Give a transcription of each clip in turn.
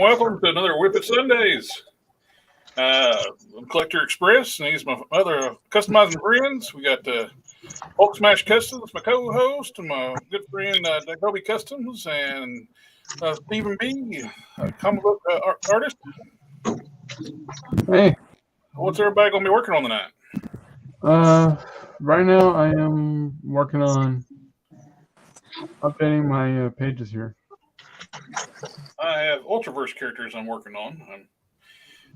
welcome to another WIP Sundays. I'm Collector Express, and these are my other customizing friends. We got Hulk Smash Customs, my co-host, and my good friend Adobe Customs, and Stephen B, comic book artist. Hey. What's everybody going to be working on tonight? Right now I am working on updating my pages here. I have Ultraverse characters I'm working on.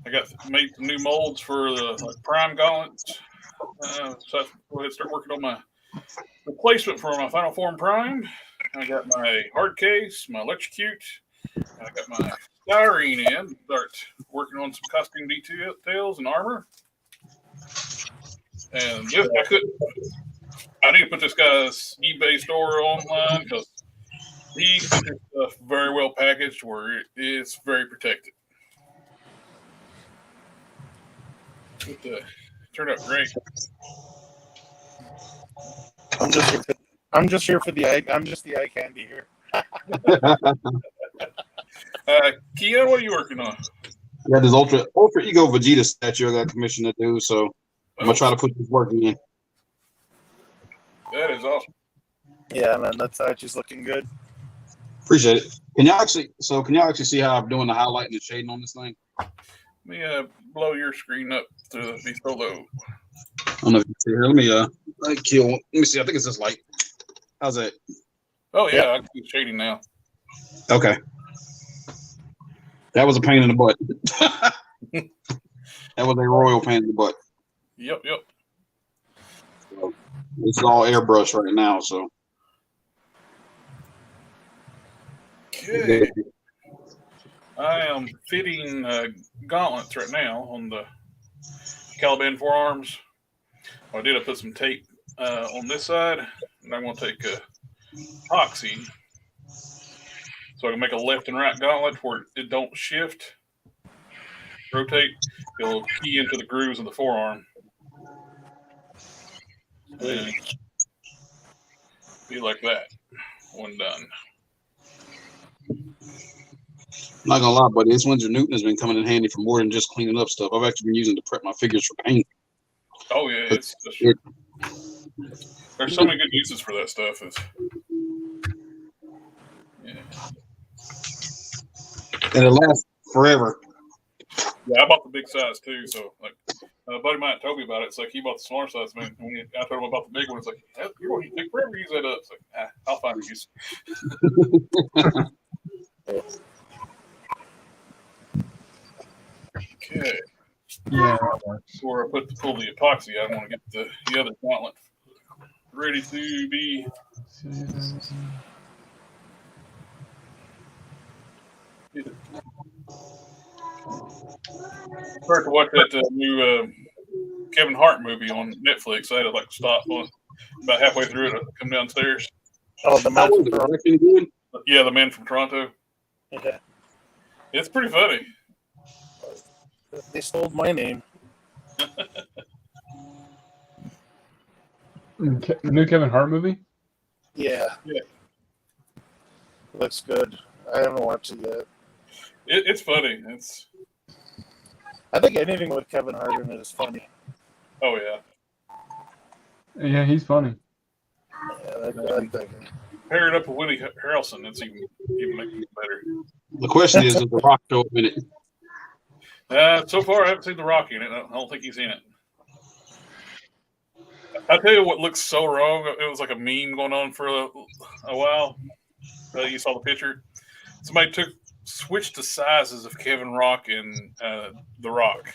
I got made some new molds for the Prime gauntlets. So I go ahead and start working on my replacement for my Final Form Prime. I got my hard case, my electrocute. I got my styrene in. Start working on some costume details and armor. And this, I need to put this guy's eBay store online because he keeps his stuff very well packaged where it's very protected. It turned out great. I'm just here for the eye. I'm just the eye candy here. Kia, what are you working on? I got this ultra ego Vegeta statue I got commissioned to do, so I'm gonna try to put this work in. That is awesome. Yeah, man, that's actually looking good. Appreciate it. Can y'all actually see how I'm doing the highlighting and shading on this thing? Let me blow your screen up to be so low. I don't know if you can see here. Let me see. I think it's this light. How's that? Oh yeah, I can see shading now. Okay. That was a pain in the butt. That was a royal pain in the butt. Yep. So, this is all airbrush right now, so. Okay. I am fitting gauntlets right now on the Caliban forearms. What I did, I put some tape on this side, and I'm going to take epoxy so I can make a left and right gauntlet where it don't shift, rotate. It'll key into the grooves of the forearm. And be like that when done. I'm not gonna lie, buddy. This Winsor Newton has been coming in handy for more than just cleaning up stuff. I've actually been using to prep my figures for paint. Oh yeah, there's so many good uses for that stuff. And it lasts forever. Yeah, I bought the big size too. So like, a buddy of mine told me about it. It's like he bought the smaller size. Man, when I told him about the big one, it's like you're going to take forever to use that up. It's like I'll find a use. Okay. Yeah. Before I pull the epoxy, I want to get the other gauntlet ready to be. Started to watch that new Kevin Hart movie on Netflix. I had to like stop about halfway through it. I come downstairs. Oh, the man from Toronto. Yeah, the man from Toronto. Okay. It's pretty funny. They stole my name. The new Kevin Hart movie? Yeah. Looks good. I haven't watched it yet. It's funny. I think anything with Kevin Hart in it is funny. Oh yeah. Yeah, he's funny. Yeah, I'm thinking. Pair it up with Woody Harrelson. It's even making it better. The question is The Rock show up in it? So far, I haven't seen The Rock in it. I don't think he's in it. I'll tell you what looks so wrong. It was like a meme going on for a while. You saw the picture. Somebody switched the sizes of Kevin Rock and The Rock.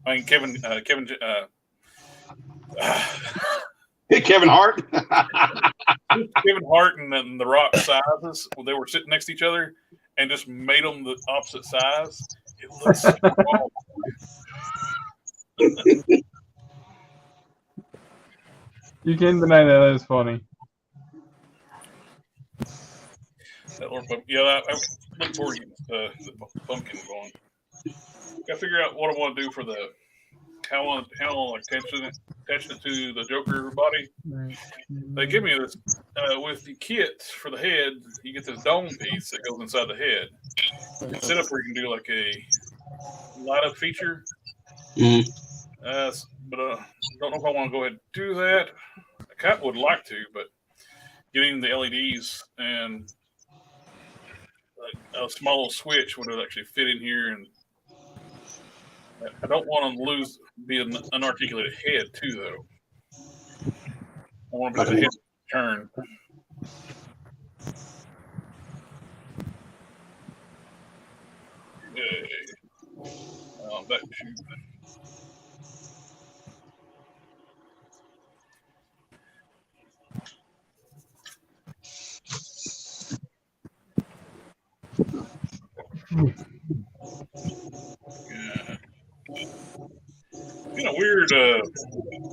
I mean, Kevin Hart? Kevin Hart and then The Rock sizes, they were sitting next to each other and just made them the opposite size. It looks so wrong. You can't deny that is funny. Yeah, I look forward to the pumpkin going. Got to figure out what I want to do for the how I attach it to the Joker body. They give me this with the kit for the head. You get this dome piece that goes inside the head. set up where you can do like a light up feature. Mhm. But don't know if I want to go ahead and do that. I kind of would like to, but getting the LEDs and a small little switch would actually fit in here, and I don't want to be an unarticulated head too, though. I want to be the head turn. Back to getting a weird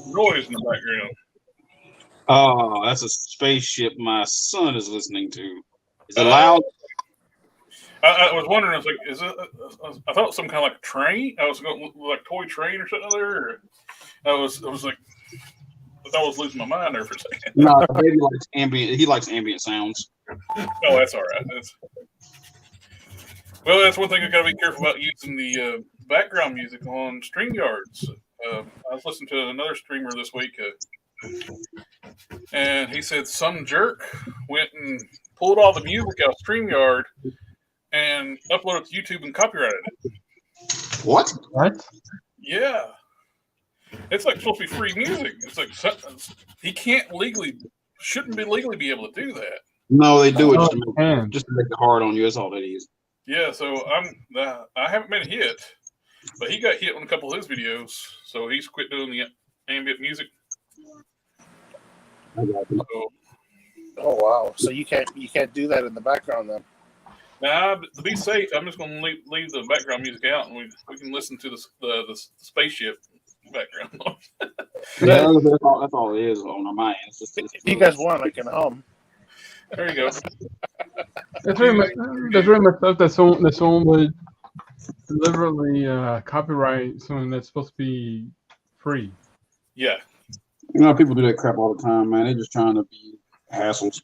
noise in the background. Oh, that's a spaceship my son is listening to. Is it loud? I was wondering, I was like, is it? I thought it was some kind of like train. I was going like toy train or something there. Or I was like, I thought I was losing my mind there for a second. No, baby likes ambient. He likes ambient sounds. Oh, that's all right. That's one thing I got to be careful about using the background music on StreamYards. I was listening to another streamer this week, and he said some jerk went and pulled all the music out of StreamYard and uploaded it to YouTube and copyrighted it. What? Yeah. It's like supposed to be free music. It's like he shouldn't legally be able to do that. No, they do it just to make it hard on you. That's all that is. Yeah, so I haven't been hit, but he got hit on a couple of his videos, so he's quit doing the ambient music. Oh wow! So you can't do that in the background then. Now, to be safe, I'm just going to leave the background music out, and we can listen to the spaceship background. Yeah, that's all it is on my end. If you guys want, I can hum. There you go. That's very much stuff that someone would deliberately copyright something that's supposed to be free. Yeah. You know, people do that crap all the time, man. They're just trying to be hassles.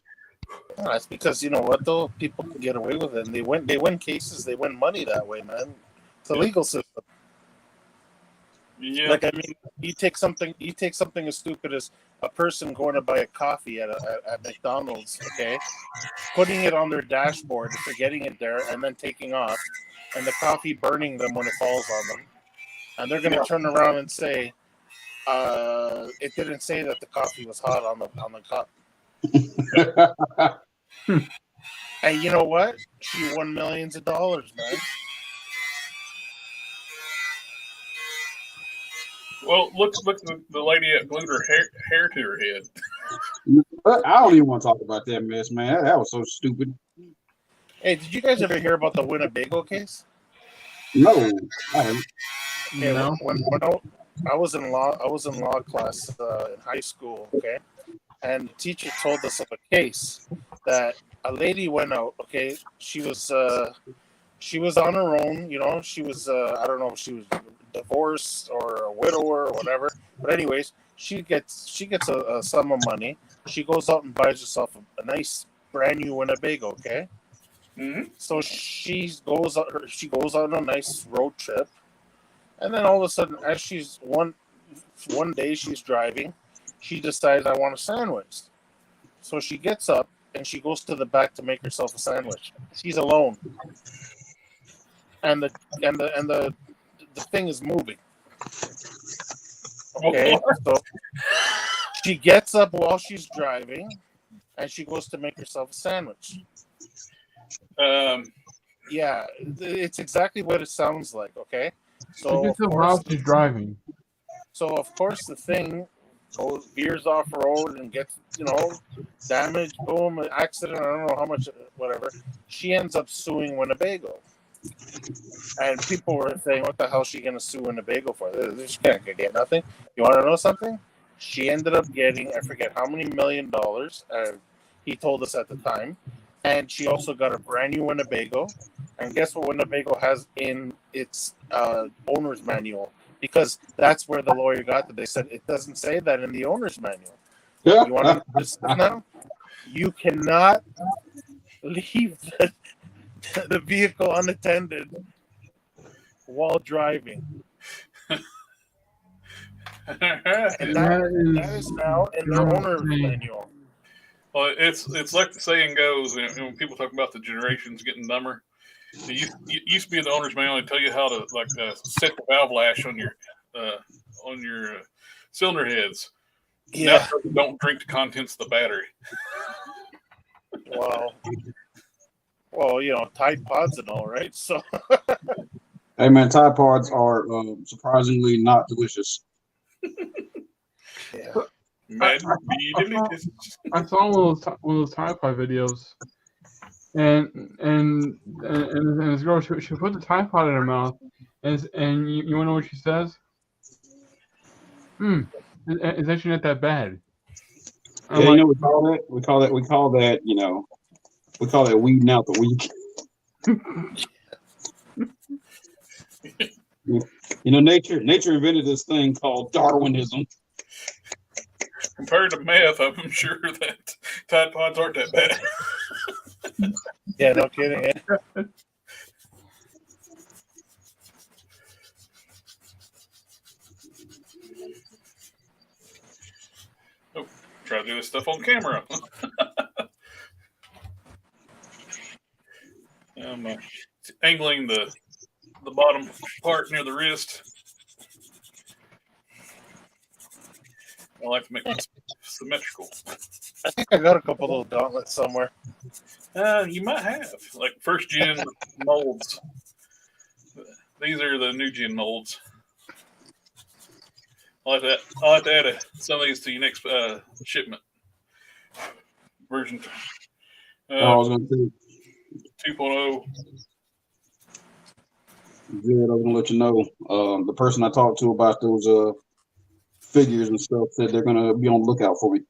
That's because you know what though, people can get away with it, and they win cases, they win money that way, man. It's a legal system. Yeah. Like I mean, you take something as stupid as a person going to buy a coffee at McDonald's, okay, putting it on their dashboard, forgetting it there, and then taking off, and the coffee burning them when it falls on them, and they're going to turn around and say, "It didn't say that the coffee was hot on the cup." And you know what? She won millions of dollars, man. Well, look the lady that glued her hair to her head. I don't even want to talk about that mess, man. That was so stupid. Hey, did you guys ever hear about the Winnebago case? No, I haven't. Yeah, No. when I was in law class in high school, okay, and the teacher told us of a case that a lady went out. Okay, she was on her own. You know, she was I don't know if she was divorced or a widower or whatever. But anyways, she gets a sum of money. She goes out and buys herself a nice brand new Winnebago. Okay. Mm-hmm. So she goes on a nice road trip, and then all of a sudden, as she's one day she's driving, she decides, I want a sandwich. So she gets up and she goes to the back to make herself a sandwich. She's alone, and the thing is moving. Okay, so she gets up while she's driving, and she goes to make herself a sandwich. Yeah, it's exactly what it sounds like. Okay, so It's while she's driving. So of course the thing veers off road and gets damaged. Boom, accident. I don't know how much, whatever. She ends up suing Winnebago, and people were saying, "What the hell is she going to sue Winnebago for? She can't get nothing." You want to know something? She ended up getting, I forget how many $1 million. He told us at the time. And she also got a brand new Winnebago. And guess what Winnebago has in its owner's manual? Because that's where the lawyer got that. They said it doesn't say that in the owner's manual. Yeah. You want to listen now? You cannot leave the vehicle unattended while driving. And that is now in their owner's manual. Well, it's like the saying goes, when people talk about the generations getting dumber. It used to be in the owner's manual and tell you how to set the valve lash on your cylinder heads. Yeah. Now, don't drink the contents of the battery. Well, Tide Pods and all, right? So. Hey man, Tide Pods are surprisingly not delicious. Yeah. I saw one of those Tide Pod videos, and this girl she put the Tide Pod in her mouth, and you want to know what she says? It's actually not that bad. Yeah, you know what we call that? We call that weeding out the weak. Nature invented this thing called Darwinism. Compared to meth, I'm sure that Tide Pods aren't that bad. Yeah, no kidding. Oh, try to do this stuff on camera. I'm angling the bottom part near the wrist. I like to make it symmetrical. I think I got a couple little gauntlets somewhere. You might have, like first gen molds. These are the new gen molds. I'll have to add some of these to your next shipment. Version I was going to say 2.0. Good, I was gonna let you know. The person I talked to about those figures and stuff said they're gonna be on the lookout for me.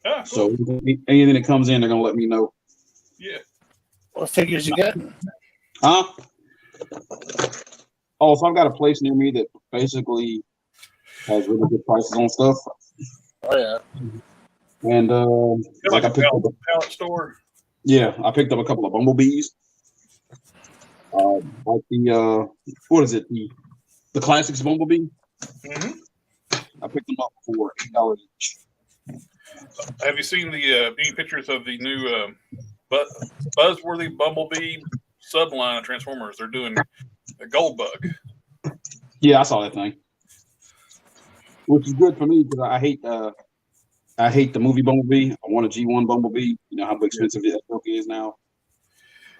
Ah, cool. So anything that comes in, they're gonna let me know. Yeah. What figures you get? Huh? Oh, so I've got a place near me that basically has really good prices on stuff. Oh yeah. And like I picked up a pallet store. Yeah, I picked up a couple of bumblebees. Like the what is it? The classics bumblebee. Mm-hmm. I picked them up for $8 each. Have you seen any pictures of the new buzzworthy bumblebee subline of Transformers? They're doing a gold bug. Yeah, I saw that thing, which is good for me because I hate the movie Bumblebee. I want a G1 Bumblebee. You know how expensive that book is now.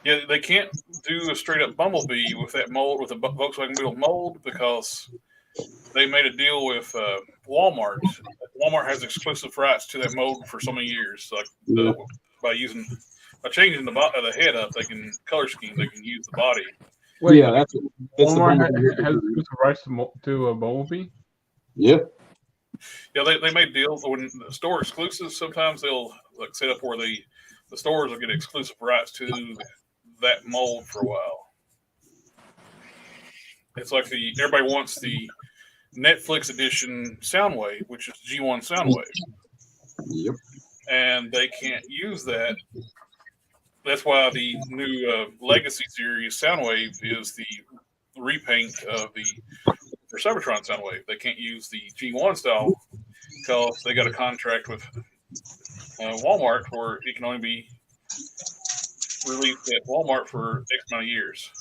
Yeah, they can't do a straight up Bumblebee with that mold, with a Volkswagen Beetle mold, because they made a deal with Walmart. Walmart has exclusive rights to that mold for so many years. Like by changing the head up, they can color scheme. They can use the body. Wait, yeah, that's Walmart has exclusive rights to a Bumblebee. Yeah. Yeah, they made deals when store exclusives. Sometimes they'll set up where the stores will get exclusive rights to that mold for a while. It's like everybody wants the Netflix edition Soundwave, which is G1 Soundwave. Yep. And they can't use that. That's why the new Legacy series Soundwave is the repaint of for Cybertron Soundwave. They can't use the G1 style because they got a contract with Walmart where it can only be released at Walmart for X amount of years.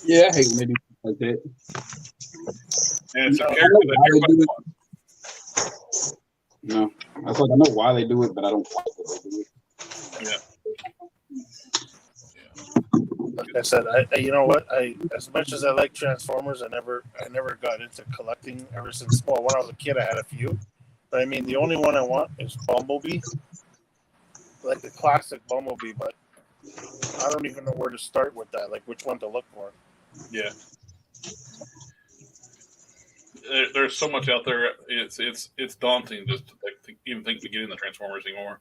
Yeah, I hate maybe like that. And it's a character that everybody wants. No, I was like, I know why they do it, but I don't like that they do it. Yeah. Like I said, you know what? As much as I like Transformers, I never got into collecting ever since. Well, when I was a kid, I had a few, but I mean, the only one I want is Bumblebee, like the classic Bumblebee. But I don't even know where to start with that. Like, which one to look for? Yeah. There's so much out there. It's daunting just to even think to get in the Transformers anymore.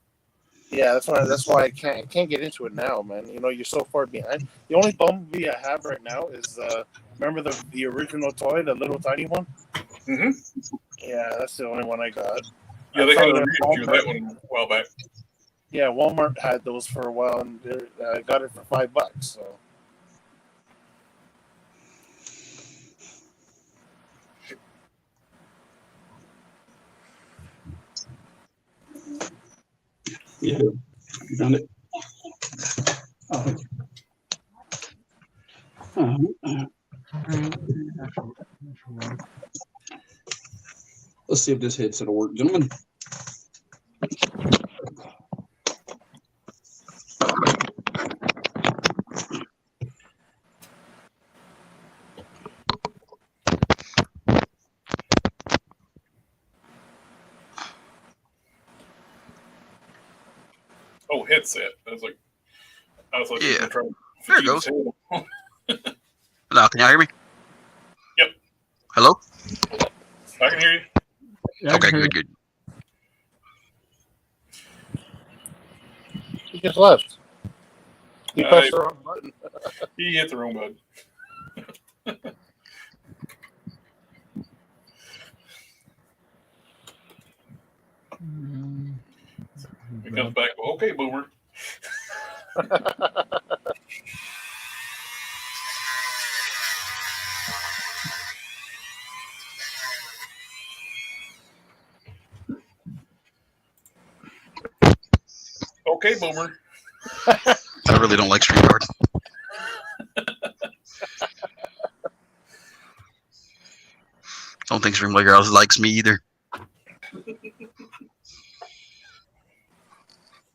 Yeah, that's why I can't get into it now, man. You know, you're so far behind. The only Bumblebee I have right now is remember the original toy, the little tiny one? Mm-hmm. Yeah, that's the only one I got. Yeah, they had a review of that one a while back. Yeah, Walmart had those for a while, and I got it for $5. So. Yeah, you done it. Let's see if this headset will work, gentlemen. Oh, headset. I was like, you Yeah. were trying to There it fit goes. his head. Now, can y'all hear me? Yep. Hello? I can hear you. Yeah, Okay, good. He just left. He pressed the wrong button. He hit the wrong button. He comes back. Okay, boomer. Okay, boomer. I really don't like StreamYard. Don't think StreamYard likes me either.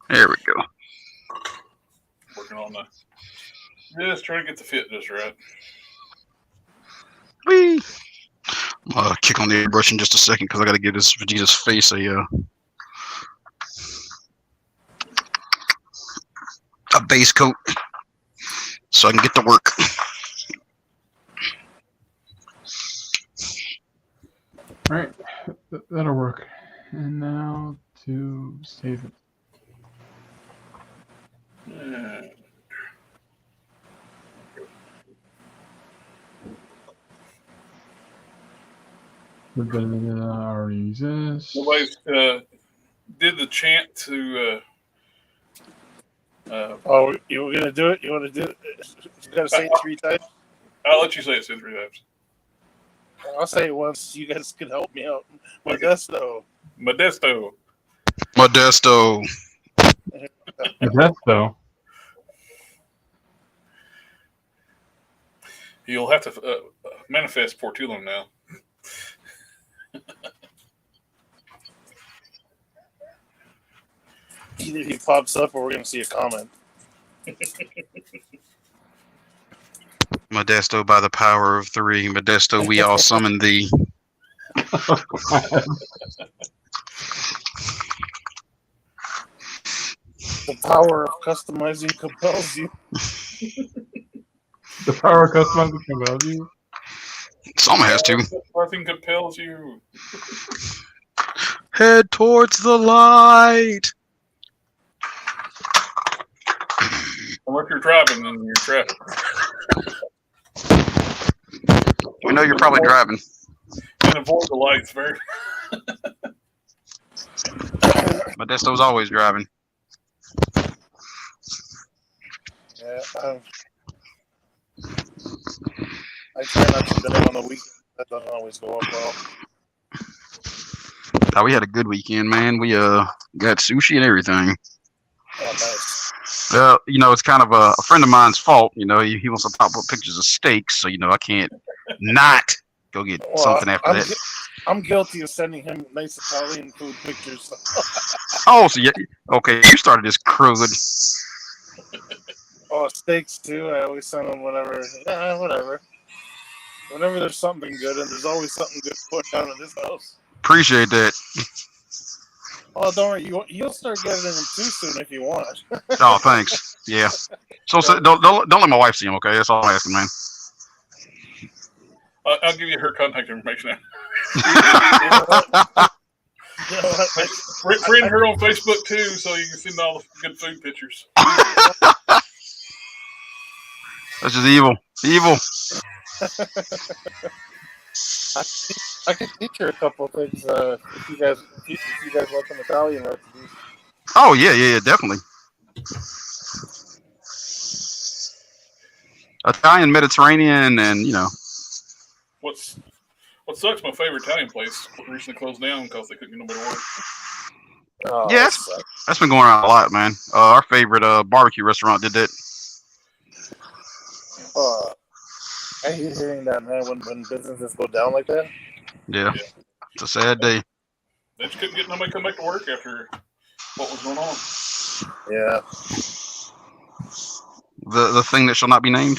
There we go. Working on the. Just trying to get the fit just right. Whee! I'm gonna kick on the airbrush in just a second because I gotta give this Vegeta's face a base coat so I can get to work. All right, that'll work. And now to save it. That already exists. Nobody's did the chant to. Oh, you were gonna do it? You want to do it? You gotta say it 3 times. I'll let you say it 3 times. I'll say it once. You guys can help me out. Modesto. Modesto. Modesto. Modesto. You'll have to manifest for too long now. Either he pops up or we're gonna see a comment. Modesto by the power of 3. Modesto, we all summon thee. The power of customizing compels you. The power of customizing compels you. Some has to. Nothing compels you. Head towards the light. Unless you're driving and you're traffic. We know you're probably driving. And avoid the lights, very. Modesto's always driving. Yeah. I try not to drive on the weekend. That doesn't always go up well. Oh, we had a good weekend, man. We got sushi and everything. Oh, nice. It's kind of a friend of mine's fault. He wants to pop up pictures of steaks, so I can't not go get something after that. I'm guilty of sending him nice Italian food pictures. Oh, so okay, you started this crud. Oh, steaks too. I always send them whenever. Yeah, whatever. Whenever there's something good, and there's always something good put down in this house. Appreciate that. Oh, don't worry. You'll start getting them too soon if you want. Oh, thanks. Yeah. So don't let my wife see them, okay? That's all I'm asking, man. I'll give you her contact information now. Friend her on Facebook too, so you can send all the good food pictures. That's just evil. Evil. I can teach her a couple of things if you guys want some Italian recipes. Oh yeah, definitely. Italian, Mediterranean, and What sucks? My favorite Italian place recently closed down because they couldn't get nobody to work. Oh, yes, that's been going around a lot, man. Our favorite barbecue restaurant did that. I hate hearing that, man. When businesses go down like that. Yeah, it's a sad day. They just couldn't get nobody to come back to work after what was going on. Yeah. The thing that shall not be named.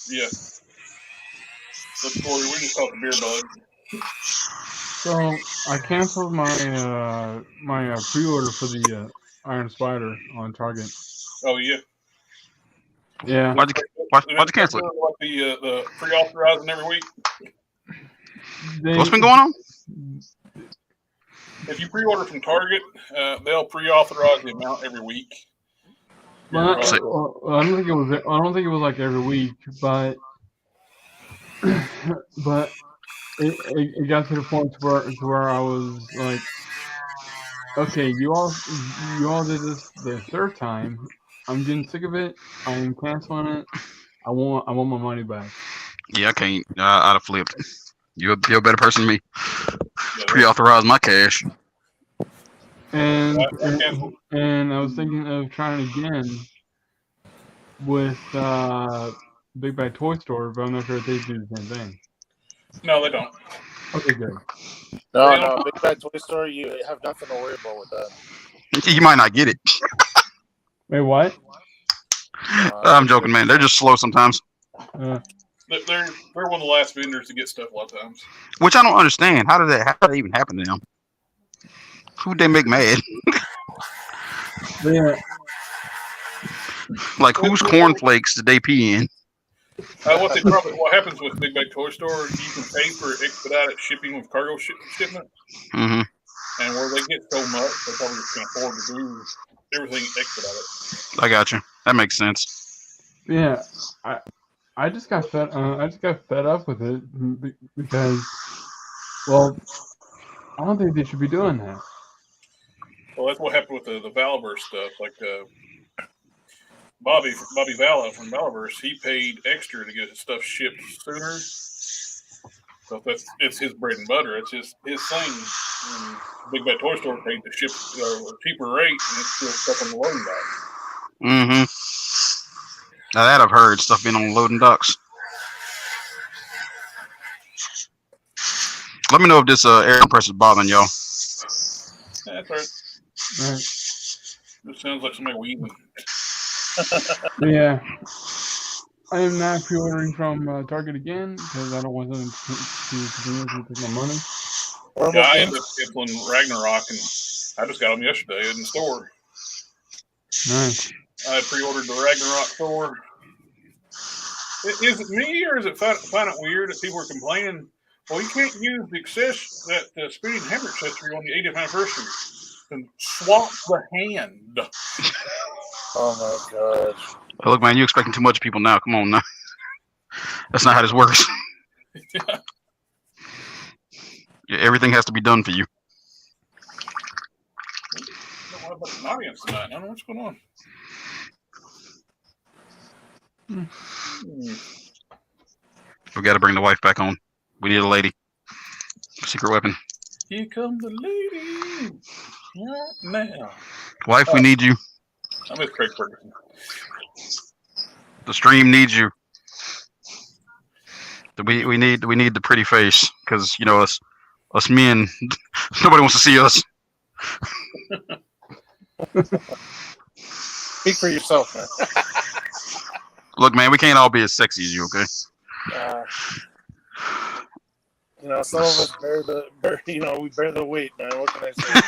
Yeah. The story we just called the beer bug. So I canceled my my pre-order for the Iron Spider on Target. Oh yeah. Yeah. Why'd you cancel it? Like the pre-authorizing every week. What's been going on? If you pre-order from Target, they'll pre-authorize the amount every week. Well, I don't think it was like every week, but it got to the point where I was like, okay, you all did this the third time. I'm getting sick of it. I'm canceling it. I want my money back. Yeah, I can't. I'd have flipped. You're a better person than me. Yeah, Pre-authorize my cash. And I was thinking of trying again with Big Bad Toy Store, but I'm not sure if they do the same thing. No, they don't. Okay, good. No, Big Bad Toy Store, you have nothing to worry about with that. You might not get it. Wait, what? I'm joking, man. They're just slow sometimes. They're one of the last vendors to get stuff a lot of times. Which I don't understand. How did that even happen to them? Who'd they make mad? Yeah. Like, whose cornflakes did they pee in? What happens with Big Bag Toy Store, you can pay for expedited shipping with cargo shipment. Mm-hmm. And where they get so much, they probably just can't afford to do everything expedited. I got you. That makes sense. Yeah. I just got fed up with it because, well, I don't think they should be doing that. Well, that's what happened with the Valaverse stuff. Like Bobby Vala from Valaverse, he paid extra to get his stuff shipped sooner. So it's his bread and butter. It's his thing. And Big Bad Toy Store paid to ship a cheaper rate, and it's still stuck on the loading dock. Mm-hmm. Now that I've heard, stuff being on loading docks. Let me know if this air compressor is bothering y'all. Yeah, that's right. Right. This sounds like somebody weaving. Yeah. I am not pre-ordering from Target again because I don't want them to take my money. Yeah, I ended up canceling Ragnarok, and I just got them yesterday in the store. Nice. I pre-ordered the Ragnarok Thor. Is it me, or is it find it weird that people are complaining? Well, you can't use that speeding hammer accessory on the 80th anniversary. And swap the hand. Oh my gosh. Oh, look, man, you're expecting too much of people now. Come on now. That's not how this works. Yeah. Yeah, everything has to be done for you. I don't know about an audience tonight. I don't know what's going on. We got to bring the wife back on. We need a lady. Secret weapon. Here comes the lady. Right now. Wife, we need you. I'm with Craig Ferguson. The stream needs you. We need the pretty face because us men, nobody wants to see us. Speak for yourself, man. Look, man, we can't all be as sexy as you, okay? Some of us we bear the weight, man. What can I say?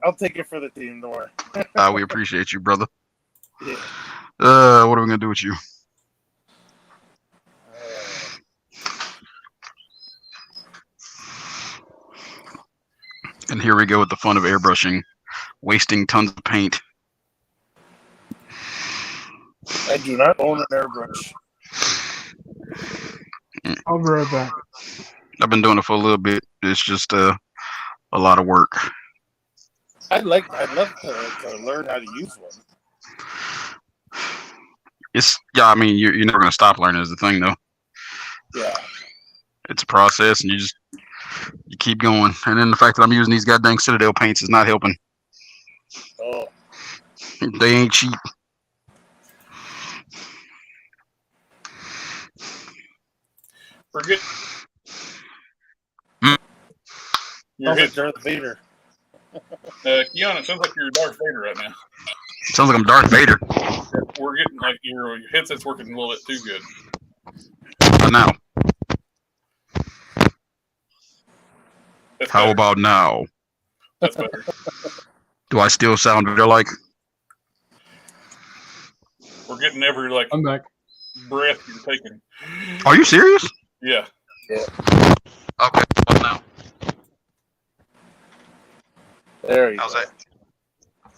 I'll take it for the team, don't worry. We appreciate you, brother. Yeah. What are we gonna do with you? And here we go with the fun of airbrushing, wasting tons of paint. I do not own an airbrush. I'll be right back. I've been doing it for a little bit. It's just a lot of work. I'd love to learn how to use one. I mean, you're never gonna stop learning is the thing though. Yeah. It's a process, and you keep going. And then the fact that I'm using these goddamn Citadel paints is not helping. Oh. They ain't cheap. Forget. You're like Darth Vader. Keanu, it sounds like you're Darth Vader right now. Sounds like I'm Darth Vader. We're getting like your headset's working a little bit too good. Now. That's How better. about now? That's better. Do I still sound like? We're getting every like I'm back. breath you're taking. Are you serious? Yeah. Yeah. Okay. Well, now. There you How's go. that?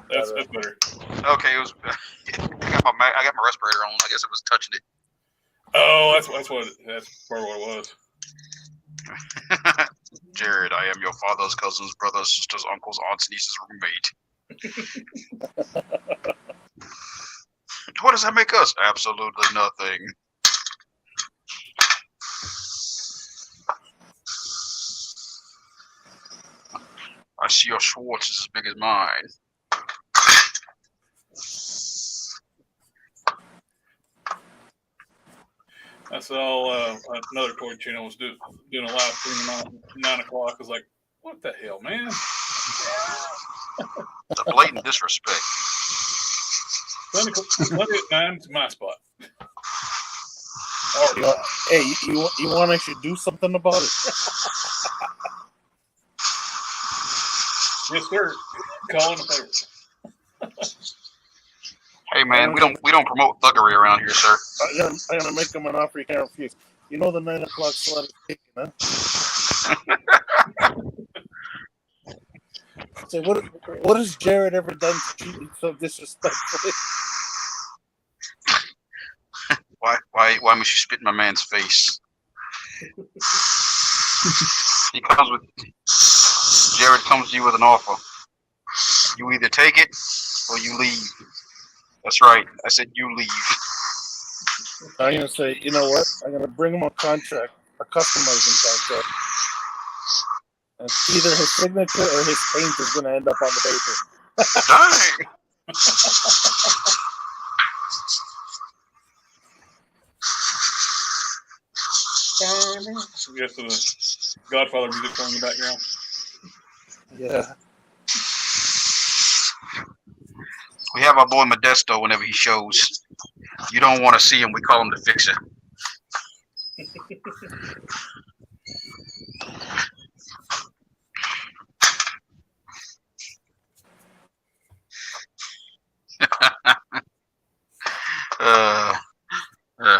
That's better. Okay, it was. I got my respirator on. I guess it was touching it. Oh, that's part of what it was. Jared, I am your father's cousins, brothers, sisters, uncles, aunts, nieces, roommate. What does that make us? Absolutely nothing. I see your Schwartz is as big as mine. That's all. Another toy channel was doing a live stream at 9 o'clock. I was like, what the hell, man? The blatant disrespect. Sunday at 9 is my spot. Hey, you want I should do something about it? Yes, sir. Call in a favor. Hey man, we don't promote thuggery around here, sir. I'm gonna make him an offer he can't refuse. You know the 9 o'clock slot is taken, huh? Say, what has Jared ever done to treat you so disrespectfully? Why must you spit in my man's face? Jared comes to you with an offer. You either take it or you leave. That's right. I said you leave. I'm gonna say, you know what? I'm gonna bring him a contract, a customizing contract. And either his signature or his paint is gonna end up on the paper. Dang. Yes, the Godfather music playing in the background. Yeah. We have our boy Modesto whenever he shows. You don't want to see him, we call him the fixer.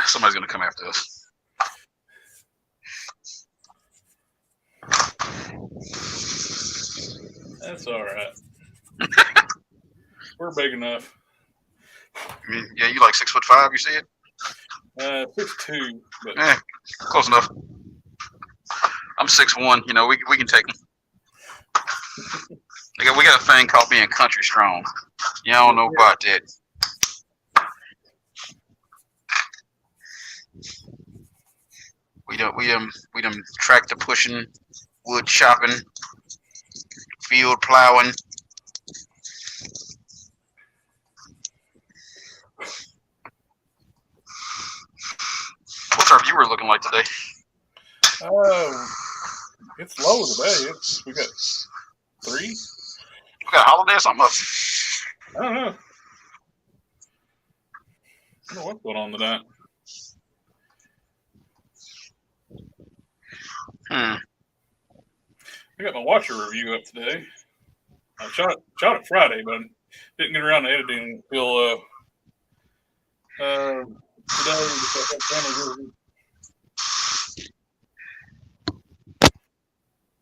Somebody's gonna come after us. That's all right. We're big enough. Yeah, you like 6'5", you said? 6'2", but Close enough. I'm 6'1", you know, we can take them. We got a thing called being country strong. You don't know about that. We done tractor pushing, wood chopping, field plowing. What's our viewer looking like today? It's low today. We got 3. We got a holiday or something up. I don't know. I don't know what's going on tonight. I got my Watcher review up today. I shot it Friday, but didn't get around to editing until today.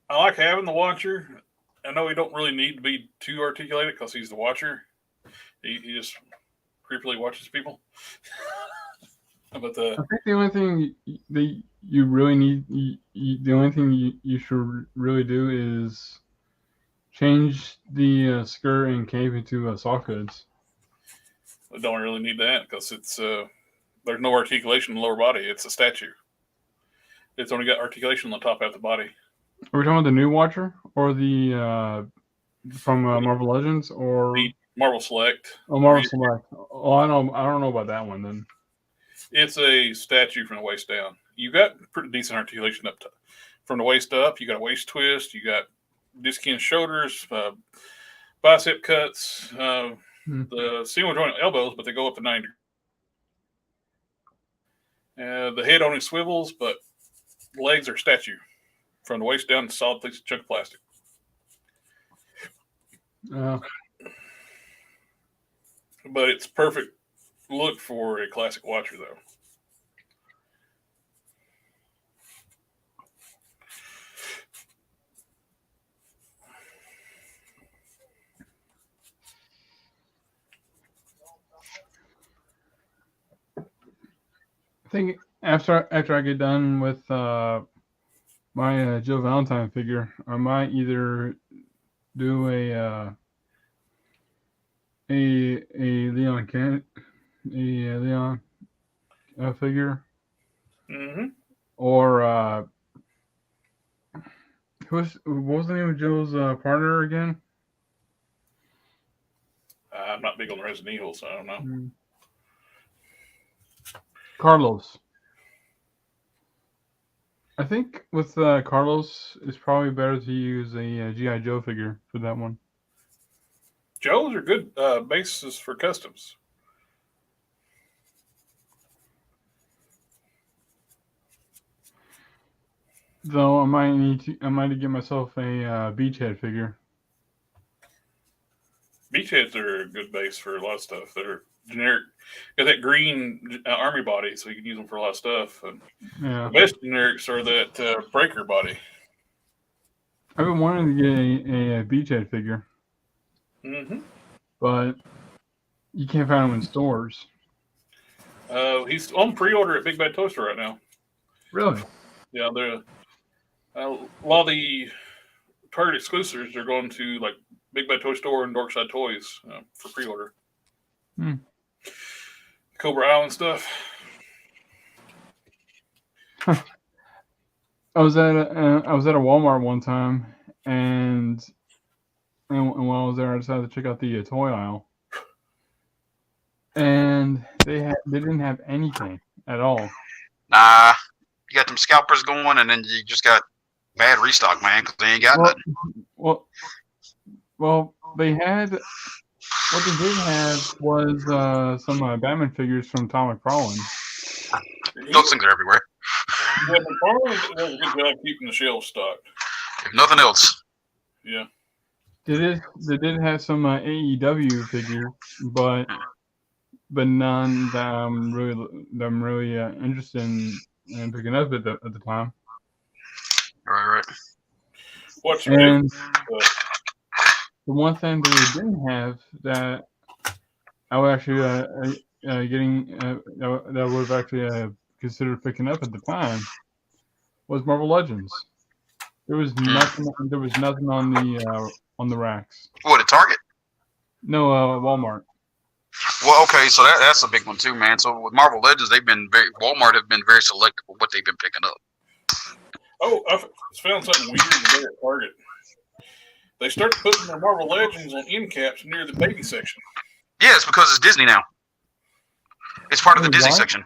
I like having the Watcher. I know he don't really need to be too articulated because he's the Watcher. He just creepily watches people. But I think the only thing that you really need, the only thing you should really do is change the skirt and cape into soft goods. I don't really need that because it's there's no articulation in the lower body. It's a statue. It's only got articulation on the top half of the body. Are we talking about the new Watcher or the from Marvel Legends or The Marvel Select? Oh, Marvel Select. Oh, I don't know about that one then. It's a statue from the waist down. You got pretty decent articulation up top. From the waist up, you got a waist twist. You got disc-in shoulders, bicep cuts, the single joint elbows, but they go up to 90. The head only swivels, but legs are statue. From the waist down, solid piece of chunk of plastic. But it's perfect look for a classic Watcher, though. I think after I get done with my Joe Valentine figure, I might either do a Leon figure, or what was the name of Joe's partner again? I'm not big on Resident Evil, so I don't know. Carlos. I think with Carlos, it's probably better to use a G.I. Joe figure for that one. Joe's are good bases for customs. Though I might need to get myself a Beachhead figure. Beachheads are a good base for a lot of stuff. They're generic. Got that green army body, so you can use them for a lot of stuff. And yeah. The best generics are that breaker body. I've been wanting to get a Beachhead figure. But you can't find them in stores. He's on pre-order at Big Bad Toy Store right now. Really? Yeah, they're a lot of the Target exclusives are going to like Big Bad Toy Store and Dorkside Toys for pre-order. Cobra Island stuff. I was at a Walmart one time, and while I was there, I decided to check out the toy aisle, and they didn't have anything at all. Nah, you got them scalpers going, and then you just got bad restock, man, because they ain't got nothing. Well, they had. What they did have was some Batman figures from Tom McFarlane. Those things are everywhere. Yeah, McFarlane does a good job keeping the shelves stocked. If nothing else. Yeah. They did have some AEW figures, but none that I'm really interested in picking up at the time. Right. What's and the one thing that we didn't have that I was actually that would have actually considered picking up at the time was Marvel Legends. There was nothing. There was nothing on the racks. What, at Target? No, Walmart. Well, okay, so that's a big one too, man. So with Marvel Legends, Walmart have been very selective with what they've been picking up. Oh, I found something weird today at Target. They started putting their Marvel Legends on end caps near the baby section. Yeah, it's because it's Disney now. It's part of the Disney section.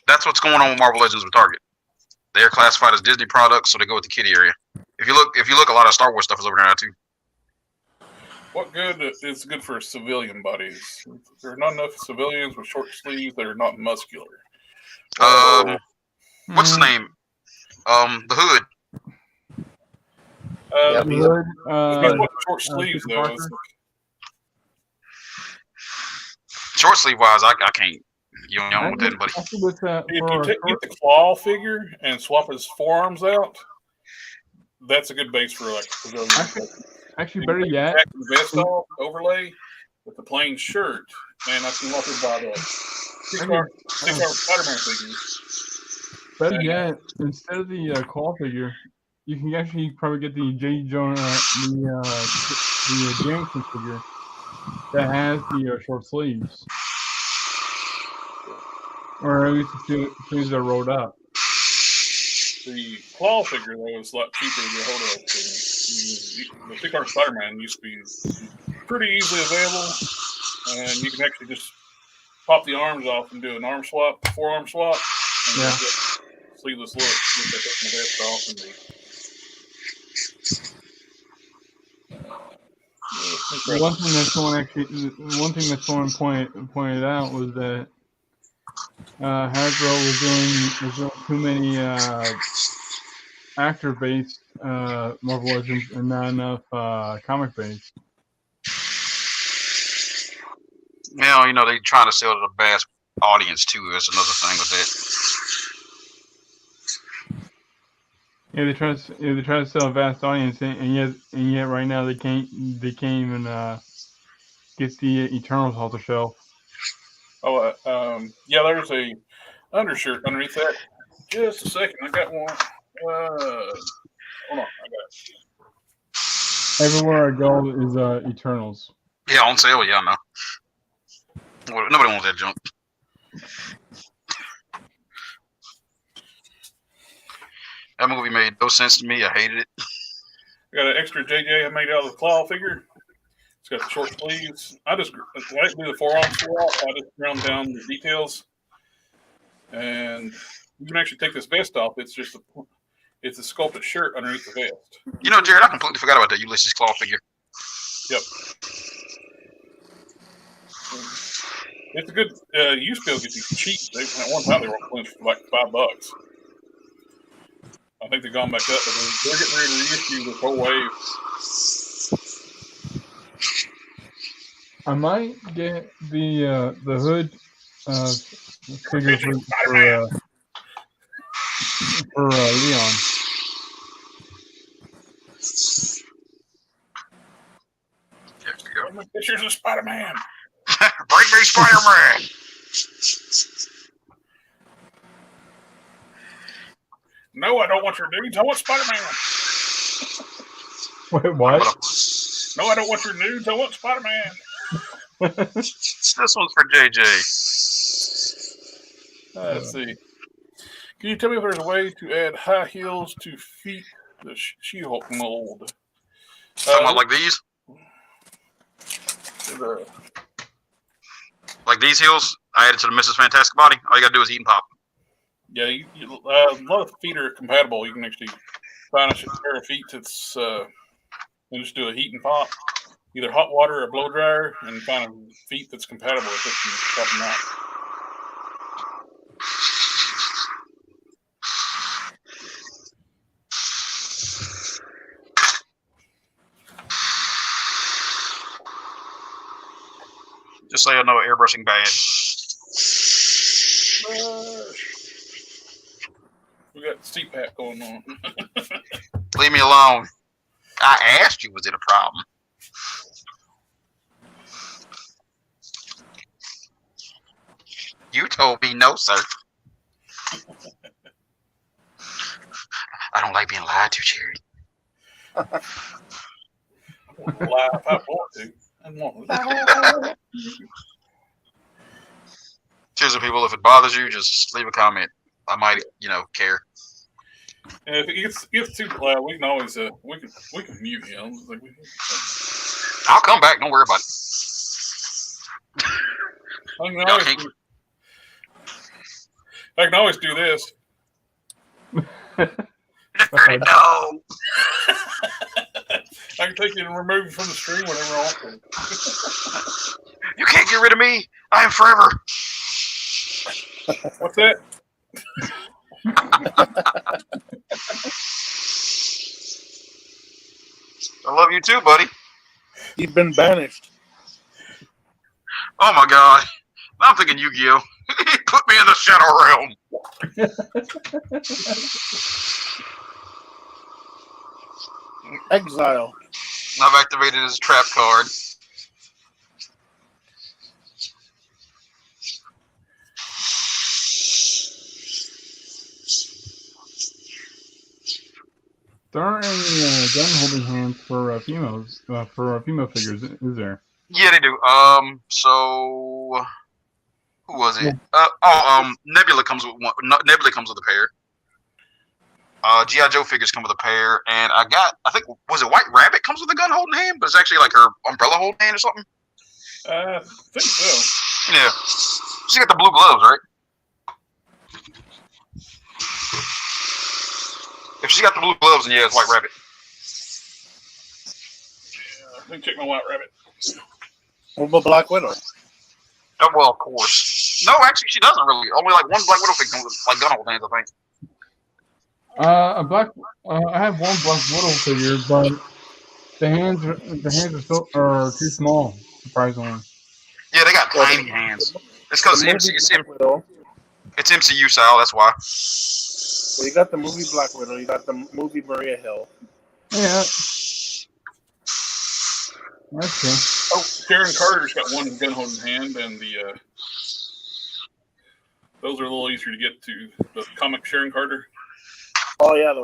That's what's going on with Marvel Legends with Target. They're classified as Disney products, so they go with the kiddie area. If you look, a lot of Star Wars stuff is over there now too. What good is good for civilian bodies? There are not enough civilians with short sleeves that are not muscular. What's his name? The Hood. Short sleeves though. Short sleeve wise, I can't. You don't know what that, buddy. If you get the claw figure and swap his forearms out, that's a good base for like civilian. Actually, better yet, the vest off, overlay with the plain shirt, and I can walk it by the six-hour Spider-Man figures. Better yet, instead of the claw figure, you can actually probably get the J. Jonah, the Jameson figure that has the short sleeves, or at least the sleeves are rolled up. The claw figure though is a lot cheaper to get hold of. The thick-arm Spider-Man used to be pretty easily available, and you can actually just pop the arms off and do an arm swap, forearm swap, and Yeah. get sleeveless look. Just by taking the vest off and One thing that someone pointed out was that Hasbro was doing too many actor-based Marvel Legends and not enough comic-based. Well, you know, they're trying to sell to the vast audience too. That's another thing with that. Yeah, they try to sell a vast audience, and yet right now they can't even get the Eternals off the shelf. Oh, yeah, there's a undershirt underneath that. Just a second, I got one. Hold on, I got it. Everywhere I go is Eternals. Yeah, on sale. Yeah, I know. Well, nobody wants that junk. That movie made no sense to me. I hated it. I got an extra JJ I made out of the claw figure. It's got the short sleeves. I do the forearm swap. I just round down the details, and you can actually take this vest off. It's just it's a sculpted shirt underneath the vest. You know, Jared, I completely forgot about that Ulysses claw figure. Yep. It's a good. You used to be able to get these cheap. At one time they were on for like $5. I think they've gone back up, but they're getting ready to reissue this whole wave. I might get the hood figure for Leon. Pictures of Spider-Man. Bring me Spider-Man. No, I don't want your nudes. I want Spider-Man. Wait, what? No, I don't want your nudes. I want Spider-Man. This one's for JJ. Let's see. Can you tell me if there's a way to add high heels to feet the She-Hulk mold? Something like these? Like these heels? I added to the Mrs. Fantastic body. All you gotta do is eat and pop. Yeah, a lot of feet are compatible. You can actually find a pair of feet that's and just do a heat and pop, either hot water or blow dryer, and find a feet that's compatible with it and pop them out. Just so you know, airbrushing bad. We got CPAP going on. Leave me alone. I asked you, was it a problem? You told me no, sir. I don't like being lied to, Jerry. I want to lie if I want to. I want to. Seriously, people, if it bothers you, just leave a comment. I might, care. And if it gets too loud, we can always we can mute him. I'll come back. Don't worry about it. I can always do this. No. I can take you and remove you from the stream whenever I want to. You can't get rid of me. I am forever. What's that? I love you too, buddy. You've been banished. Oh my God. I'm thinking Yu-Gi-Oh. Put me in the Shadow Realm. Exile. I've activated his trap card. There aren't any gun holding hands for females for female figures, is there? Yeah, they do. So who was it? Nebula comes with one. Nebula comes with a pair. GI Joe figures come with a pair, and I think was it White Rabbit comes with a gun holding hand, but it's actually like her umbrella holding hand or something. I think so. Yeah, she got the blue gloves, right? If she got the blue gloves, then yeah, it's White Rabbit. Let me check my White Rabbit. What about Black Widow? Oh, well, of course. No, actually, she doesn't really. Only like one Black Widow figure comes with like gun holding hands, I think. I have one Black Widow figure, but the hands are too small, surprisingly. Yeah, they got tiny hands. It's because it's MCU style. That's why. Well, you got the movie Black Widow. You got the movie Maria Hill. Yeah. That's true. Oh, Sharon Carter's got one gun holding hand, and those are a little easier to get to. The comic Sharon Carter. Oh yeah, the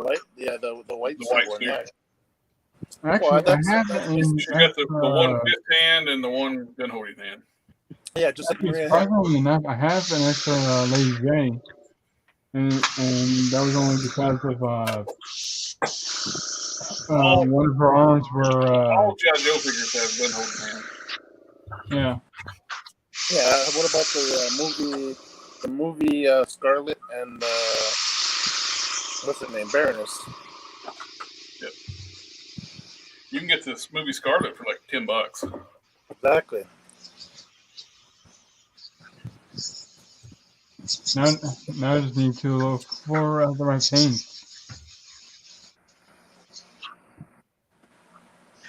white one. Yeah. Actually, I have She's got the one fifth hand and the one gun holding hand. Yeah, just like Maria Hill. Surprisingly enough, I have an extra Lady J, and that was only because of one of her arms were. All G.I. Joe figures have gun holding hand. Yeah. Yeah. What about the movie Scarlet and what's her name, Baroness? Yep. You can get this movie Scarlet for like $10. Exactly. Now I just need to look for the right paint.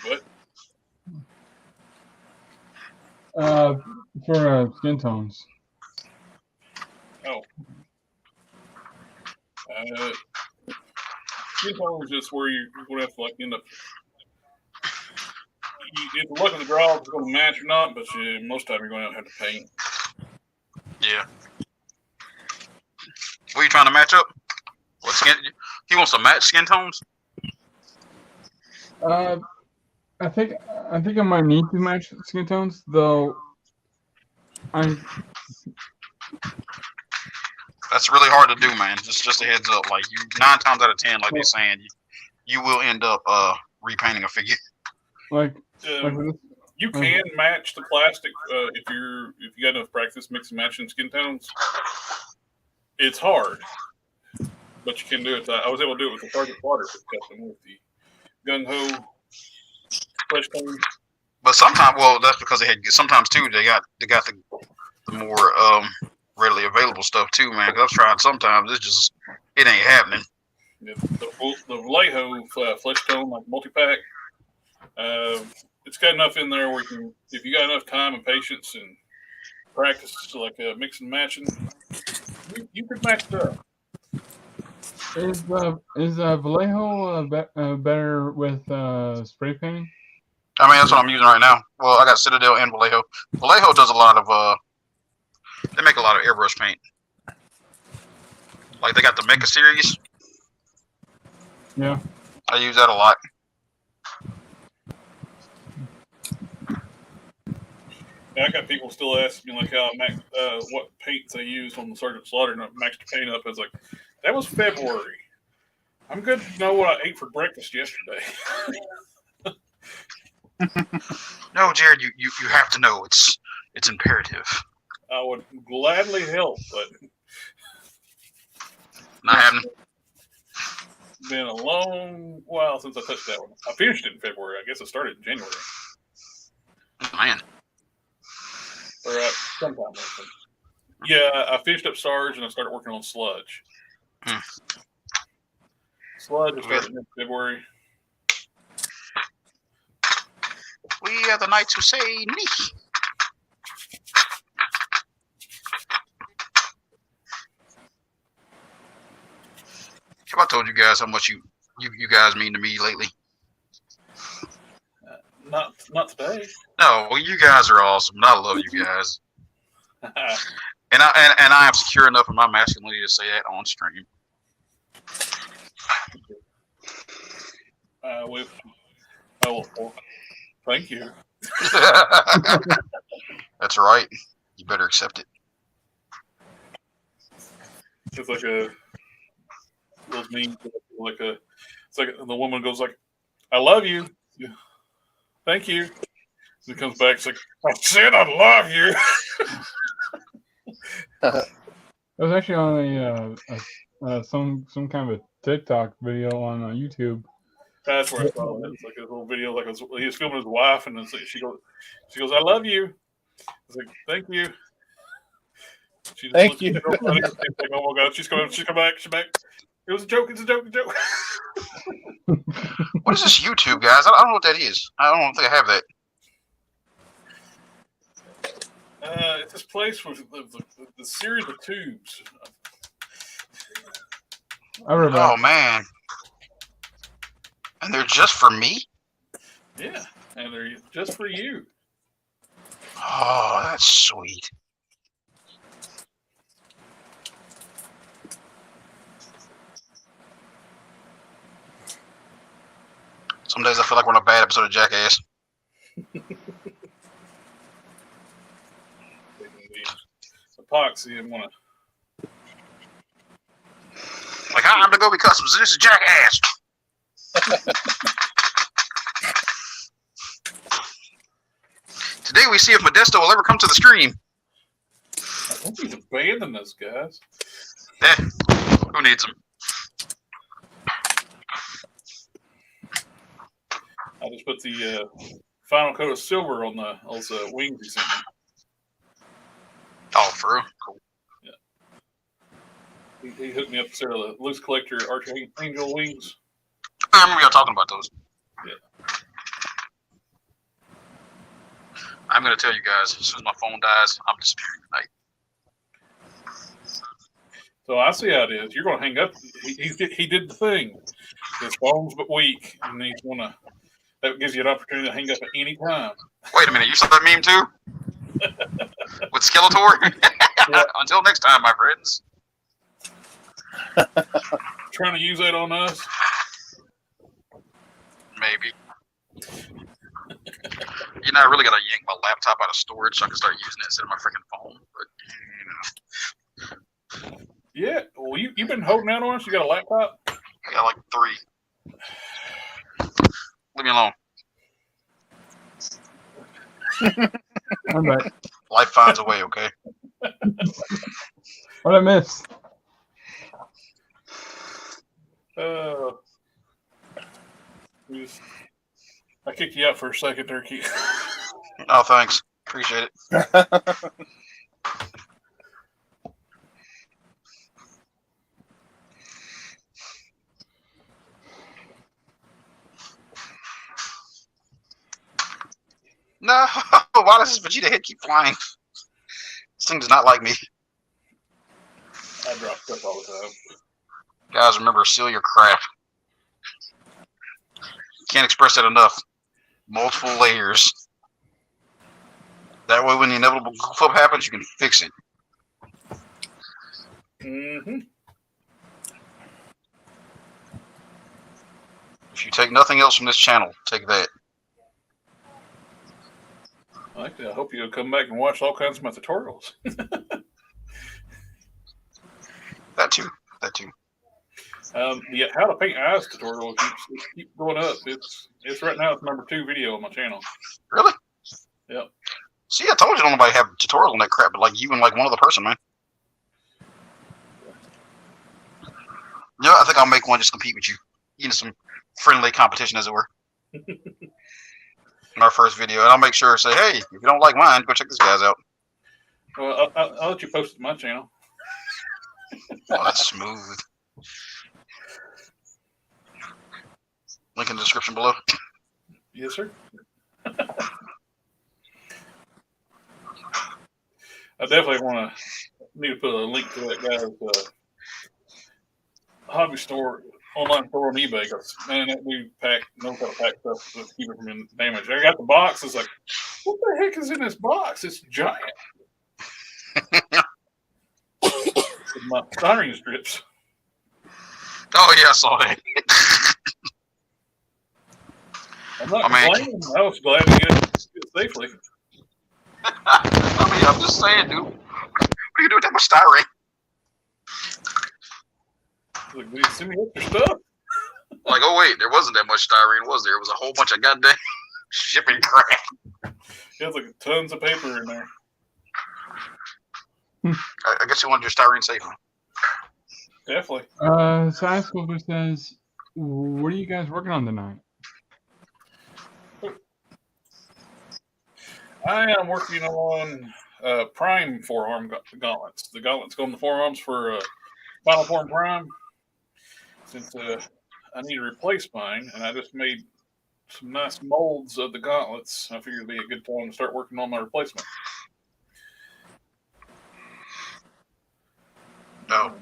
What? For skin tones. Oh. Skin tones is just where you're going to have to like end up. If the luck of the draw is going to match or not, but most of the time you're going to have to paint. Yeah. What are you trying to match up? What skin? He wants to match skin tones. I think I might need to match skin tones, though. That's really hard to do, man. Just a heads up. Like 9 times out of 10, like they're saying, you will end up repainting a figure. You can match the plastic if you got enough practice mixing and matching skin tones. It's hard, but you can do it. I was able to do it with the Target Water custom with the gung ho flesh tone. But sometimes, well, that's because sometimes too they got the more readily available stuff too, man. Because I've tried sometimes it ain't happening. Yeah, the Vallejo flesh tone like multi-pack. It's got enough in there where if you got enough time and patience and practice to like mix and matching, you could match it up. Is Vallejo better with spray painting? I mean, that's what I'm using right now. Well, I got Citadel and Vallejo. Vallejo does a lot of they make a lot of airbrush paint. Like they got the Mecha series. Yeah. I use that a lot. Yeah, I got people still asking me like how what paints I use on the Sergeant Slaughter and I maxed the paint up. I was like, that was February. I'm good to know what I ate for breakfast yesterday. No, Jared, you have to know. It's imperative. I would gladly help, but not happening. Been a long while since I touched that one. I finished it in February. I guess it started in January. Man. Or sometime. Yeah, I finished up Sarge and I started working on Sludge. Sludge started in February. We are the knights who say nee. Have I told you guys how much you guys mean to me lately? Not today. No, well, you guys are awesome. I love you guys. And I am secure enough in my masculinity to say that on stream. with, oh, well, thank you. That's right. You better accept it. It's like a those memes, like a. It's like the woman goes like, "I love you, thank you." And it comes back, it's like, "I said I love you." It was actually on some kind of a TikTok video on YouTube. That's where I saw it. It's like a little video, like he was filming his wife, and it's like she goes, "I love you." It's like, "Thank you." She just Thank looks you. so funny. It's like, oh my god, she's come back. She's back. It was a joke. It's a joke. What is this YouTube, guys? I don't know what that is. I don't think I have that. It's this place with the series of tubes. Oh man, and they're just for me. Yeah, and they're just for you. Oh, that's sweet. Some days I feel like we're on a bad episode of Jackass. Epoxy and want to. Like, hi, I'm the Gobi Customs. This is Jackass. Today we see if Modesto will ever come to the stream. I think he's abandoning us, guys. Who needs them? I just put the final coat of silver on those wings he sent me. Oh, for real? Cool. Yeah. He hooked me up with a set of the loose collector Archangel wings. I remember y'all talking about those. Yeah. I'm going to tell you guys, as soon as my phone dies, I'm disappearing tonight. So I see how it is. You're going to hang up. He did the thing. His phone's but weak, and he's going to. That gives you an opportunity to hang up at any time. Wait a minute, you saw that meme too? With Skeletor? Yeah. Until next time, my friends. Trying to use that on us? Maybe. You know, I really got to yank my laptop out of storage so I can start using it instead of my freaking phone. But, you know. Yeah. Well, you've been holding out on us? You got a laptop? I got like 3. Leave me alone. I'm back. Life finds a way, okay? What I missed? I kicked you out for a second there, Keith. Oh, thanks. Appreciate it. No, why does this Vegeta head keep flying? This thing does not like me. I drop stuff all the time. Guys, remember, seal your crap. Can't express that enough. Multiple layers. That way, when the inevitable flip happens, you can fix it. Mm-hmm. If you take nothing else from this channel, take that. I hope you'll come back and watch all kinds of my tutorials. That too. That too. Yeah, how to paint eyes tutorial keeps going up. It's right now. It's number 2 video on my channel. Really? Yep. See, I told you don't nobody have tutorials on that crap, but like you and like one other person, man. Yeah, I think I'll make one just to compete with you. You know, some friendly competition, as it were. In our first video, and I'll make sure to say, hey, if you don't like mine, go check this guy's out. Well, I'll let you post it to my channel. Oh, that's smooth. Link in the description below. Yes, sir. I definitely need to put a link to that guy's hobby store, online store on eBay. Because man, that dude knows how to pack stuff to keep it from being damaged. I got the box. It's like, what the heck is in this box? It's giant. With my styrene strips. Oh yeah, I saw that. I'm not I mean- complaining. I was glad to get it safely. I mean, I'm just saying, dude. What are you doing with that much styrene? Like, they send me extra stuff. Like, oh wait, there wasn't that much styrene, was there? It was a whole bunch of goddamn shipping crap. There's like tons of paper in there. I guess you wanted your styrene safe, huh? Definitely. Science Sculptor says, what are you guys working on tonight? I am working on Prime forearm gauntlets. The gauntlets go on the forearms for Final Form Prime. Since I need to replace mine, and I just made some nice molds of the gauntlets, I figured it'd be a good time to start working on my replacement. No.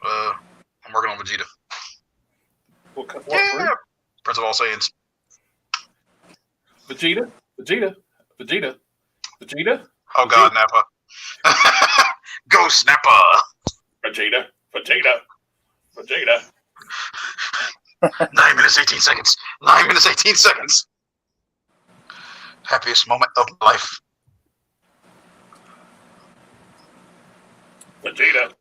I'm working on Vegeta. What Yeah. Prince of all Saiyans. Vegeta? Vegeta? Vegeta? Vegeta? Oh God, Nappa. Go Snapper. Vegeta? Vegeta? Vegeta? 9 minutes, 18 seconds. 9 minutes, 18 seconds. Happiest moment of my life. Vegeta?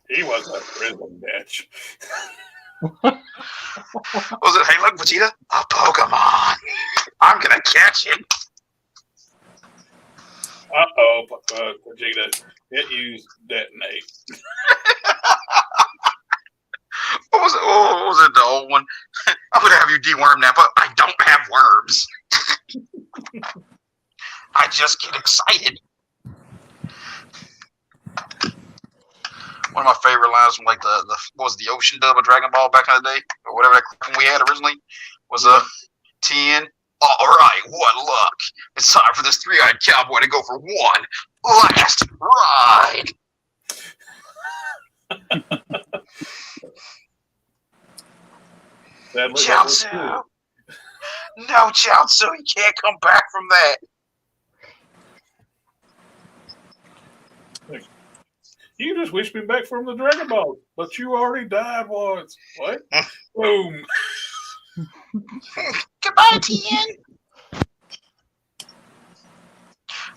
He was a prison bitch. Was it, hey, look, Vegeta? A Pokemon. I'm gonna catch it. Uh-oh, Vegeta. Hit use detonate. What was it? Oh, what was it? The old one? I'm gonna have you deworm, Nappa. I don't have worms. I just get excited. One of my favorite lines from like the what was it, the Ocean dub of Dragon Ball back in the day, or whatever that we had originally, was 10. All right, what luck! It's time for this three-eyed cowboy to go for one last ride. Jiaozu. No, Jiaozu, he can't come back from that. You just wished me back from the Dragon Ball, but you already died once. What? Boom. Goodbye, Tien.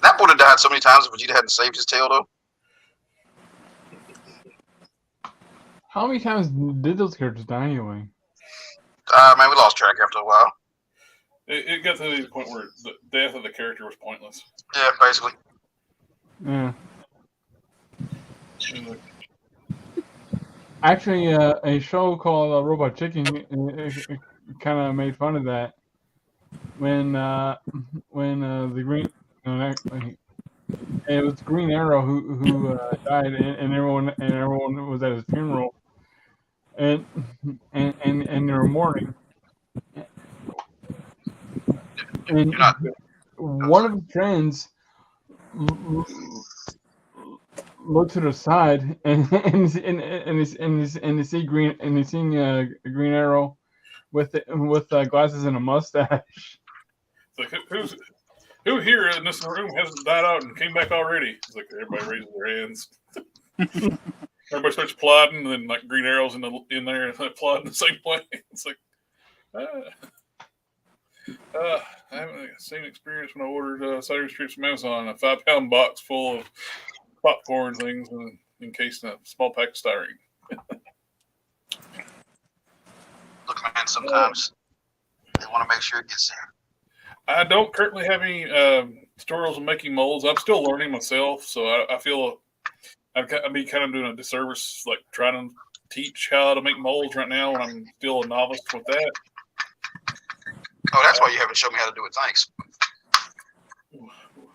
That would have died so many times if Vegeta hadn't saved his tail, though. How many times did those characters die anyway? Man, we lost track after a while. It got to the point where the death of the character was pointless. Yeah, basically. Yeah. Actually, a show called Robot Chicken kind of made fun of that when the Green, it was Green Arrow who died, and everyone was at his funeral, and they were mourning, and one of his friends look to the side and you see Green Green Arrow with glasses and a mustache. It's like who here in this room hasn't died out and came back already? It's like everybody raises their hands. Everybody starts plodding, and then like Green Arrow's in there and plodding the same way. It's like I haven't the same experience when I ordered Saturday Streets from Amazon, a 5-pound box full of popcorn things and encased in a small pack of styrene. Look, man, sometimes they want to make sure it gets there. I don't currently have any tutorials on making molds. I'm still learning myself, so I feel I'd be kind of doing a disservice, like trying to teach how to make molds right now when I'm still a novice with that. Oh, that's why you haven't shown me how to do it. Thanks.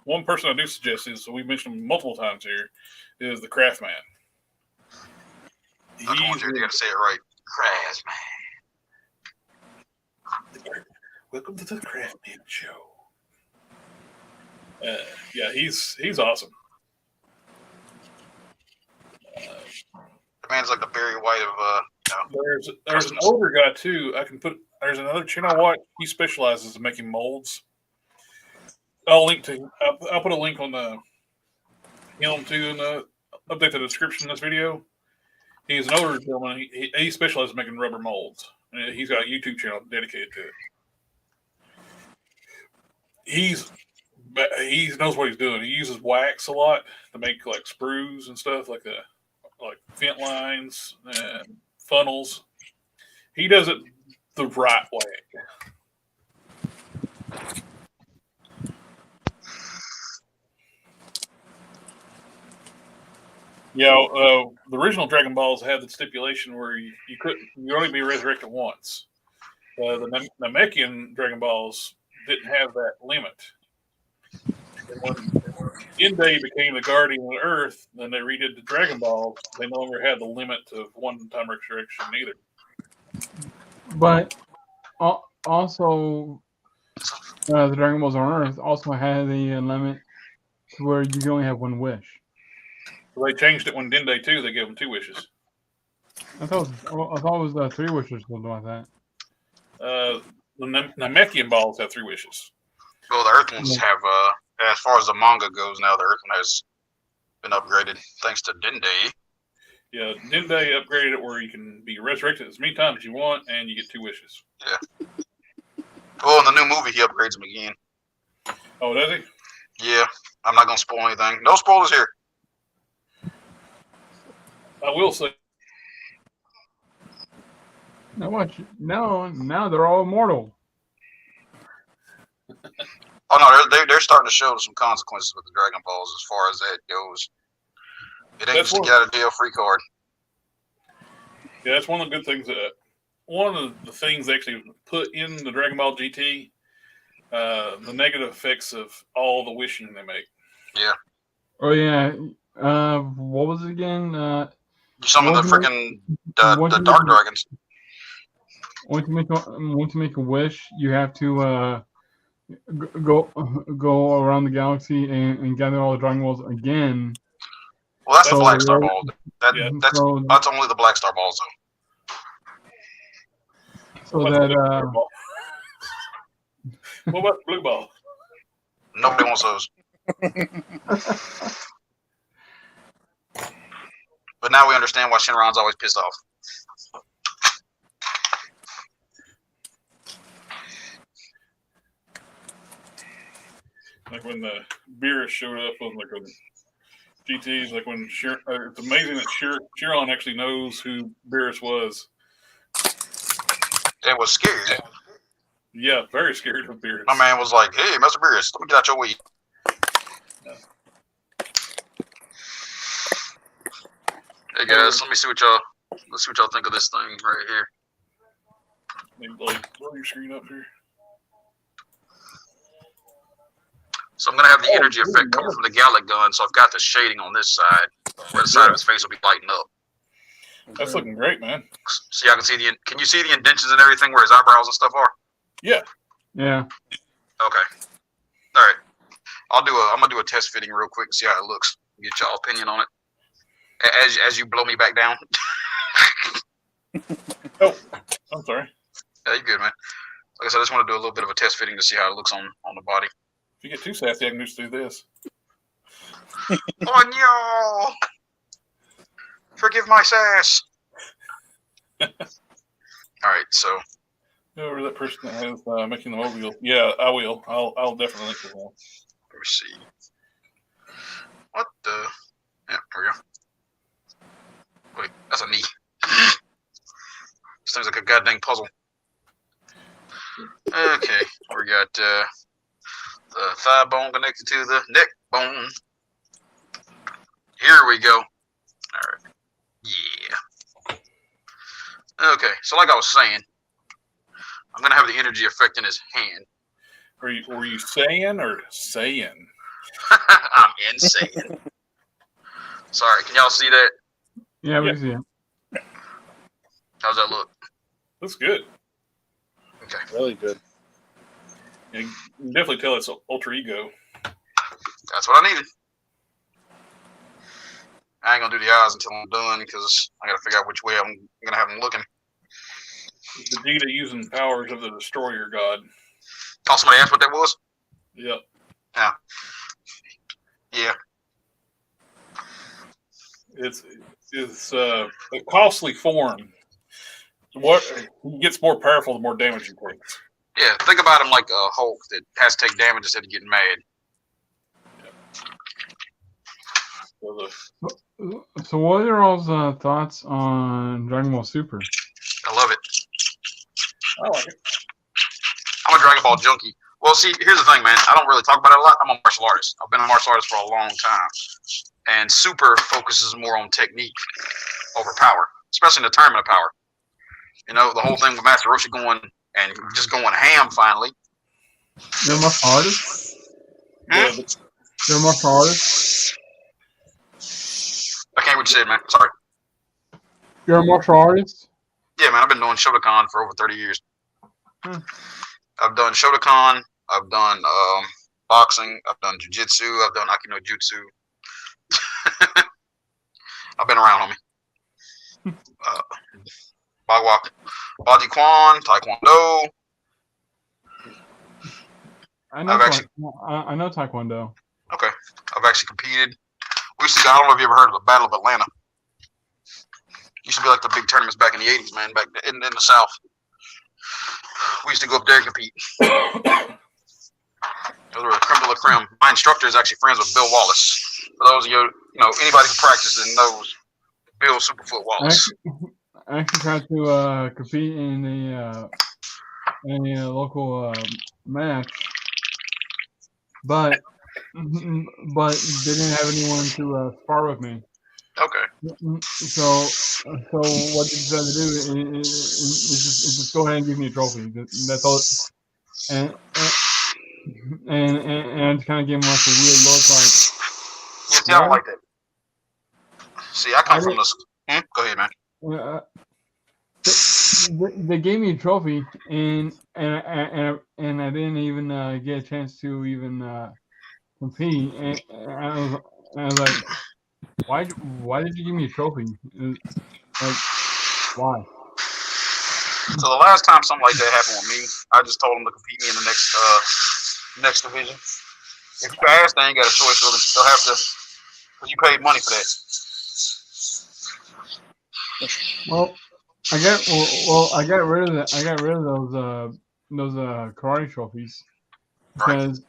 One person I do suggest is, we mentioned him multiple times here, is TheCrafsMan. You got to say it right. TheCrafsMan. Welcome to the TheCrafsMan show. Yeah, he's awesome. The man's like the Barry White of There's an older guy too. There's another channel I watch. He specializes in making molds. I'll put a link on him too in the update the description of this video. He's an older gentleman. He specializes in making rubber molds. He's got a YouTube channel dedicated to it. he knows what he's doing. He uses wax a lot to make like sprues and stuff like vent lines and funnels. He does it the right way. The original Dragon Balls had the stipulation where you only be resurrected once. The Namekian Dragon Balls didn't have that limit. And when Dende became the guardian of Earth, then they redid the Dragon Balls. They no longer had the limit of one-time resurrection either. But also, the Dragon Balls on Earth also had a limit to where you can only have one wish. So they changed it when Dende 2, they gave him 2 wishes. I thought it was 3 wishes, something like that. The Namekian balls have 3 wishes. Well, the Earth ones have, as far as the manga goes now, the Earth one has been upgraded thanks to Dende. Yeah, Dende upgraded it where you can be resurrected as many times as you want, and you get 2 wishes. Yeah. Well, in the new movie, he upgrades them again. Oh, does he? Yeah. I'm not going to spoil anything. No spoilers here. I will say. Now they're all immortal. Oh no, they're starting to show some consequences with the Dragon Balls as far as that goes. It ain't just a get out of jail free card. Yeah, that's one of the good things. One of the things they actually put in the Dragon Ball GT, the negative effects of all the wishing they make. Yeah. Oh yeah. What was it again? Some of the freaking the Dark Dragons. Once you make a wish, you have to go around the galaxy and gather all the Dragon Balls again. Well, that's the Black Star Ball. That's only the Black Star Balls, though. So that. What about the Blue Ball? Nobody wants those. But now we understand why Shenron's always pissed off. Like when the Beerus showed up on like a GTs, like when it's amazing that Chiron actually knows who Beerus was. And was scared. Yeah, very scared of Beerus. My man was like, "Hey, Mr. Beerus, let me get out your way." Yeah. Hey guys, let's see what y'all think of this thing right here. Like, blow your screen up here. So I'm gonna have the energy effect coming from the Gallic gun. So I've got the shading on this side, where the side of his face will be lighting up. That's looking great, man. So y'all can see can you see the indentions and everything where his eyebrows and stuff are? Yeah. Yeah. Okay. All right. I'm gonna do a test fitting real quick and see how it looks. Get y'all opinion on it. As you blow me back down. Oh, I'm sorry. Yeah, you good, man. Like I said, I just want to do a little bit of a test fitting to see how it looks on the body. If you get too sassy, I can just do this. Oh no! Forgive my sass. All right, so. Whoever that person that has making the mobile. Yeah, I will. I'll definitely link to that. Let me see. What the? Yeah, there we go. Wait, that's a knee. This thing's like a goddamn puzzle. Okay, we got the thigh bone connected to the neck bone. Here we go. All right. Yeah. Okay, so like I was saying, I'm gonna have the energy effect in his hand. Were you saying or saying? I'm insane. Sorry, can y'all see that? Yeah, we see it. How's that look? Looks good. Okay. Really good. You can definitely tell it's ultra ego. That's what I needed. I ain't gonna do the eyes until I'm done because I gotta figure out which way I'm gonna have them looking. Vegeta using powers of the Destroyer God. Oh, somebody asked what that was? Yep. Yeah. Yeah. It's a costly form. What he gets more powerful, the more damage he takes. Yeah, think about him like a Hulk that has to take damage instead of getting mad. So what are y'all's thoughts on Dragon Ball Super? I love it. I like it. I'm a Dragon Ball junkie. Well, see, here's the thing, man. I don't really talk about it a lot. I'm a martial artist. I've been a martial artist for a long time. And Super focuses more on technique over power, especially in the tournament of power. You know, the whole thing with Master Roshi going and just going ham finally. You're a martial artist? Yeah, but You're a martial artist? I can't what you said, man. Sorry. You're a martial artist? Yeah, man. I've been doing Shotokan for over 30 years. I've done Shotokan. I've done boxing. I've done jiu-jitsu. I've done Aikido Jutsu. I've been around, homie. Baji Kwan, Taekwondo. I know Taekwondo. Okay. I've actually competed. We used to, I don't know if you ever heard of the Battle of Atlanta. Used to be like the big tournaments back in the 80s, man, back in the South. We used to go up there and compete. Those were the creme de la creme. My instructor is actually friends with Bill Wallace. For those of you, anybody who practices and knows Bill Superfoot Wallace. I actually tried to compete in a local match, but they didn't have anyone to spar with me. Okay. So what they decided to do is just go ahead and give me a trophy. That's all. And I just kind of gave him like a weird look, like. Yeah, see, I don't like that. See, I come from the. Go ahead, man. They gave me a trophy, and I didn't even get a chance to even compete. And I was like, why did you give me a trophy? Like, why? So the last time something like that happened with me, I just told them to compete me in the next division. If you pass, they ain't got a choice really. They'll have to, because you paid money for that. Well, I got rid of those karate trophies because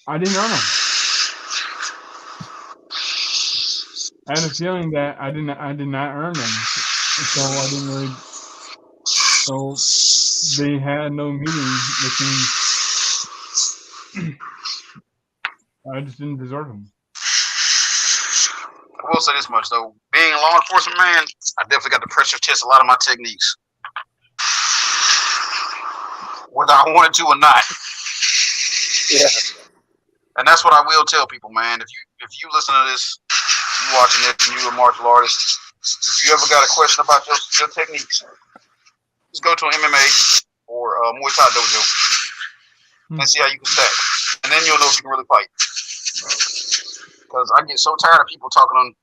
I didn't earn them. I had a feeling that I did not earn them, so I didn't really. So they had no meaning, which means I just didn't deserve them. I will say this much though: being a law enforcement man, I definitely got to pressure test a lot of my techniques, whether I wanted to or not. Yeah. And that's what I will tell people, man. If you listen to this, you watching this, and you're a martial artist, if you ever got a question about your techniques, just go to an MMA or Muay Thai dojo and see how you can stack, and then you'll know if you can really fight. Because I get so tired of people talking on,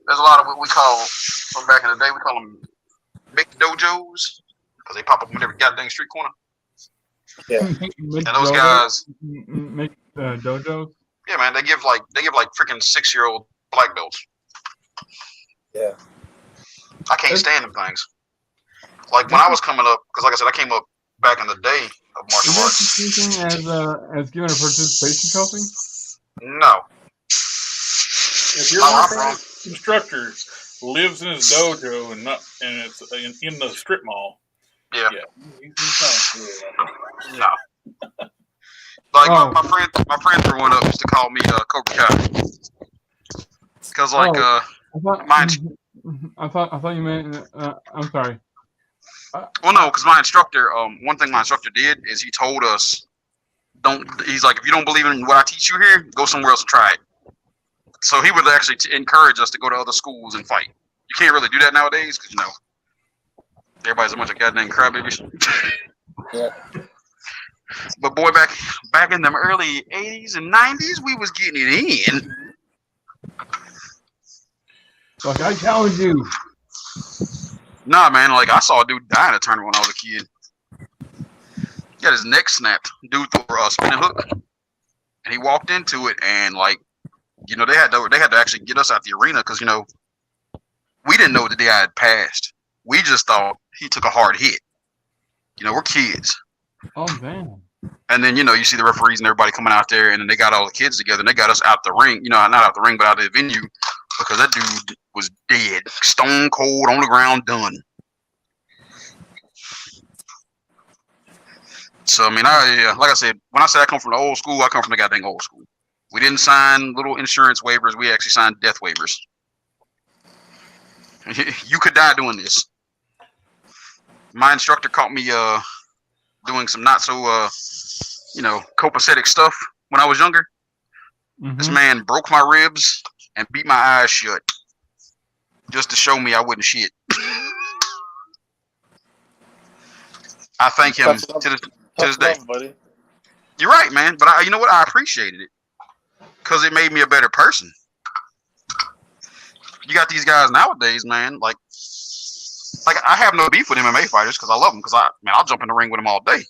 there's a lot of what we call, from back in the day, we call them big dojos, because they pop up in every goddamn street corner. Yeah. And those guys make dojos. Yeah, man, they give like freaking 6-year-old black belts. Yeah. I can't stand them things. Like when I was coming up, because like I said, I came up back in the day of martial arts. Is that the same thing as giving a participation trophy? No. If your instructor lives in his dojo and it's in the strip mall, yeah. He's not. No. Like my friend threw one up used to call me Cobra Kai. Because like I thought you meant I'm sorry. Well, no, because my instructor, one thing my instructor did is he told us, he's like, if you don't believe in what I teach you here, go somewhere else and try it. So he would actually encourage us to go to other schools and fight. You can't really do that nowadays because, everybody's a bunch of goddamn crybabies. Yeah. But boy, back in the early 80s and 90s, we was getting it in. Like, I challenge you. Nah, man, like I saw a dude die in a tournament when I was a kid. He got his neck snapped. Dude threw a spinning hook. And he walked into it and like, they had to actually get us out the arena because, we didn't know the guy had passed. We just thought he took a hard hit. we're kids. Oh man. And then, you see the referees and everybody coming out there, and then they got all the kids together, and they got us out the ring, not out the ring, but out of the venue, because that dude was dead, stone cold, on the ground, done. So, I mean, like I said, when I say I come from the old school, I come from the goddamn old school. We didn't sign little insurance waivers. We actually signed death waivers. You could die doing this. My instructor caught me doing some not so copacetic stuff when I was younger. Mm-hmm. This man broke my ribs and beat my eyes shut just to show me I wouldn't shit. I thank him to this day. Love, buddy. You're right, man. But you know what? I appreciated it because it made me a better person. You got these guys nowadays, man. Like I have no beef with MMA fighters because I love them. Because I'll jump in the ring with them all day.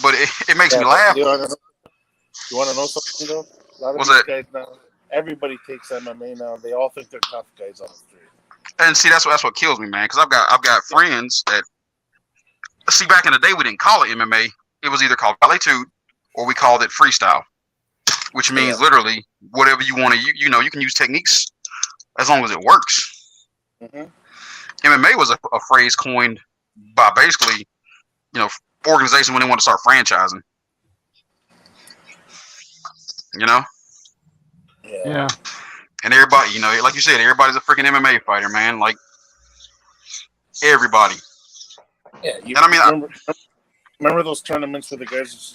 But it makes me laugh. You want to know something though? A lot of these guys now, everybody takes MMA now. They all think they're tough guys on the street. And see, that's what kills me, man. Because I've got friends that see, back in the day we didn't call it MMA. It was either called Valetude or we called it freestyle, which means literally whatever you want to. You can use techniques as long as it works. Mm-hmm. MMA was a phrase coined by basically, organizations when they want to start franchising. Yeah. And everybody, like you said, everybody's a freaking MMA fighter, man. Like everybody. Yeah. And I mean, remember those tournaments where the guys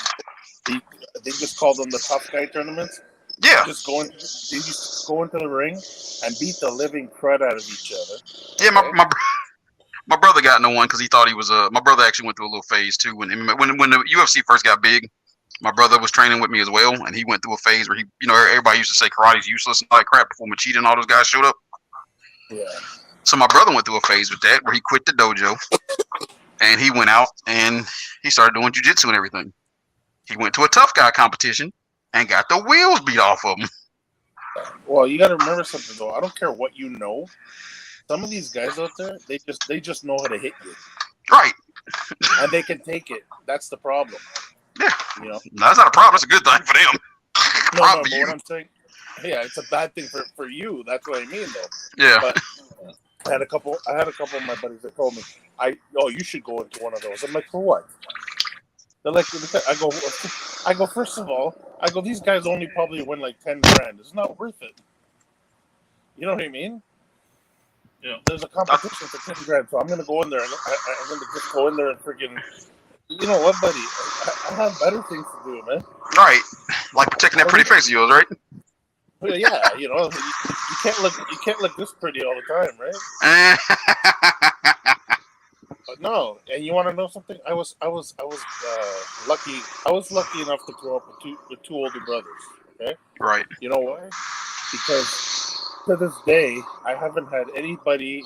they just called them the tough guy tournaments? Yeah. They just go into the ring and beat the living crud out of each other. Yeah, okay? My brother got into one because he thought he was my brother actually went through a little phase too when the UFC first got big. My brother was training with me as well, and he went through a phase where he, everybody used to say karate's useless and all that crap before Machida and all those guys showed up. Yeah. So my brother went through a phase with that where he quit the dojo, and he went out and he started doing jiu-jitsu and everything. He went to a tough guy competition and got the wheels beat off of him. Well, you got to remember something though. I don't care what you know. Some of these guys out there, they just know how to hit you. Right. And they can take it. That's the problem. Yeah. No, that's not a problem. That's a good thing for them. No, but what I'm saying, it's a bad thing for you. That's what I mean, though. Yeah. But I had a couple of my buddies that told me, you should go into one of those. I'm like, for what? They're like, I go. First of all, these guys only probably win like 10 grand. It's not worth it. You know what I mean? Yeah. There's a competition for 10 grand, so I'm gonna go in there and I'm gonna just go in there and freaking. You know what, buddy? I have better things to do, man. Right, like protecting that pretty face of yours, right? Yeah, you can't look this pretty all the time, right? But no, and you want to know something? I was lucky. I was lucky enough to grow up with two older brothers. Okay, right. You know why? Because to this day, I haven't had anybody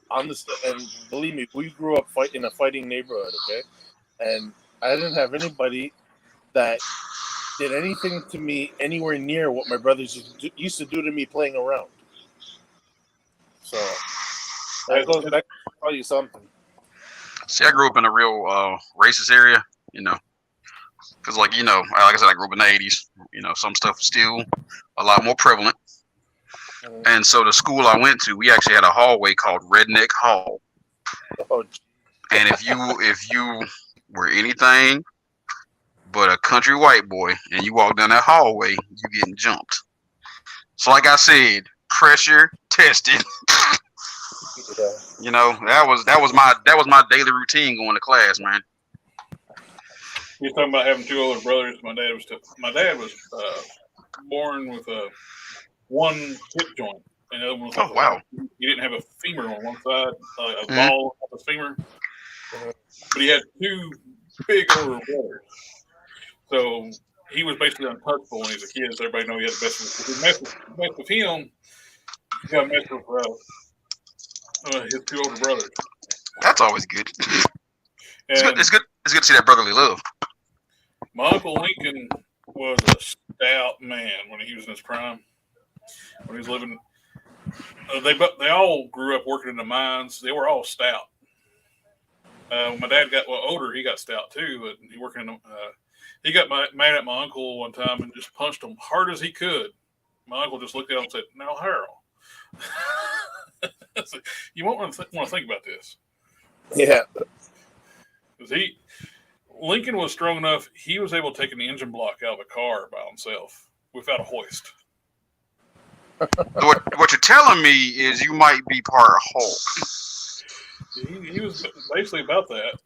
on this, and believe me, we grew up in a fighting neighborhood, okay? And I didn't have anybody that did anything to me anywhere near what my brothers used to do to me playing around. So that goes back to tell you something. See, I grew up in a real racist area, because like I said, I grew up in the 80s. Some stuff is still a lot more prevalent. And so the school I went to, we actually had a hallway called Redneck Hall. Oh. And if you were anything but a country white boy and you walk down that hallway, you getting jumped. So like I said, pressure tested. That was my daily routine going to class, man. You're talking about having two older brothers. My dad was born with one hip joint, and the other one was wow. He didn't have a femur on one side, a ball on the femur, but he had two big older brothers. So he was basically untouchable when he was a kid. So everybody knew he had the best. If you mess with him, you got to mess with his two older brothers. That's always good. It's good to see that brotherly love. My Uncle Lincoln was a stout man when he was in his prime. When he was living, they all grew up working in the mines. They were all stout. When my dad got older, he got stout too. But he got mad at my uncle one time and just punched him hard as he could. My uncle just looked at him and said, "Now, Harold, you won't want to think about this." Yeah. Because Lincoln was strong enough, he was able to take an engine block out of a car by himself without a hoist. What you're telling me is you might be part Hulk. He was basically about that.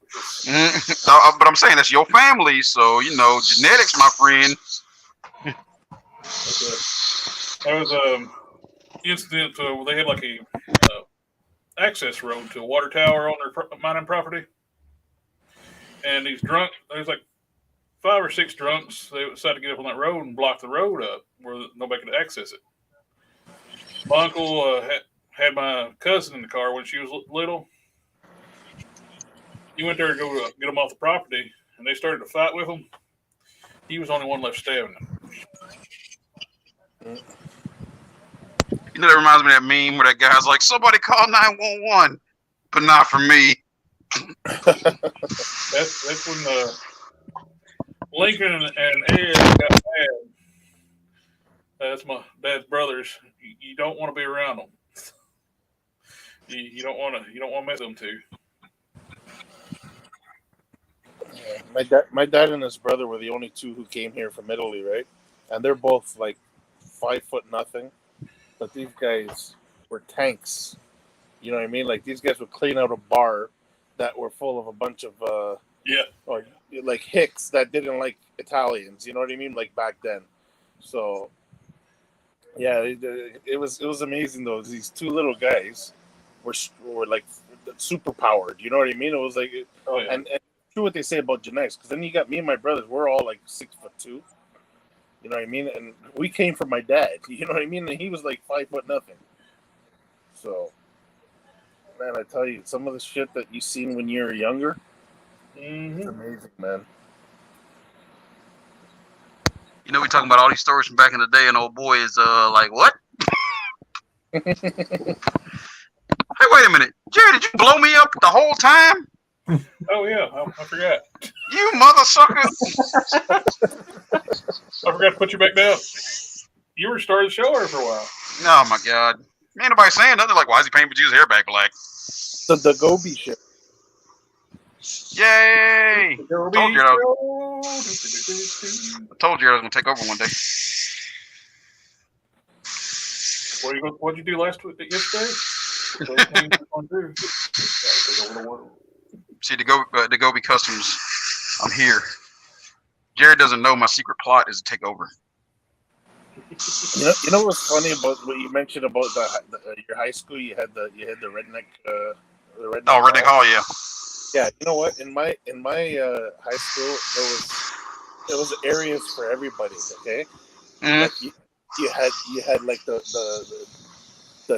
But I'm saying that's your family, so genetics, my friend. There was an incident where they had like a access road to a water tower on their mining property. And these drunks, there's like 5 or 6 drunks, they decided to get up on that road and block the road up where nobody could access it. My uncle had my cousin in the car when she was little. He went there to go get them off the property, and they started to fight with him. He was the only one left standing. That reminds me of that meme where that guy's like, somebody call 911, but not for me. That's when Lincoln and Ed got mad. That's my dad's brothers. You don't want to be around them. You don't want to mess with them too. My dad and his brother were the only 2 who came here from Italy, right? And they're both like 5'0", but these guys were tanks. You know what I mean? Like these guys would clean out a bar that were full of a bunch of or like hicks that didn't like Italians. You know what I mean? Like back then. So yeah, it was amazing though. These 2 little guys were like super powered. You know what I mean? It was like, and true what they say about genetics. Because then you got me and my brothers. We're all like 6'2". You know what I mean? And we came from my dad. You know what I mean? And he was like 5'0". So, man, I tell you, some of the shit that you seen when you were younger, it's amazing, man. We talking about all these stories from back in the day, and old boy is like, what? Hey, wait a minute. Jerry, did you blow me up the whole time? Oh, yeah. I forgot. You mother sucker. I forgot to put you back down. You were starting the show over for a while. Oh, my God. Ain't nobody saying nothing like, why is he painting Juice's hair back black? The Gobi shit. Yay! I told you I was going to take over one day. What'd you do yesterday? See, the Gobi Customs, I'm here. Jared doesn't know my secret plot is to take over. You know what's funny about what you mentioned about your high school? You had the redneck. Redneck Hall, yeah. Yeah, you know what? In my high school, there was areas for everybody. Okay, like you had like the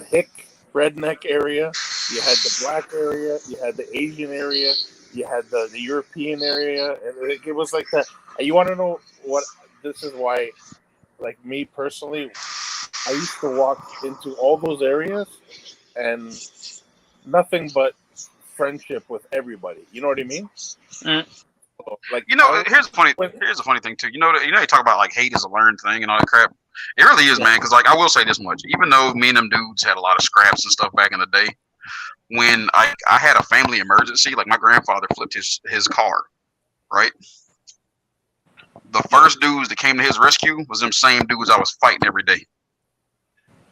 hick redneck area, you had the black area, you had the Asian area, you had the European area, and it was like that. You want to know what? This is why, like me personally, I used to walk into all those areas and nothing but friendship with everybody. You know what I mean? So, like, here's a funny thing too. You talk about like hate is a learned thing and all that crap. It really is, man. Because like I will say this much: even though me and them dudes had a lot of scraps and stuff back in the day, when I had a family emergency, like my grandfather flipped his car, right? The first dudes that came to his rescue was them same dudes I was fighting every day.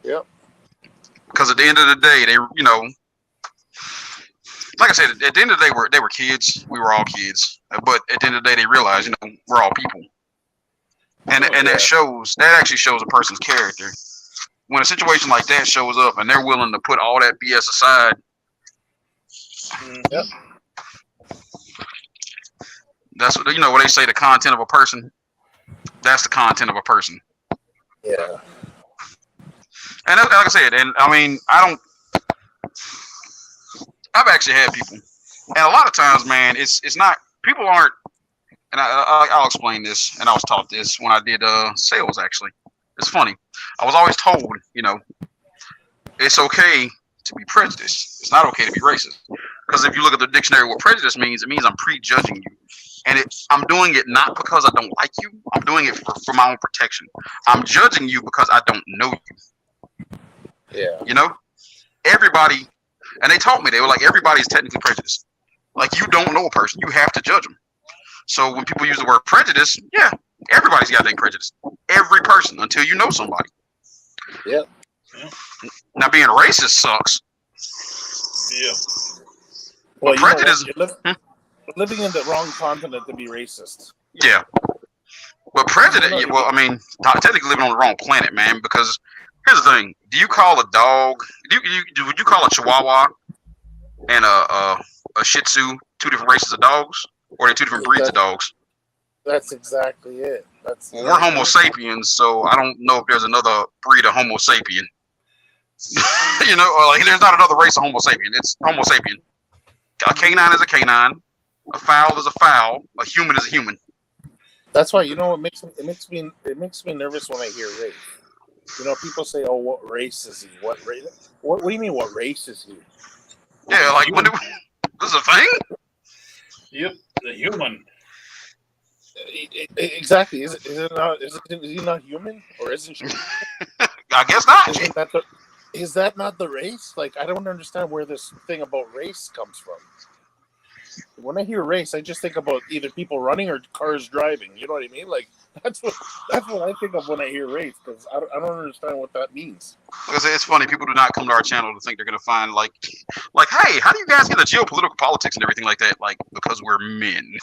Yep. Because at the end of the day, they, like I said, at the end of the day, they were kids. We were all kids. But at the end of the day, they realized, we're all people. And that actually shows a person's character. When a situation like that shows up and they're willing to put all that BS aside. Yep. That's what what they say, the content of a person. That's the content of a person. Yeah. And like I said, and I mean, I've actually had people, and a lot of times, man, it's not, people aren't, and I'll explain this, and I was taught this when I did sales, actually. It's funny. I was always told, it's okay to be prejudiced. It's not okay to be racist. Because if you look at the dictionary, what prejudice means, it means I'm prejudging you. And I'm doing it not because I don't like you. I'm doing it for my own protection. I'm judging you because I don't know you. Yeah. You know? Everybody, and they taught me, they were like, everybody's technically prejudiced. Like, you don't know a person. You have to judge them. So when people use the word prejudice, yeah, everybody's got that prejudice. Every person, until you know somebody. Yeah. Now, being racist sucks. Yeah. Well, But prejudice. You're living in the wrong continent to be racist. Yeah. But prejudice, well, I mean, technically living on the wrong planet, man, because here's the thing. Do you call a dog, would you call a Chihuahua and a Shih Tzu two different races of dogs? Or are they two different breeds of dogs? That's exactly it. We're Homo sapiens, so I don't know if there's another breed of Homo sapien. You know, or like there's not another race of Homo sapien. It's Homo sapien. A canine is a canine. A fowl is a fowl. A human is a human. That's why, you know, it makes me nervous when I hear race. You know, people say, "Oh, what race is he? What race? What do you mean? What race is he?" Yeah, like this is a thing. Yep, the human. Exactly. Is he not human, or isn't she? I guess not. Is that not the race? Like, I don't understand where this thing about race comes from. When I hear race, I just think about either people running or cars driving. You know what I mean? Like, that's what I think of when I hear race, because I don't understand what that means. Like I say, it's funny. People do not come to our channel to think they're going to find like, hey, how do you guys get into geopolitical politics and everything like that? Like, because we're men.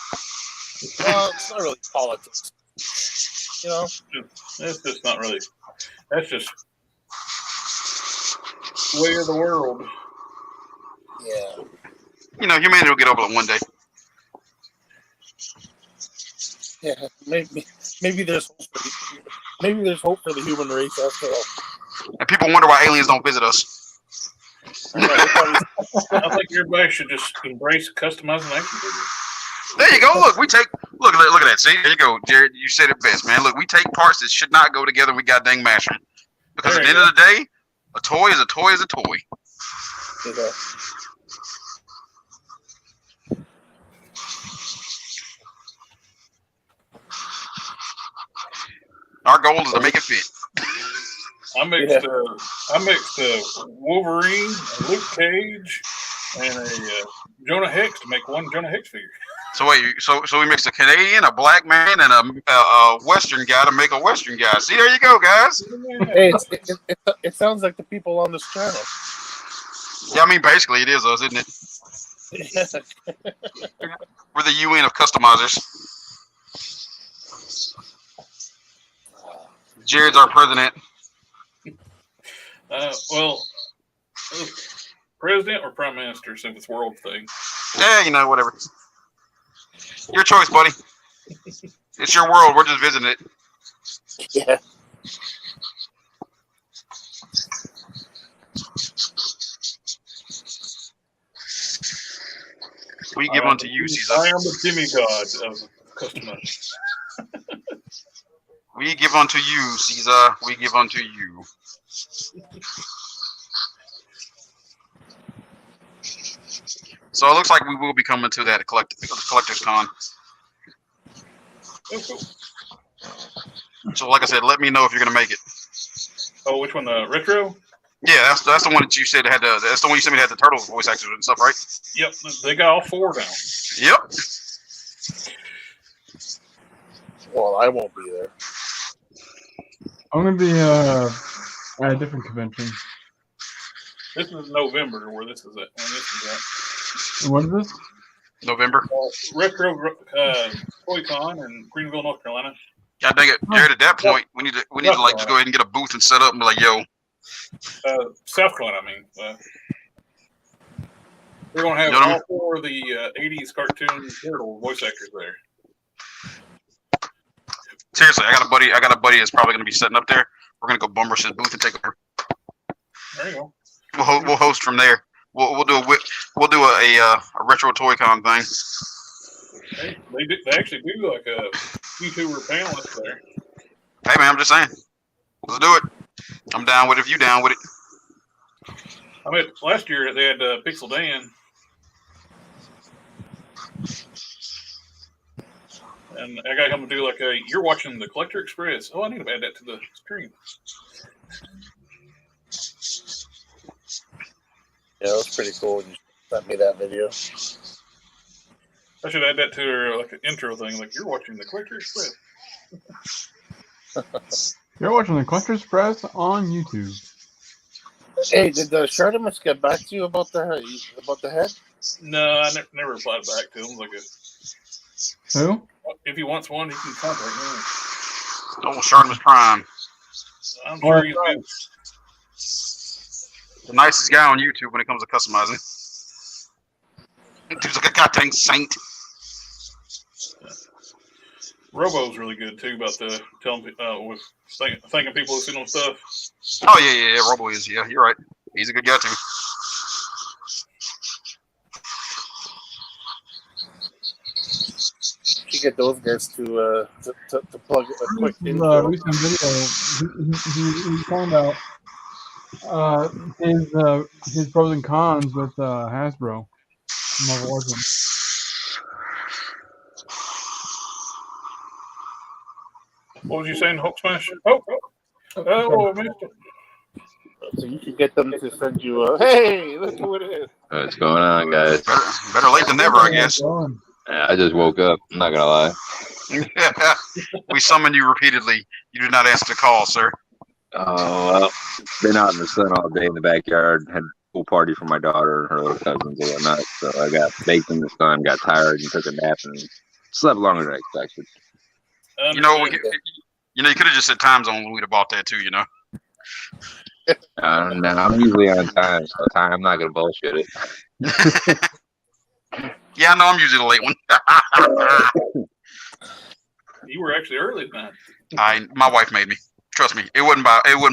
Well, it's not really politics. You know, That's just not really. That's just way of the world. yeah. You know, humanity will get over it one day. Yeah, maybe there's hope for the human race after all. And people wonder why aliens don't visit us. I think everybody should just embrace customizing action figures. There you go. Look, look at that. See, there you go, Jared. You said it best, man. Look, we take parts that should not go together. We got dang mash them. Because at the end of the day, a toy is a toy is a toy. Okay. Our goal is to make it fit. I mixed Wolverine, a Luke Cage, and a Jonah Hex to make one Jonah Hex figure. So wait, so we mixed a Canadian, a black man, and a Western guy to make a Western guy. See, there you go, guys. Hey, it sounds like the people on this channel. Yeah, I mean, basically, it is us, isn't it? We're the UN of customizers. Jared's our president. Well, president or prime minister, since it's world thing. Yeah, you know, whatever. Your choice, buddy. It's your world. We're just visiting it. Yeah. We give unto you, Caesar. I am the demigod of customers. We give unto you, Caesar. We give unto you. So it looks like we will be coming to that collector's con. Oh, cool. So like I said, let me know if you're gonna make it. Oh, which one? The retro? Yeah, that's the one that you said had the. That's the one you said had the turtles voice actors and stuff, right? Yep, they got all four now. Yep. Well, I won't be there. I'm gonna be at a different convention. This is November where this is at. What is this? November. Retro Toy-Con in Greenville, North Carolina. God dang it, Jared! At that point, we need to like just go ahead and get a booth and set up and be like, yo. South Carolina, I mean. We're gonna have all four of the '80s cartoon turtle voice actors there. Seriously, I got a buddy that's probably gonna be setting up there. We're gonna go bum rush his booth and take over. There you go. We'll host from there. We'll do a retro Toy-Con thing. Hey, they actually do like a YouTuber panelist there. Hey man, I'm just saying. Let's do it. I'm down with it if you down with it. I mean, last year they had Pixel Dan. And I got him to do like you're watching the Collector Express. Oh, I need to add that to the stream. Yeah, it was pretty cool when you sent me that video. I should add that to her like an intro thing. Like you're watching the Collector Express. You're watching the Collector Express on YouTube. Hey, did the Shartimus get back to you about the head? No, I never replied back to him. Like, Who? if he wants one, he can contact me. Oh, Shartimus Prime. I'm sure he's good. The nicest guy on YouTube when it comes to customizing. Dude's like a goddamn saint. Robo's really good too about the telling with thanking people who send him stuff. Oh yeah, Robo is. Yeah, you're right. He's a good guy too. You get those guys to plug a quick intro. Recent video, he talking about his pros and cons with Hasbro. Marvel Legends. What was you saying, Hulk Smash? Oh, I missed it. So you should get them to send you a, hey, look who it is. What's going on, guys? Better late than never, I guess. I just woke up. I'm not gonna lie. We summoned you repeatedly. You did not answer the call, sir. Oh well, been out in the sun all day in the backyard. Had a pool party for my daughter and her little cousins and whatnot. So I got baked in the sun, got tired, and took a nap and slept longer than I expected. You know, you could have just said time zone. We'd have bought that too. You know. No, I'm usually on time, so I'm not gonna bullshit it. Yeah, I know. I'm usually the late one. You were actually early tonight. My wife made me. Trust me, it wasn't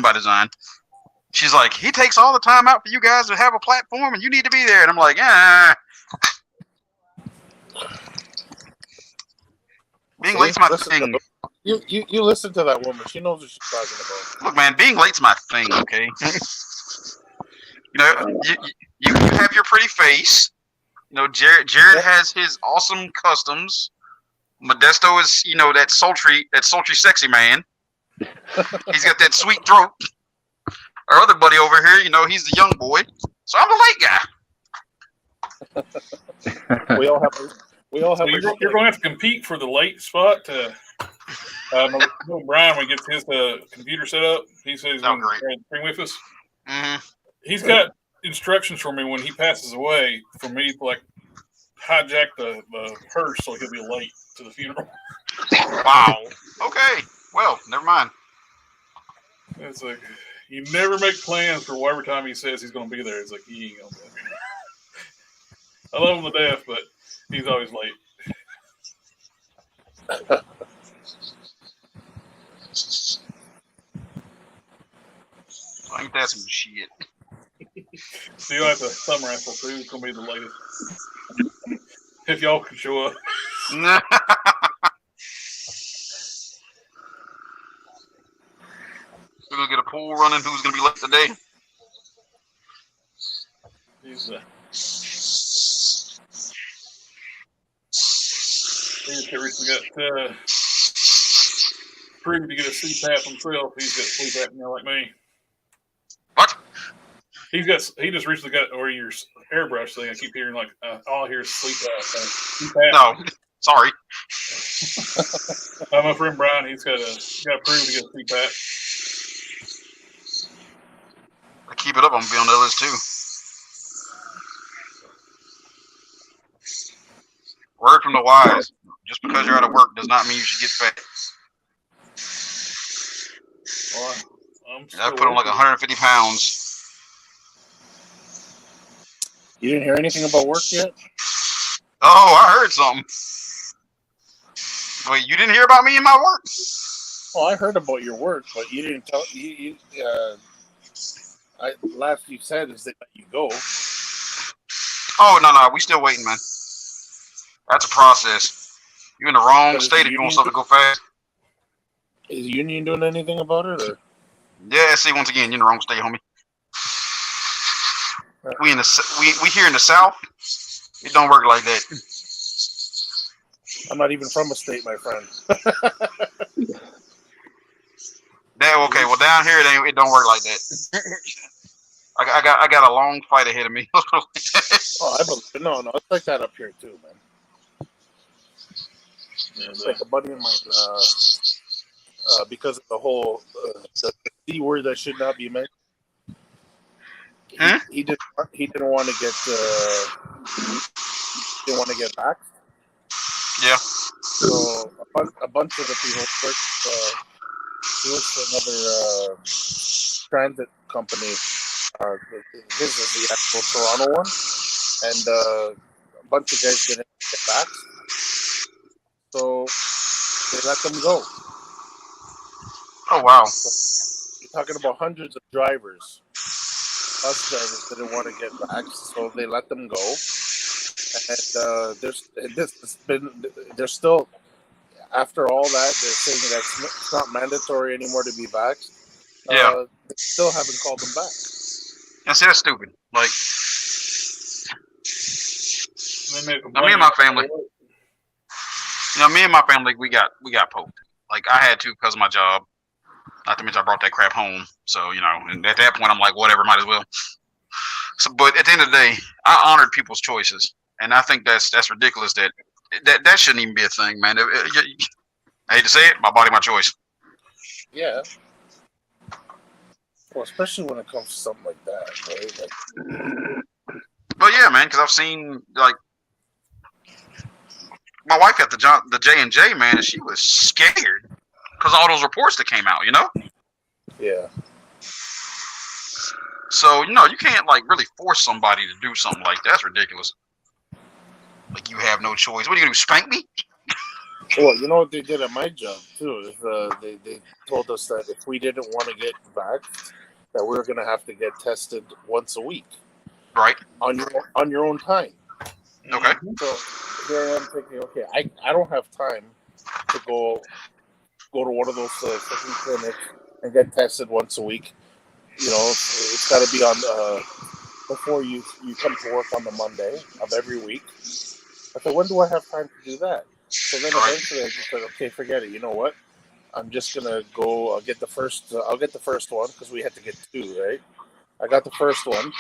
by design. She's like, he takes all the time out for you guys to have a platform, and you need to be there. And I'm like, being late's my thing. You listen to that woman. She knows what she's talking about. Look, man, being late's my thing. Okay. You know, you have your pretty face. You know, Jared has his awesome customs. Modesto is, you know, that sultry, sexy man. He's got that sweet throat. Our other buddy over here, you know, he's the young boy. So I'm the late guy. We all have. So you're going to have to compete for the late spot. Brian, when he gets his computer set up, he says he's going to bring with us. Mm-hmm. He's got instructions for me when he passes away for me to like hijack the hearse so he'll be late to the funeral. Wow. Okay. Well, never mind. It's like you never make plans for whatever time he says he's going to be there. It's like he ain't going to be there. I love him to death, but he's always late. Ain't that some shit? So you'll have to thumb raffle too. Who's going to be the latest? If y'all can show up. We're going to get a pool running. Who's going to be late today? He's recently got approved to get a CPAP himself. He's got sleep apnea like me. What? He just recently got your airbrush thing. I keep hearing like all I hear is sleep CPAP. No, sorry. My friend Brian, he's got approved to get a CPAP. I keep it up. I'm gonna be on the list too. Word from the wise: just because you're out of work does not mean you should get fat. Well, I put on like 150 pounds. You didn't hear anything about work yet? Oh, I heard something. Wait, you didn't hear about me and my work? Oh, I heard about your work, but you didn't tell. Last you said is that you go. Oh no, we still waiting, man. That's a process. You're in the wrong state if you want something to go fast. Is the union doing anything about it? Or? Yeah, see, once again, you're in the wrong state, homie. We here in the South. It don't work like that. I'm not even from a state, my friend. Okay, well down here it don't work like that. I got a long fight ahead of me. Oh, I believe it. No, it's like that up here too, man. It's like a buddy of mine, because of the whole the C word that should not be mentioned. He didn't want to get vaxxed. Yeah. So a bunch of the people he works for another transit company. His is the actual Toronto one, and a bunch of guys didn't get vaxxed. So they let them go. Oh wow! You're talking about hundreds of drivers, bus drivers that didn't want to get vaxxed, so they let them go. And they're still, after all that, they're saying that it's not mandatory anymore to be vaxxed. Yeah. They still haven't called them back. I see, that's stupid. Like, me and my family. Me and my family, we got poked. Like, I had to because of my job. Not to mention I brought that crap home. So, and at that point, I'm like, whatever, might as well. So, but at the end of the day, I honored people's choices, and I think that's ridiculous. That shouldn't even be a thing, man. I hate to say it, my body, my choice. Yeah. Well, especially when it comes to something like that, right? Like, but yeah, man, because I've seen like my wife got the J&J, man, and she was scared because all those reports that came out, Yeah. So you can't like really force somebody to do something like that. That's ridiculous. Like you have no choice. What are you gonna do? Spank me? Well, you know what they did at my job too is they told us that if we didn't want to get vaxxed, that we were going to have to get tested once a week, right? On your own time. Okay. So here I am thinking, okay, I don't have time to go to one of those clinics and get tested once a week. It's got to be on before you come to work on the Monday of every week. I said, when do I have time to do that? So then eventually I just said, okay, forget it. You know what? I'm just gonna go. I'll get the first one because we had to get 2, right? I got the first one,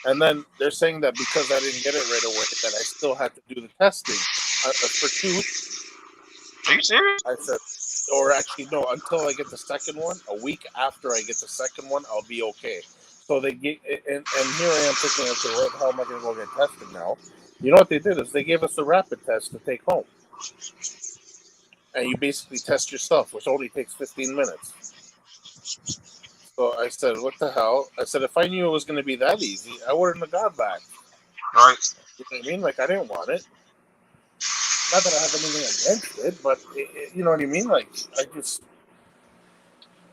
and then they're saying that because I didn't get it right away, that I still had to do the testing for 2 weeks. Are you serious? I said, or actually no, until I get the second one. A week after I get the second one, I'll be okay. So they get, and here I am thinking, okay, where the hell am I gonna go get tested now? You know what they did is they gave us the rapid test to take home. And you basically test yourself, which only takes 15 minutes. So I said, what the hell? I said, if I knew it was going to be that easy, I wouldn't have got back. Right. You know what I mean? Like, I didn't want it. Not that I have anything against it, but, you know what I mean? Like, I just,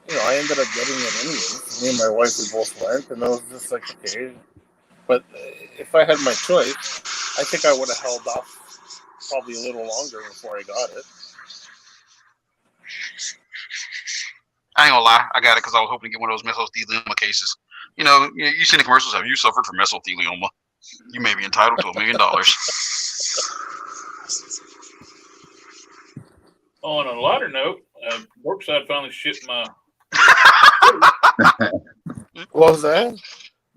I ended up getting it anyway. Me and my wife, we both went, and I was just like, okay. But if I had my choice, I think I would have held off probably a little longer before I got it. I ain't gonna lie, I got it because I was hoping to get one of those mesothelioma cases. You seen the commercials. Have you suffered from mesothelioma? You may be entitled to $1 million. On a lighter note, Dorkside finally shipped my. What was that?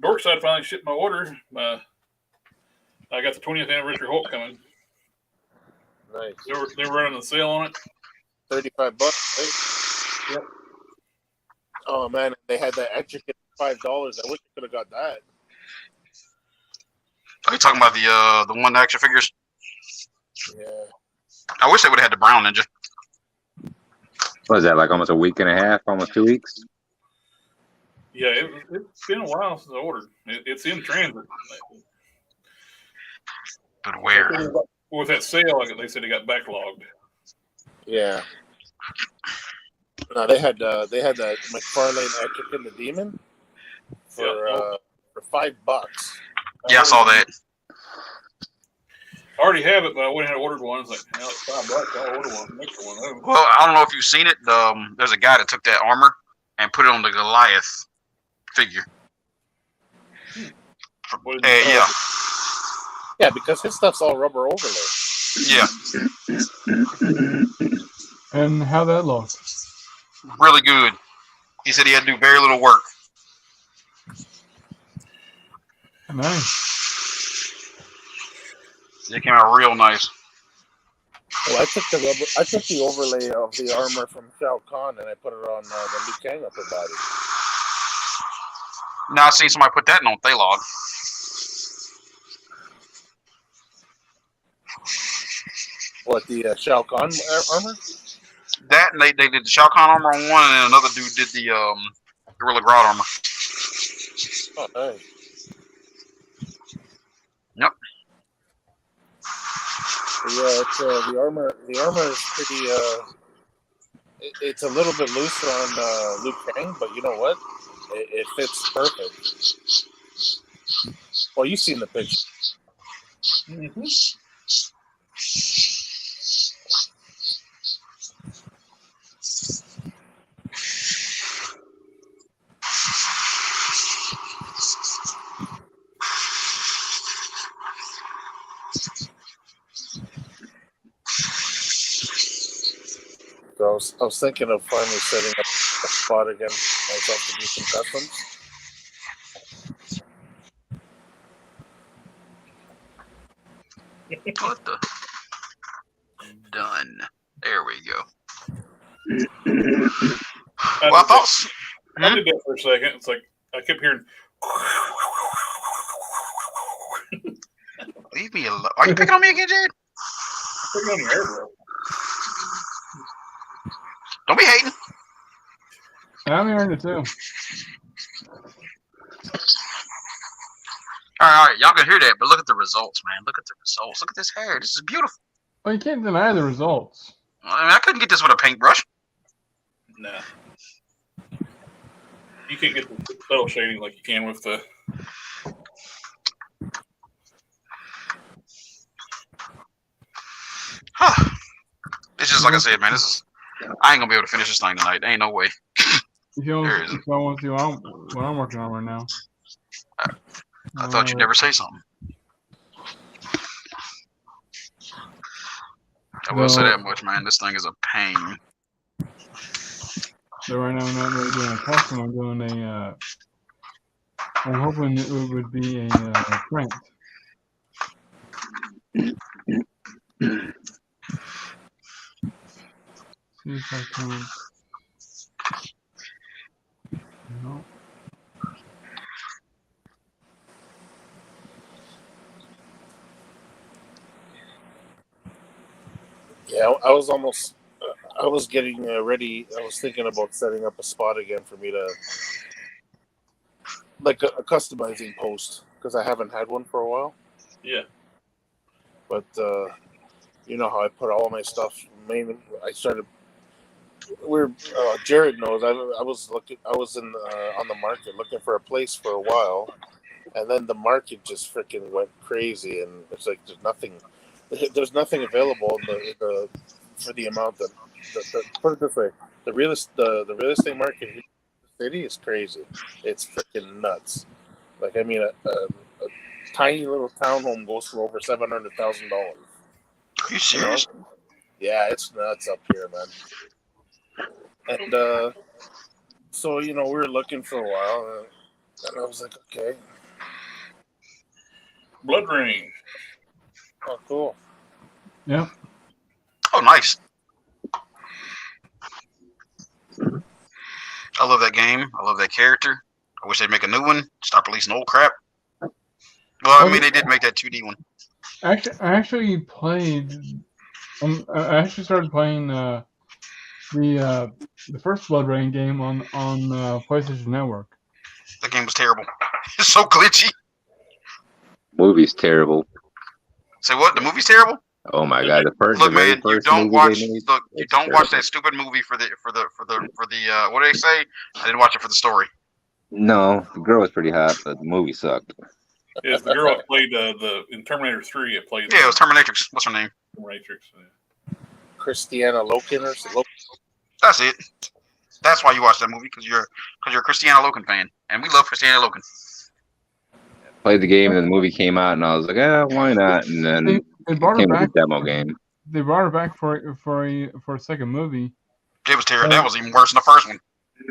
Dorkside finally shipped my order. I got the 20th anniversary Hulk coming. Nice. They were running a sale on it. $35, right? Yep. Oh man, they had that extra kit for $5. I wish I could have got that. Are you talking about the one action figures? Yeah. I wish they would have had the brown ninja. What was that, like almost a week and a half, almost 2 weeks? Yeah, it's been a while since I ordered. It's in transit. But where? With that sale, they said it got backlogged. Yeah. No, they had that McFarlane Etrick and the Demon for $5. Yeah, I saw that. I already have it, but I went ahead and ordered one. It's like, now it's $5. I'll order one, extra one. Well, I don't know if you've seen it. There's a guy that took that armor and put it on the Goliath figure. Yeah, because his stuff's all rubber overlay. Yeah, And how that look? really good. He said he had to do very little work. Nice. It came out real nice. Well, I took the overlay of the armor from Shao Kahn and I put it on the Liu Kang upper body. Now I seen somebody put that in on Thalog. What, the Shao Kahn armor? That and they did the Shao Kahn armor on one, and another dude did the Gorilla Grodd armor. Oh, nice. Yep. Yeah, it's, the armor is pretty. It's a little bit looser on Liu Kang, but you know what? It fits perfect. Well, you've seen the picture. Mm-hmm. So I was thinking of finally setting up a spot again myself to do some customs. What the? Done. There we go. Well, I thought. I did that for a second. It's like I kept hearing. Leave me alone. Are you picking on me again, Jared? Putting on your hair, bro. Don't be hating. I'm hearing it too. All right, y'all can hear that, but look at the results, man. Look at the results. Look at this hair. This is beautiful. Well, you can't deny the results. I mean, I couldn't get this with a paintbrush. Nah. You can't get the subtle shading like you can with the. Huh. It's just like I said, man. This is. I ain't gonna be able to finish this thing tonight. There ain't no way. If you There isn't. want to see what I'm working on right now. I thought you'd never say something. I will say that much, man. This thing is a pain. So right now I'm not really doing a custom. I'm doing a. I'm hoping it would be a print. See if I can. No. Yeah, I was almost. I was getting ready. I was thinking about setting up a spot again for me to, like a customizing post, because I haven't had one for a while. Yeah. But you know how I put all my stuff. Mainly, I started. Jared knows. I was looking. I was in on the market looking for a place for a while, and then the market just freaking went crazy, and it's like there's nothing. There's nothing available for the amount that. Put it this way: the real estate market in the city is crazy. It's freaking nuts. Like I mean, a tiny little townhome goes for over $700,000. Are you serious? You know? Yeah, it's nuts up here, man. And so we were looking for a while, and I was like, okay, Blood Ring. oh, cool. Yep. Oh, nice. I love that game. I love that character. I wish they'd make a new one. Stop releasing old crap. Well, I mean, they did make that 2D one. I actually played. I actually started playing the first Blood Rain game on PlayStation Network. The game was terrible. It's so glitchy. Movie's terrible. Say what? The movie's terrible? Oh my god, the Look, very man, you first don't movie watch. they made, Look, you it's don't watch terrible. that stupid movie for the what do they say? I didn't watch it for the story. No, the girl was pretty hot, but the movie sucked. Yeah, the girl that played in Terminator 3. It played. Yeah, it was Terminatrix. What's her name? Terminatrix. Christiana Loken or something. That's it. That's why you watch that movie, because you're a Christiana Loken fan, and we love Christiana Loken. Played the game, and then the movie came out, and I was like, why not? And then They brought her Came with back. a demo game. They brought her back for a second movie, It was terrible. That was even worse than the first one.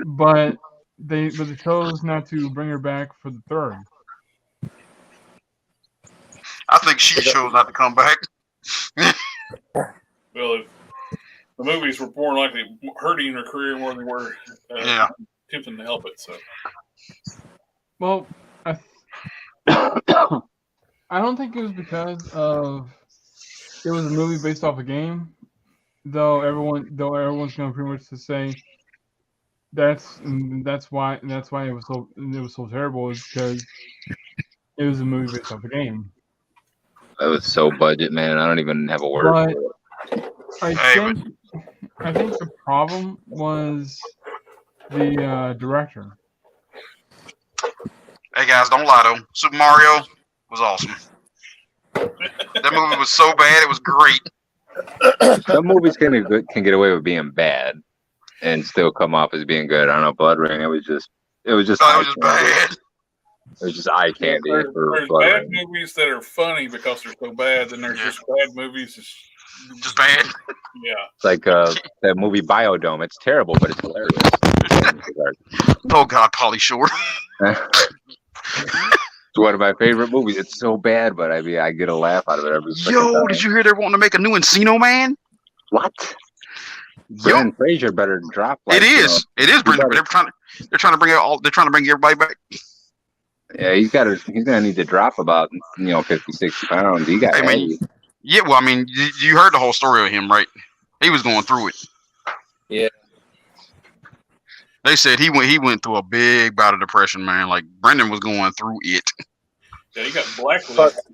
but they chose not to bring her back for the third. I think she chose not to come back. Well, the movies were more likely hurting her career more than they were attempting to help it. So, well, I don't think it was because of it was a movie based off a game, though everyone's going to pretty much to say that's why it was so terrible is because it was a movie based off a game. It was so budget, man. I don't even have a word for it. I think the problem was the director. Hey guys, don't lie though. Super Mario was awesome. That movie was so bad, it was great. Some movies can get away with being bad and still come off as being good. I don't know, Blood Ring. It was just bad. It was just eye candy. There's bad movies that are funny because they're so bad, and there's just bad movies just bad. Yeah. It's like that movie Biodome. It's terrible, but it's hilarious. Oh God, Pauly Shore. It's one of my favorite movies. It's so bad, but I mean, I get a laugh out of it every time. Did you hear they're wanting to make a new Encino Man? What? Brendan Fraser better drop. It is Brendan. They're trying to bring it all. They're trying to bring everybody back. Yeah, he's gonna need to drop about 50, 60 pounds. He got. Yeah, well, I mean, you heard the whole story of him, right? He was going through it. Yeah. They said he went through a big bout of depression, man. Like Brendan was going through it. Yeah, he got blacklisted.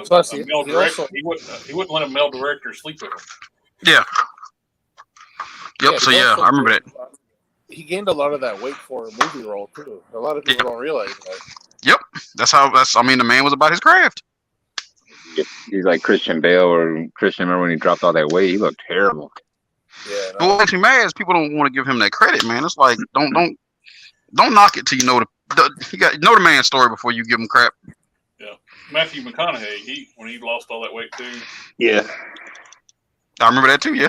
Plus, male director. He wouldn't let a male director sleep with him. Yeah. Yep. So I remember that. He gained a lot of that weight for a movie role too. A lot of people don't realize that. Yep. I mean, the man was about his craft. He's like Christian Bale or Christian. Remember when he dropped all that weight? He looked terrible. Yeah. What makes me mad is people don't want to give him that credit, man. It's like don't knock it till you know the man's story before you give him crap. Yeah. Matthew McConaughey, when he lost all that weight too. Yeah. I remember that too. Yeah.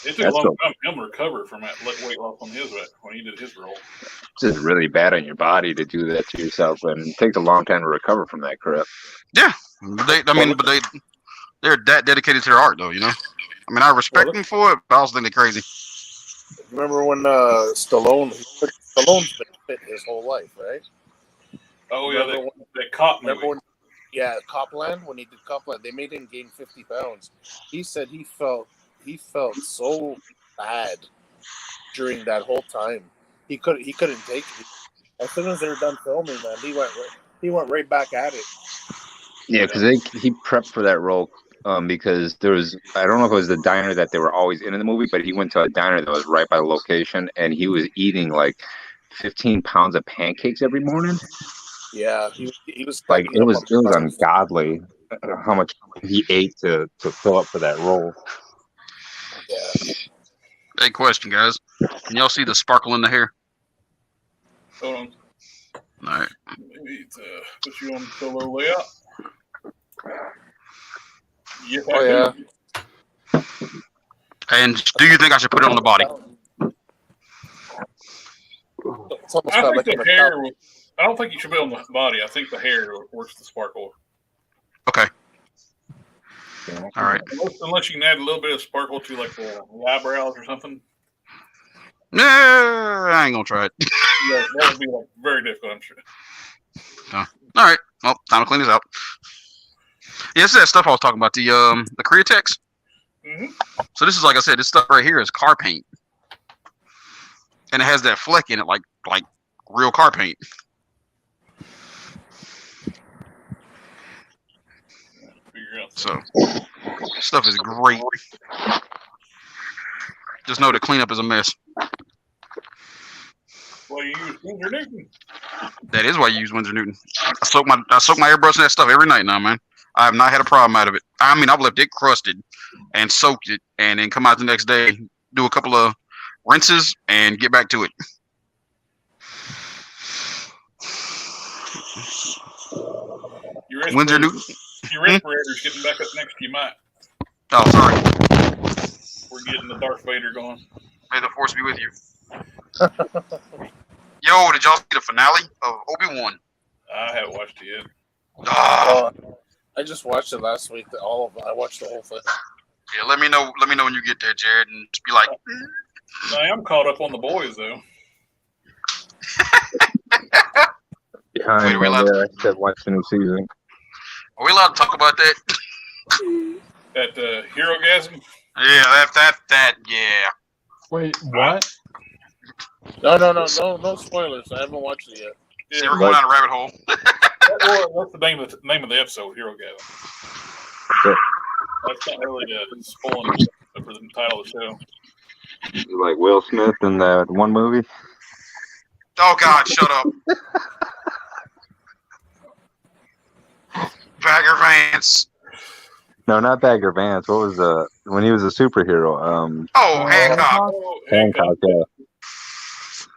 It took a long time for him to recover from that weight loss on his when he did his role. It's just really bad on your body to do that to yourself, and it takes a long time to recover from that crap. Yeah, they're that dedicated to their art, though. I mean, I respect them for it, but I also think they're crazy. Remember when Stallone's been fit his whole life, right? Oh yeah, that cop movie. Copland. When he did Copland, they made him gain 50 pounds. He said he felt so bad during that whole time. He couldn't take it. As soon as they were done filming, man, he went right back at it. Yeah, because he prepped for that role because there was, I don't know if it was the diner that they were always in the movie, but he went to a diner that was right by the location, and he was eating like 15 pounds of pancakes every morning. Yeah, he was like it was ungodly how much he ate to fill up for that role. Yeah. Hey, question, guys. Can y'all see the sparkle in the hair? Hold on. All right. Maybe put you on the little layout. Oh yeah. And do you think I should put it on the body? I think the hair. I don't think you should put it on the body. I think the hair works the sparkle. Okay. All right. Unless you can add a little bit of sparkle to like the eyebrows or something. No, I ain't gonna try it. Yeah, that would be like very difficult, I'm sure. All right. Well, time to clean this out. Yeah, this is that stuff I was talking about, the Createx. Mm-hmm. So this is, like I said, this stuff right here is car paint, and it has that fleck in it, like real car paint. So stuff is great. Just know the cleanup is a mess. Well, you use Windsor Newton. That is why you use Windsor Newton. I soak my airbrush in that stuff every night now, man. I have not had a problem out of it. I mean, I've left it crusted and soaked it, and then come out the next day, do a couple of rinses, and get back to it. You rinse Windsor Newton. Your respirator's getting back up next to you, Mike. Oh, sorry. We're getting the Darth Vader going. May the force be with you. Yo, did y'all see the finale of Obi-Wan? I haven't watched it yet. Ah, I just watched it last week. I watched the whole thing. yeah, let me know when you get there, Jared, and just be like, I am caught up on the boys, though. Behind Wait, are we one allowed there, I said watch the new season. are we allowed to talk about that? That Hero-gasm? Yeah, that, yeah. Wait, what? No spoilers. I haven't watched it yet. Yeah, See, we're going down a rabbit hole. what's the name of the episode? Hero-gasm. Yeah. That's not really spoiling for the title of the show. Like Will Smith in that one movie. Oh, God, shut up. Bagger Vance. No, not Bagger Vance. What was when he was a superhero? Oh, Hancock. Oh, Hancock. Yeah.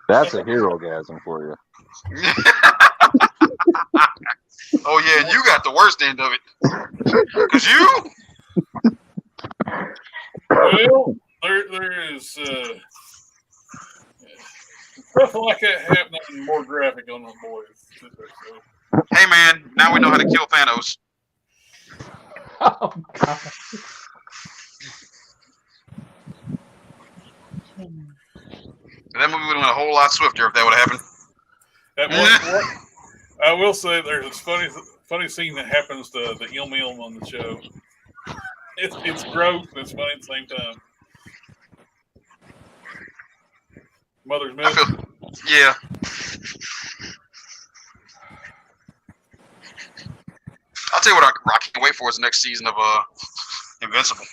That's a hero-gasm for you. Oh, yeah, you got the worst end of it. Because you? Well, there is nothing like that happening more graphic on the boys. Hey, man, now we know how to kill Thanos. Oh god. That movie would have went a whole lot swifter if that would have happened. I will say there's this funny scene that happens to the Ilm on the show. It's gross and it's funny at the same time. Mother's milk. Yeah. I'll tell you what I can't wait for is the next season of Invincible.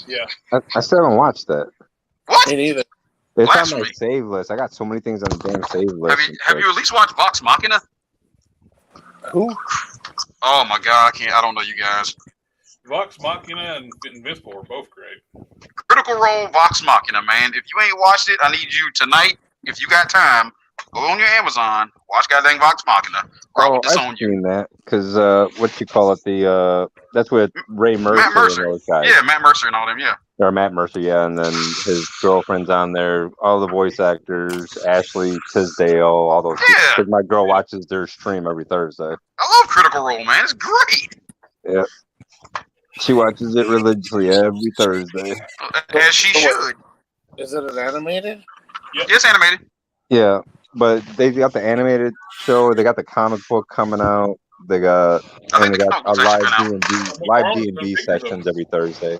Yeah. I still haven't watched that. What? Me neither. It's on my Blasphemy. save list. I got so many things on the damn save list. Have you at least watched Vox Machina? Who? Oh my God, I don't know you guys. Vox Machina and Invincible are both great. Critical Role, Vox Machina, man. If you ain't watched it, I need you tonight, if you got time, go on your Amazon, watch goddamn Vox Machina, or I will disown I've you. seen that because what you call it, that's with Ray Mercer. Matt Mercer. And those guys. Yeah, Matt Mercer and all them, yeah. Or Matt Mercer, yeah, and then his girlfriend's on there. All the voice actors, Ashley Tisdale, all those. Yeah. Because my girl watches their stream every Thursday. I love Critical Role, man. It's great. Yeah. She watches it religiously every Thursday. As she should. Is it an animated? Yep. It's animated. Yeah, but they got the animated show. They got the comic book coming out. They got I think they the got comic a book's live actually D&D, live D&D sessions every Thursday.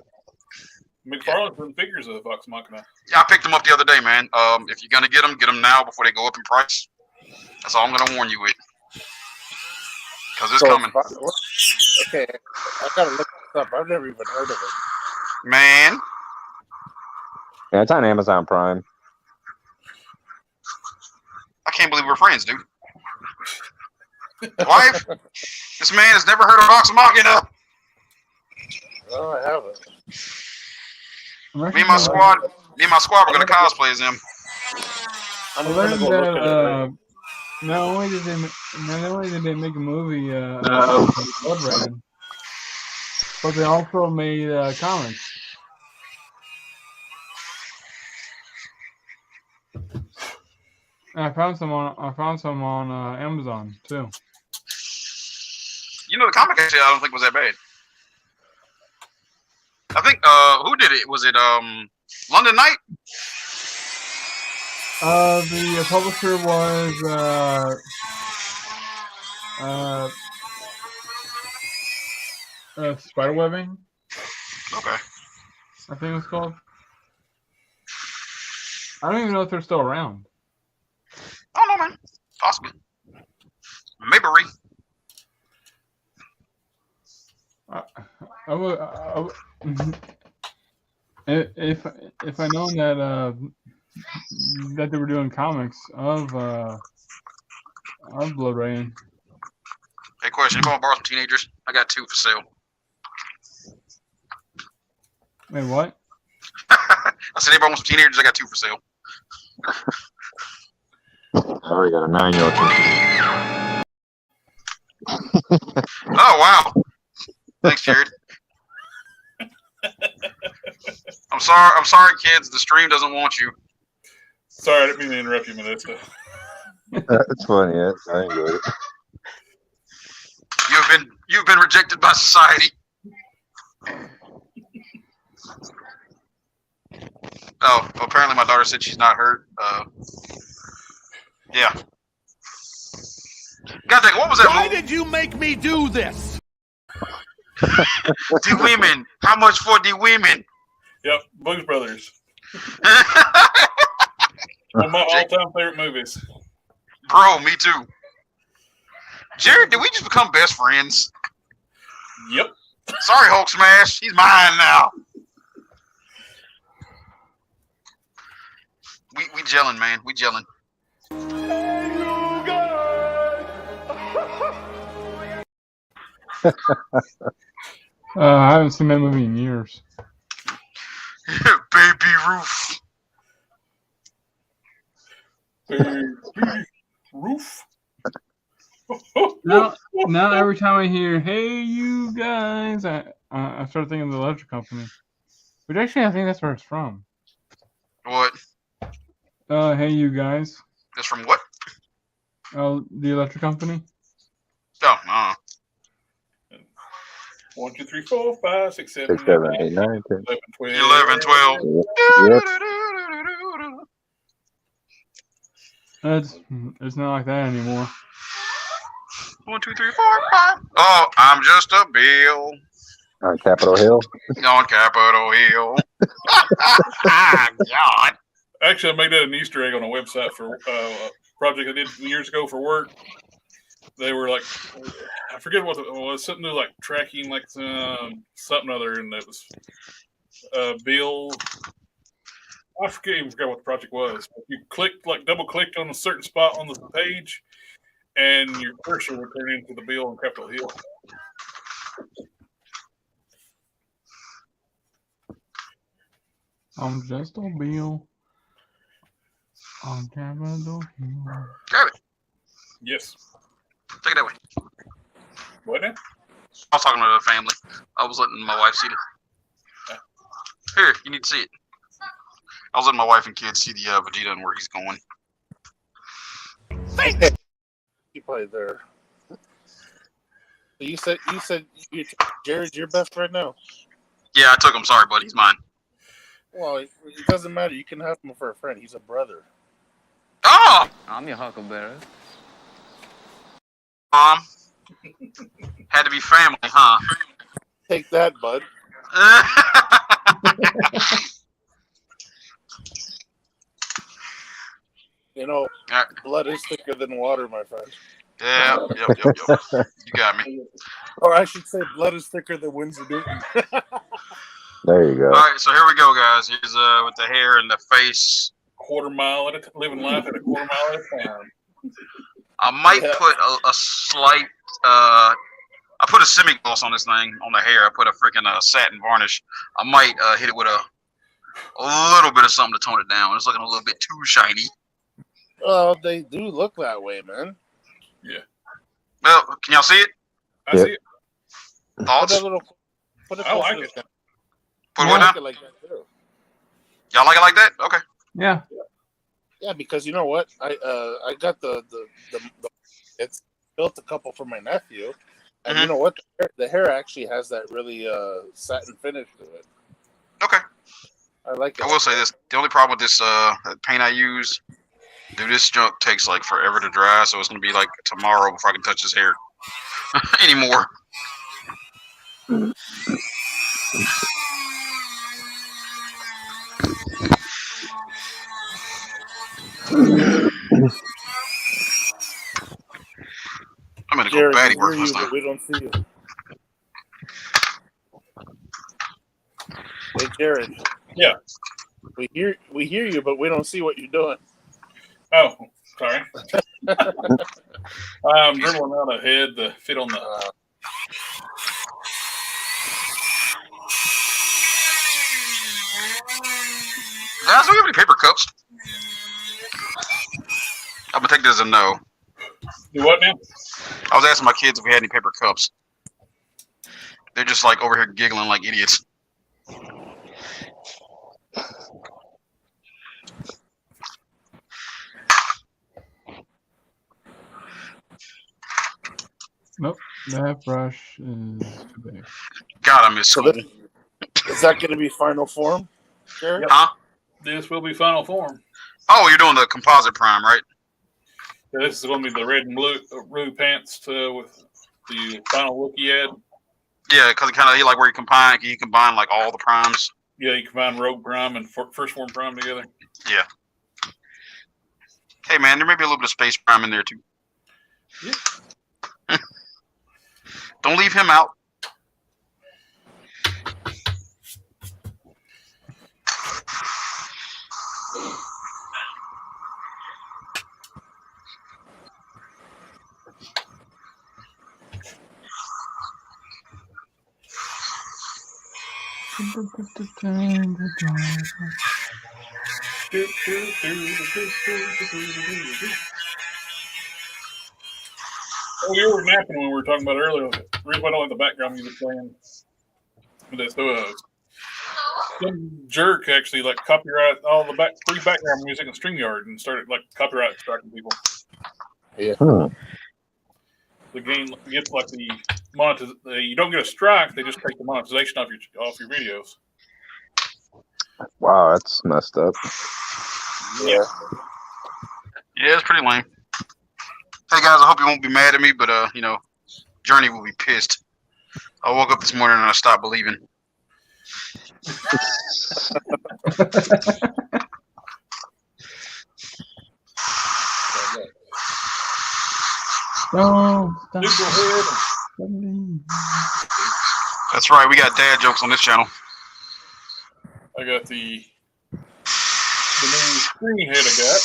McFarlane's in figures of the Vox Machina. Yeah, I picked them up the other day, man. If you're gonna get them now before they go up in price. That's all I'm gonna warn you with. Because it's coming. Okay, I gotta look this up. I've never even heard of it. Man. Yeah, it's on Amazon Prime. I can't believe we're friends, dude. Wife, this man has never heard of Vox Machina. No, I haven't. Me and my squad were gonna cosplay as him. I I'm gonna learned go look at it. that not only did they make a movie Blood Rain, but they also made comics. And I found some on Amazon too. You know, the comic actually I don't think was that bad. I think who did it? Was it London Knight? The publisher was Spiderwebbing, Okay. I think it's called. I don't even know if they're still around. I don't know, man. Possibly. Mayberry. If I known that they were doing comics of Blood Rain. Hey, question. You want to borrow some teenagers? I got 2 for sale. Wait, what? I said, anybody want some teenagers? I got 2 for sale. I already got a 9-year-old. Oh wow! Thanks, Jared. I'm sorry, kids. The stream doesn't want you. Sorry, I didn't mean to interrupt you, Melissa. That's funny. Yeah, I enjoyed it. You've been rejected by society. Oh, apparently my daughter said she's not hurt. Yeah. God dang, what was that? Why did you make me do this? The women. How much for the women? Yep, Blues Brothers. One of my all-time favorite movies. Bro, me too. Jared, did we just become best friends? Yep. Sorry, Hulk Smash. He's mine now. We gelling, man. We gelling. I haven't seen that movie in years. Baby Roof. Baby Roof. Now every time I hear "Hey, you guys," I start thinking of the electric company. But actually, I think that's where it's from. What? Hey, you guys. That's from what? The electric company. Oh, 1, 2, 3, 4, 5, 6, 7, 6, 7, 8, 9, 10. 11, 12. 11, 12. Yep. It's not like that anymore. 1, 2, 3, 4, 5. Oh, I'm just a bill On Capitol Hill. on Capitol Hill. God. Actually, I made that an Easter egg on a website for a project I did years ago for work. They were like, I forget what it was, something to like tracking like something other, and it was Bill. I forgot what the project was. You clicked, like double clicked on a certain spot on the page, and your cursor would turn into the bill on Capitol Hill. I'm just a bill on Capitol Hill. Grab it. Yes. Take it that way. What now? I was talking to the family. I was letting my wife see it. Here, you need to see it. I was letting my wife and kids see the Vegeta and where he's going. You probably there. You said Jared's your best friend now. Yeah, I took him. Sorry, buddy. He's mine. Well, it doesn't matter. You can have him for a friend. He's a brother. Oh! I'm your huckleberry. Had to be family, huh? Take that, bud. You know, blood is thicker than water, my friend. Yeah, yep. You got me. Or I should say, blood is thicker than Windsor Newton. There you go. All right, so here we go, guys. Here's with the hair and the face. Living life at a quarter mile at a time. I might put a slight. I put a semi-gloss on this thing on the hair. I put a freaking satin varnish. I might hit it with a little bit of something to tone it down. It's looking a little bit too shiny. Oh, they do look that way, man. Yeah. Well, can y'all see it? I see it. Thoughts? Put it I like it. Put what I like now? it like that too. Y'all like it like that? Okay. Yeah. Yeah, because you know what? I got the it's built a couple for my nephew, and you know what? The hair actually has that really satin finish to it. Okay. I like it. I will say this: the only problem with this paint I use, dude, this junk takes like forever to dry, so it's gonna be like tomorrow before I can touch his hair anymore. I'm gonna go Jared, baddie work we this hear you, time. but we don't see you. Hey, Jared. Yeah. We hear you, but we don't see what you're doing. Oh, sorry. I'm dribbling out a head to fit on the. Guys, do we have any paper cups? I'm gonna take this as a no. Do what now? I was asking my kids if we had any paper cups. They're just like over here giggling like idiots. Nope, that brush is too big. God, I miss school. Is that going to be final form, Jared? Yep. Huh? This will be final form. Oh, you're doing the composite prime, right? This is going to be the red and blue pants with the final look he had. Yeah, because he like where you combine like all the primes. Yeah, you combine Rogue Prime and First Form Prime together. Yeah. Hey man, there may be a little bit of space prime in there too. Yeah. Don't leave him out. Oh, you were napping when we were talking about earlier. The reason why I don't like the background music playing. Some jerk actually like copyright all the free background music in StreamYard and started like copyright striking people. Yeah. The game gets like the you don't get a strike; they just take the monetization off your videos. Wow, that's messed up. Yeah. Yeah, it's pretty lame. Hey guys, I hope you won't be mad at me, but Journey will be pissed. I woke up this morning and I stopped believing. Neutral head. That's right, we got dad jokes on this channel. I got the new screen head I got.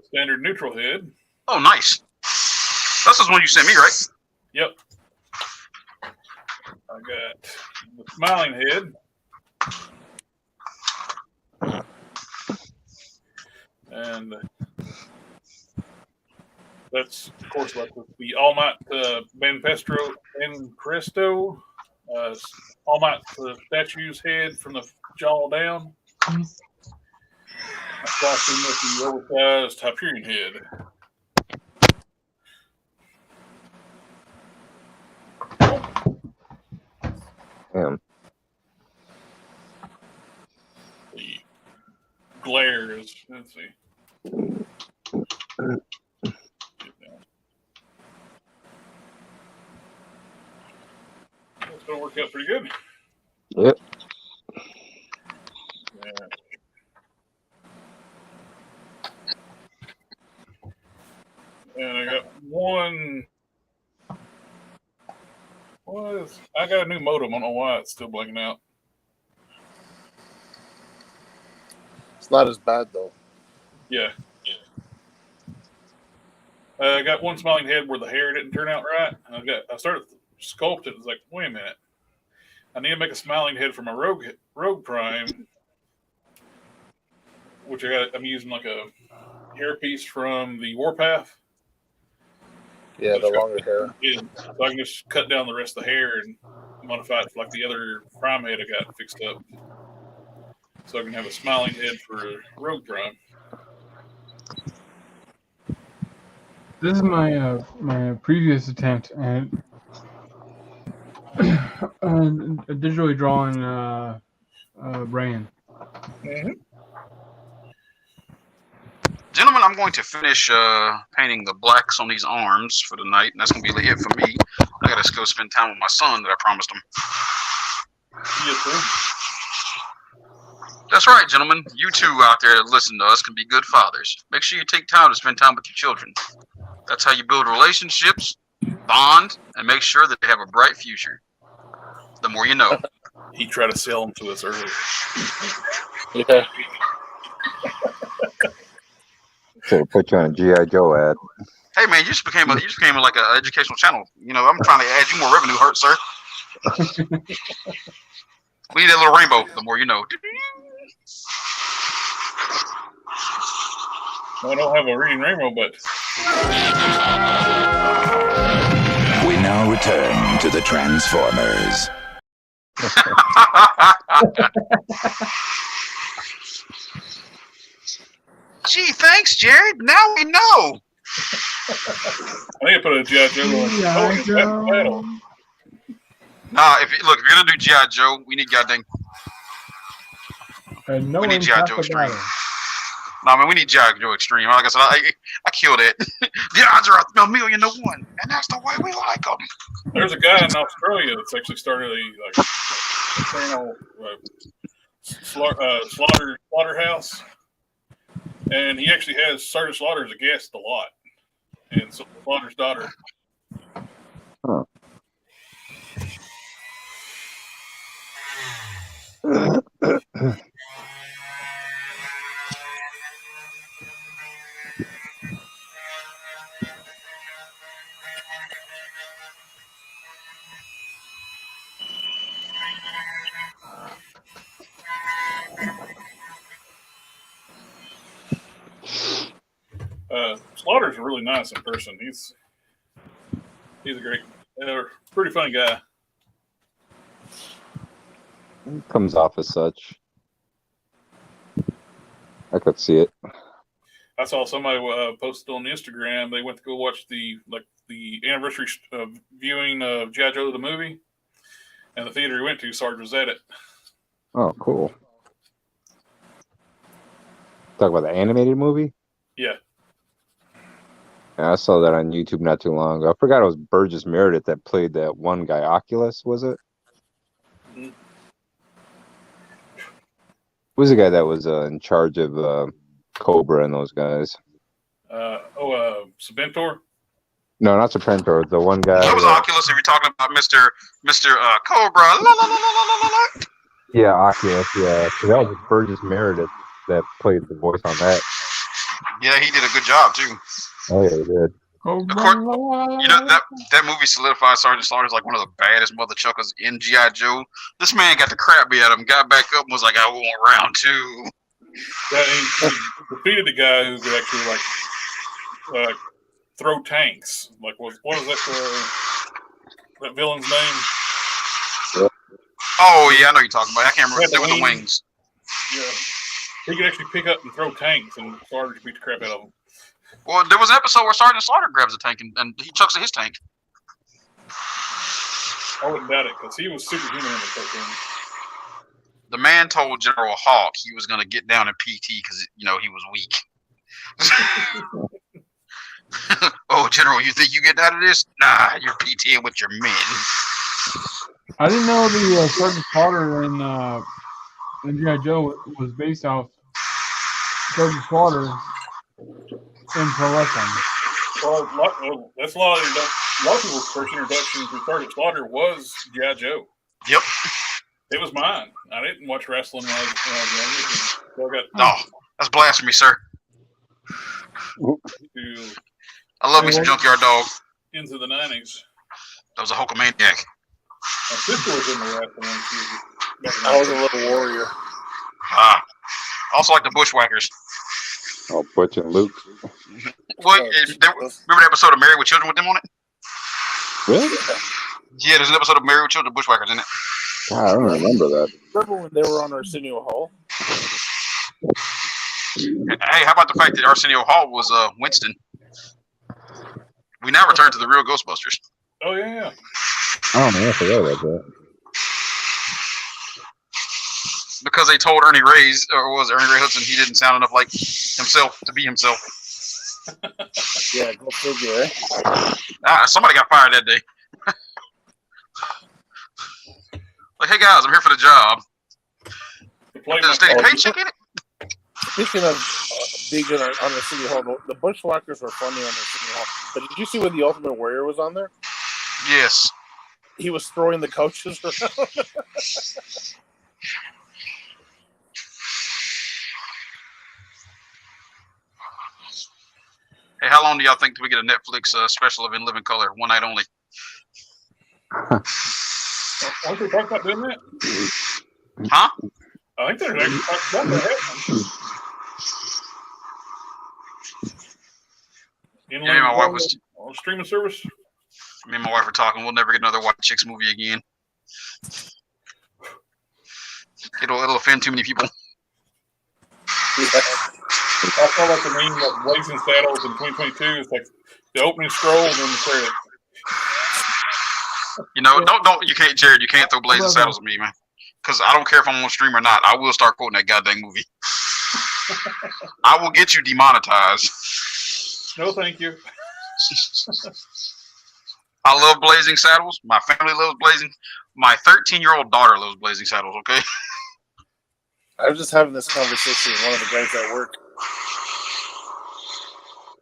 Standard neutral head. Oh, nice. That's the one you sent me, right? Yep. I got the smiling head. And that's, of course, like the All Might Banpresto All Might statue's head from the jaw down. I crossed in with the oversized Hyperion head. Damn. The glare is, let's see. It's going to work out pretty good. Yep. Yeah. And I got one. I got a new modem. I don't know why it's still blanking out. It's not as bad though. Yeah. I got one smiling head where the hair didn't turn out right. I started sculpting. It was like, wait a minute. I need to make a smiling head for my Rogue Prime, which I'm using like a hairpiece from the Warpath. Yeah, the longer hair. So I can just cut down the rest of the hair and modify it like the other Prime head I got fixed up. So I can have a smiling head for Rogue Prime. This is my my previous attempt at digitally drawing Rain. Mm-hmm. Gentlemen, I'm going to finish painting the blacks on these arms for the night, and that's going to be it for me. I got to go spend time with my son that I promised him. Yes, sir. That's right, gentlemen. You two out there that listen to us can be good fathers. Make sure you take time to spend time with your children. That's how you build relationships, bond, and make sure that they have a bright future. The more you know. He tried to sell them to us earlier. Yeah. So put you on a G.I. Joe ad. Hey man, you just became like an educational channel. I'm trying to add you more revenue, sir. We need a little rainbow. The more you know. I don't have a reading rainbow, but We now return to the Transformers. Gee, thanks, Jared. Now we know. I need to put a G.I. Joe on. Joe. Nah, if you're gonna do G.I. Joe, we need goddamn. And no We need one's G.I. half Joe the Extreme. battle. Nah, man, we need G.I. Joe Extreme. Like I said, I killed it. The odds are 1,000,000 to 1, and that's the way we like them. There's a guy in Australia that's actually started a channel, slaughterhouse, and he actually has Sergeant Slaughter as a guest a lot, and so Slaughter's daughter. Huh. Slaughter's really nice in person. He's a great, pretty funny guy. Comes off as such. I could see it. I saw somebody posted on Instagram. They went to go watch the anniversary viewing of G.I. Joe the movie, and the theater he went to, Sarge was at it. Oh, cool. Talk about the animated movie? Yeah. Yeah, I saw that on YouTube not too long ago. I forgot it was Burgess Meredith that played that one guy, Oculus, was it? Mm-hmm. Who's the guy that was in charge of Cobra and those guys? Sabentor? No, not Serpentor. The one guy. That was Oculus. If you're talking about Mr. Cobra. La, la, la, la, la, la, la. Yeah, Oculus. Yeah, so that was Burgess Meredith that played the voice on that. Yeah, he did a good job too. Oh yeah, he did. Of course, you know that movie solidified Sergeant Slaughter as like one of the baddest mother chuckers in G.I. Joe. This man got the crap beat out of him, got back up, and was like, "I want round 2." Yeah, he defeated the guy who could actually like throw tanks. Like, what is that villain's name? Oh yeah, I know you're talking about. I can't remember. They were the wings. Yeah, he could actually pick up and throw tanks, and Slaughter beat the crap out of him. Well, there was an episode where Sergeant Slaughter grabs a tank and he chucks at his tank. I wouldn't doubt it, because he was superhuman in the cartoon. The man told General Hawk he was going to get down in PT because, he was weak. Oh, General, you think you get out of this? Nah, you're PTing with your men. I didn't know the Sergeant Slaughter in G.I. Joe was based off Sergeant Slaughter in pro wrestling. Well, that's a lot of people's first introduction to Sergeant Slaughter was G.I. Joe. Yep. It was mine. I didn't watch wrestling when I was younger. No, that's blasphemy, sir. I love me some Junkyard Dog. Into the 90s. That was a Hulkamaniac. My sister was in the wrestling. I was a little warrior. Also like the Bushwhackers. Oh, Butch and Luke. Well, remember the episode of Married with Children with them on it? Really? Yeah, there's an episode of Married with Children, Bushwhackers in it. God, I don't remember that. Remember when they were on Arsenio Hall? Hey, how about the fact that Arsenio Hall was Winston? We now return to the real Ghostbusters. Oh, yeah. Oh, man, I forgot about that. Because they told Ernie Ray Hudson he didn't sound enough like himself to be himself. Yeah, go figure, eh? Somebody got fired that day. Like, hey guys, I'm here for the job. There's a steady paycheck in it. Speaking of being on the City Hall, the Bushwhackers were funny on the City Hall. But did you see when the Ultimate Warrior was on there? Yes. He was throwing the coaches around. Hey, how long do y'all think till we get a Netflix special of In Living Color? One night only. Aren't they talking about doing that? Huh? I think they're actually talking about that. In Yeah, my wife was on streaming service. Me and my wife were talking. We'll never get another White Chicks movie again. It'll offend too many people. I saw like the meme of Blazing Saddles in 2022. It's like the opening scroll and then the credits. You know, don't you can't, Jared. You can't throw Blazing Saddles at me, man. Because I don't care if I'm on stream or not. I will start quoting that goddamn movie. I will get you demonetized. No, thank you. I love Blazing Saddles. My family loves Blazing. My 13-year-old daughter loves Blazing Saddles. Okay. I was just having this conversation with one of the guys at work.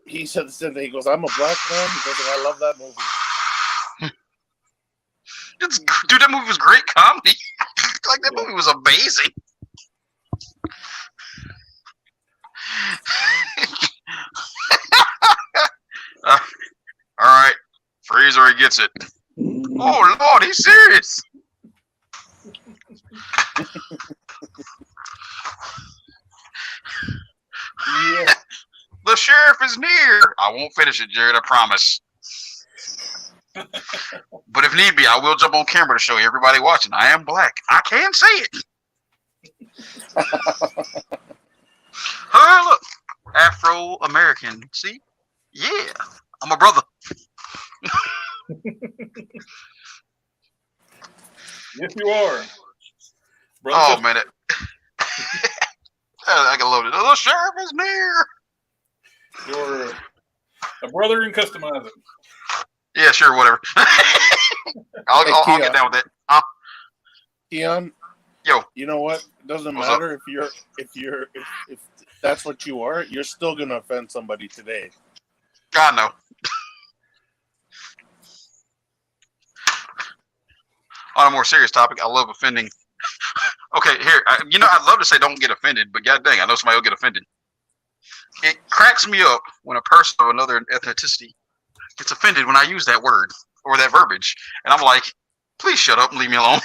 He said the same thing. He goes, "I'm a black man." He goes, "And I love that movie." Dude, that movie was great comedy. Like, that movie was amazing. All right. Fraser, he gets it. Oh, Lord, he's serious. Yeah. The sheriff is near. I won't finish it, Jared, I promise. But if need be, I will jump on camera to show everybody watching. I am black. I can say it. Oh, look. Afro-American. See? Yeah. I'm a brother. Yes, you are. Brother, oh, man. I can love it. The sheriff is near. You're a brother in customizing. Yeah, sure, whatever. I'll get down with that. Keon, yo, you know what? It doesn't matter if that's what you are. You're still gonna offend somebody today. God no. On a more serious topic, I love offending. Okay, here, I'd love to say don't get offended, but god dang, I know somebody will get offended. It cracks me up when a person of another ethnicity gets offended when I use that word or that verbiage. And I'm like, please shut up and leave me alone.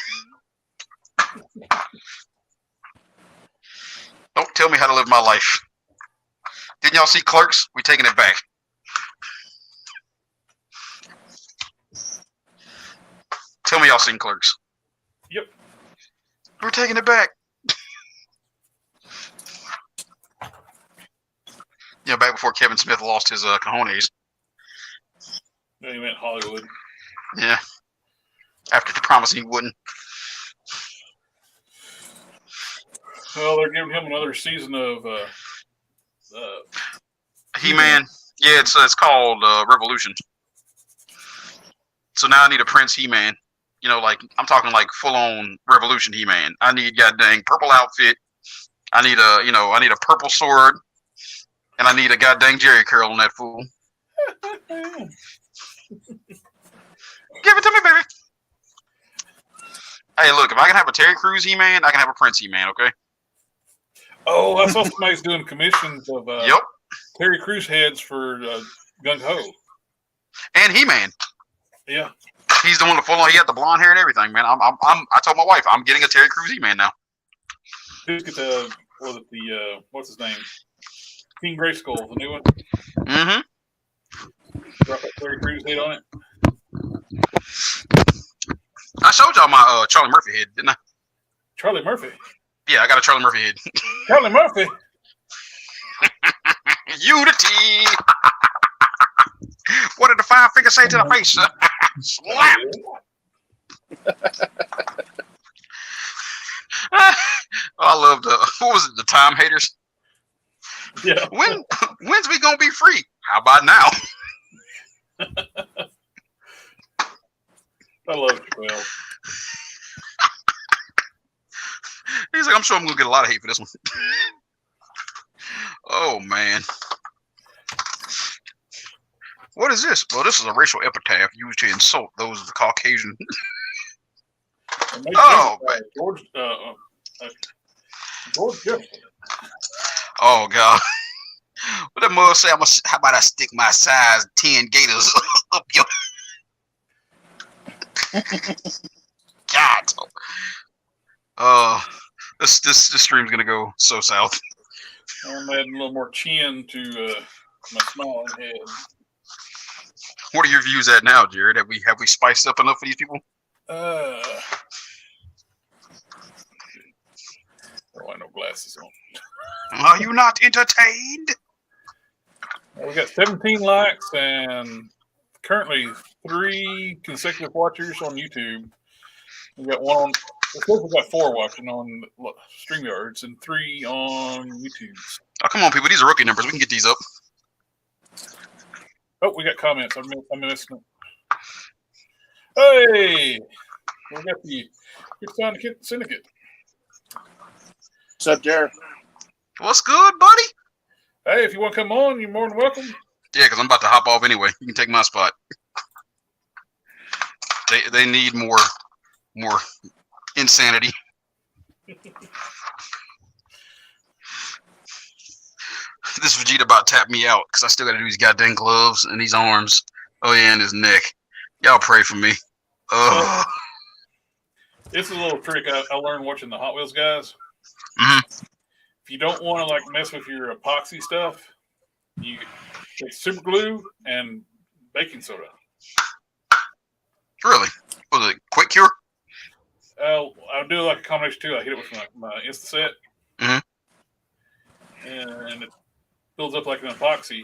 Don't tell me how to live my life. Didn't y'all see Clerks? We taking it back. Tell me y'all seen Clerks. Yep. We're taking it back. Yeah, back before Kevin Smith lost his cojones. No, you meant Hollywood. Yeah. After the promise he wouldn't. Well, they're giving him another season of He-Man. Yeah, it's called Revolution. So now I need a Prince He-Man. You know, like I'm talking like full-on Revolution He-Man. I need goddamn purple outfit. I need a purple sword. And I need a goddamn Jerry curl on that fool. Give it to me, baby. Hey, look, if I can have a Terry Crews He-Man, I can have a Prince He-Man, okay? Oh, I saw somebody's doing commissions of yep. Terry Crews heads for Gung Ho. And He-Man. Yeah. He's the one with full-on, he had the blonde hair and everything, man. I told my wife, I'm getting a Terry Crews He-Man now. Who's get the, what's his name? King Grayskull, the new one. Mm-hmm. Drop that Terry Crews head on it. I showed y'all my Charlie Murphy head, didn't I? Charlie Murphy? Yeah, I got a Charlie Murphy head. Charlie Murphy? Unity! What did the five fingers say to the face? Slap! I love what was it, the Time Haters? Yeah. When's we gonna be free? How about now? I love 12. He's like, I'm sure I'm gonna get a lot of hate for this one. Oh man. What is this? Well, this is a racial epitaph used to insult those of the Caucasian. Oh, man. George Jefferson. Oh God. What that mother say? How about I stick my size 10 gators up your God. This stream's gonna go so south. I'm adding a little more chin to my smiling head. What are your views at now, Jared? Have we spiced up enough for these people? There ain't no glasses on. Are you not entertained? We got 17 likes and currently 3 consecutive watchers on YouTube. We got one on. It says we got 4 watching on StreamYards and 3 on YouTube. Oh, come on, people. These are rookie numbers. We can get these up. Oh, we got comments. I'm missing it. Hey, we got the Good Syndicate. What's up, Jared? What's good, buddy? Hey, if you want to come on, you're more than welcome. Yeah, because I'm about to hop off anyway. You can take my spot. They need more insanity. This Vegeta about tapped me out because I still got to do these goddamn gloves and these arms. Oh yeah, and his neck. Y'all pray for me. Ugh. It's a little trick I learned watching the Hot Wheels guys. Mm-hmm. If you don't want to like mess with your epoxy stuff, you take super glue and baking soda. Really? Was it quick cure? I'll do like a combination too. I hit it with my Instaset, Mm-hmm. and it builds up like an epoxy.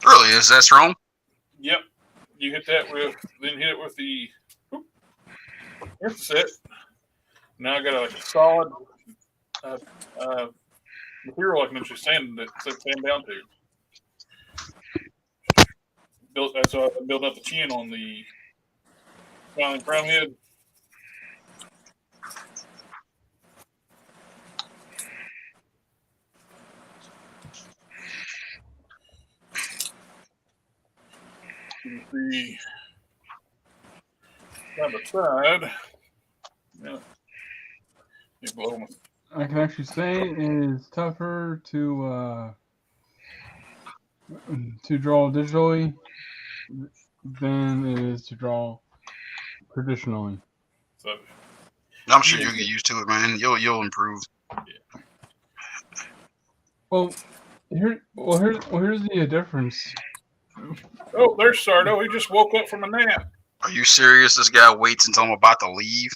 Really? Is that strong? Yep. You hit that then hit it with the Instaset. Now I got like a solid material I can actually sand down to. So I can build up the chin on the smiling crown head. The side by side. Yeah. I can actually say it is tougher to draw digitally than it is to draw traditionally. So, I'm sure you'll get used to it, man. You'll improve. Yeah. Well, here's the difference. Oh, there's Sardo. He just woke up from a nap. Are you serious? This guy waits until I'm about to leave.